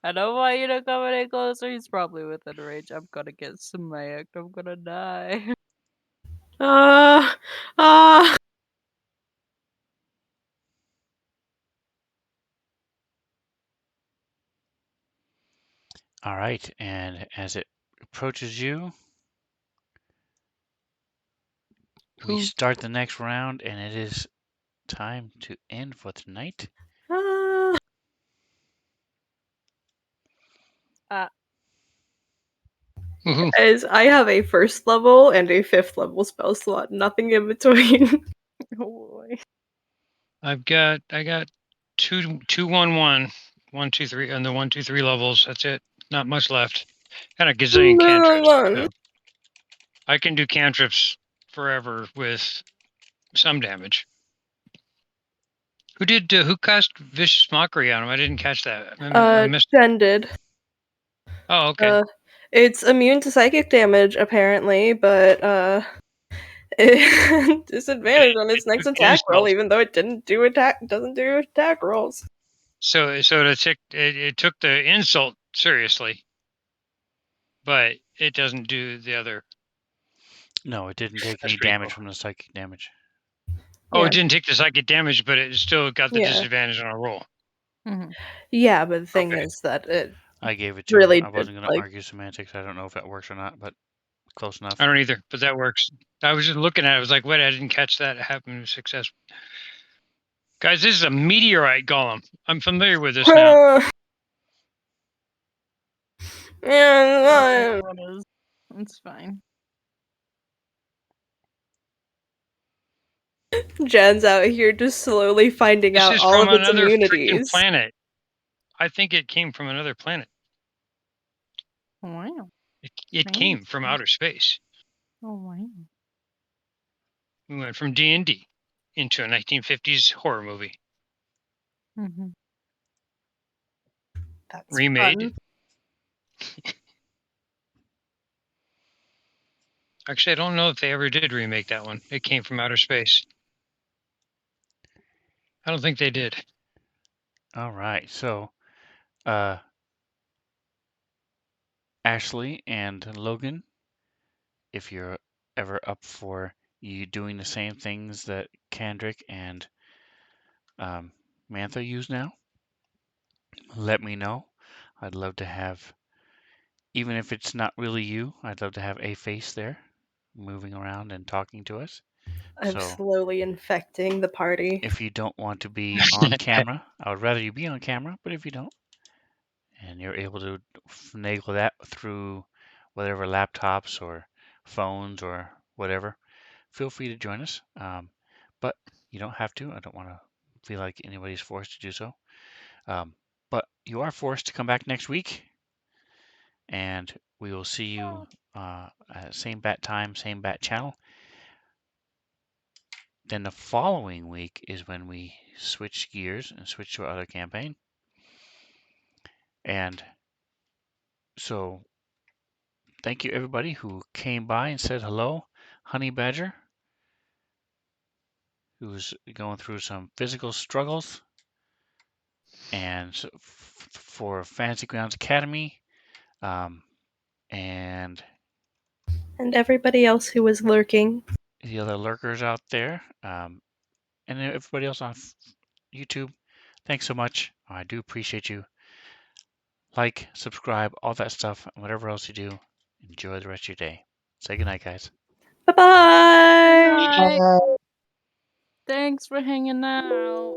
I don't want you to come any closer. He's probably within range. I'm gonna get smacked. I'm gonna die. Uh, uh. All right. And as it approaches you, we Who? start the next round, and it is time to end for tonight. Woohoo. As I have a 1st level and a 5th level spell slot, nothing in between. Oh boy. I got 2-1-1, 1-2-3, and the 1-2-3 levels. That's it. Not much left. Got a gazillion cantrips. So I can do cantrips forever with some damage. Who cast Vicious Mockery on him? I didn't catch that. I missed. Jen did. Oh, okay. It's immune to psychic damage, apparently, but disadvantage on its next attack roll, Insults. even though it doesn't do attack rolls. So it took the insult seriously, but it doesn't do the other. No, it didn't take That's any pretty damage cool. from the psychic damage. Oh, Yeah. it didn't take the psychic damage, but it still got the Yeah. disadvantage on a roll. Mhm. Yeah, but the thing Okay. is that it I gave it to really her. I did, wasn't going to like, argue semantics. I don't know if that works or not, but close enough. I don't either, but that works. I was just looking at it. I was like, wait, I didn't catch that. It happened with success. Guys, this is a meteorite golem. I'm familiar with this now. yeah, It's fine. Jen's out here just slowly finding This out is all from of its another freaking immunities. planet. I think it came from another planet. Wow. It came from outer space. Oh wow. We went from D&D into a 1950s horror movie. Mm-hmm. That's remade. fun. Actually, I don't know if they ever did remake that one. It came from outer space. I don't think they did. All right. So, Ashley and Logan, if you're ever up for you doing the same things that Kendrick and Mantha use now, let me know. I'd love to have, even if it's not really you, I'd love to have a face there moving around and talking to us. I'm So slowly infecting the party. if you don't want to be on camera, I would rather you be on camera, but if you don't, and you're able to finagle that through whatever laptops or phones or whatever, feel free to join us. But you don't have to. I don't want to feel like anybody's forced to do so. But you are forced to come back next week, and we will see you at same bat time, same bat channel. Then the following week is when we switch gears and switch to our other campaign. And so thank you everybody who came by and said hello. Honey Badger, who's going through some physical struggles. And so for Fantasy Grounds Academy, and everybody else who was lurking. the other lurkers out there, and everybody else on YouTube, thanks so much. I do appreciate you. Like, subscribe, all that stuff, and whatever else you do, enjoy the rest of your day. Say goodnight, guys. Bye-bye! Thanks for hanging out.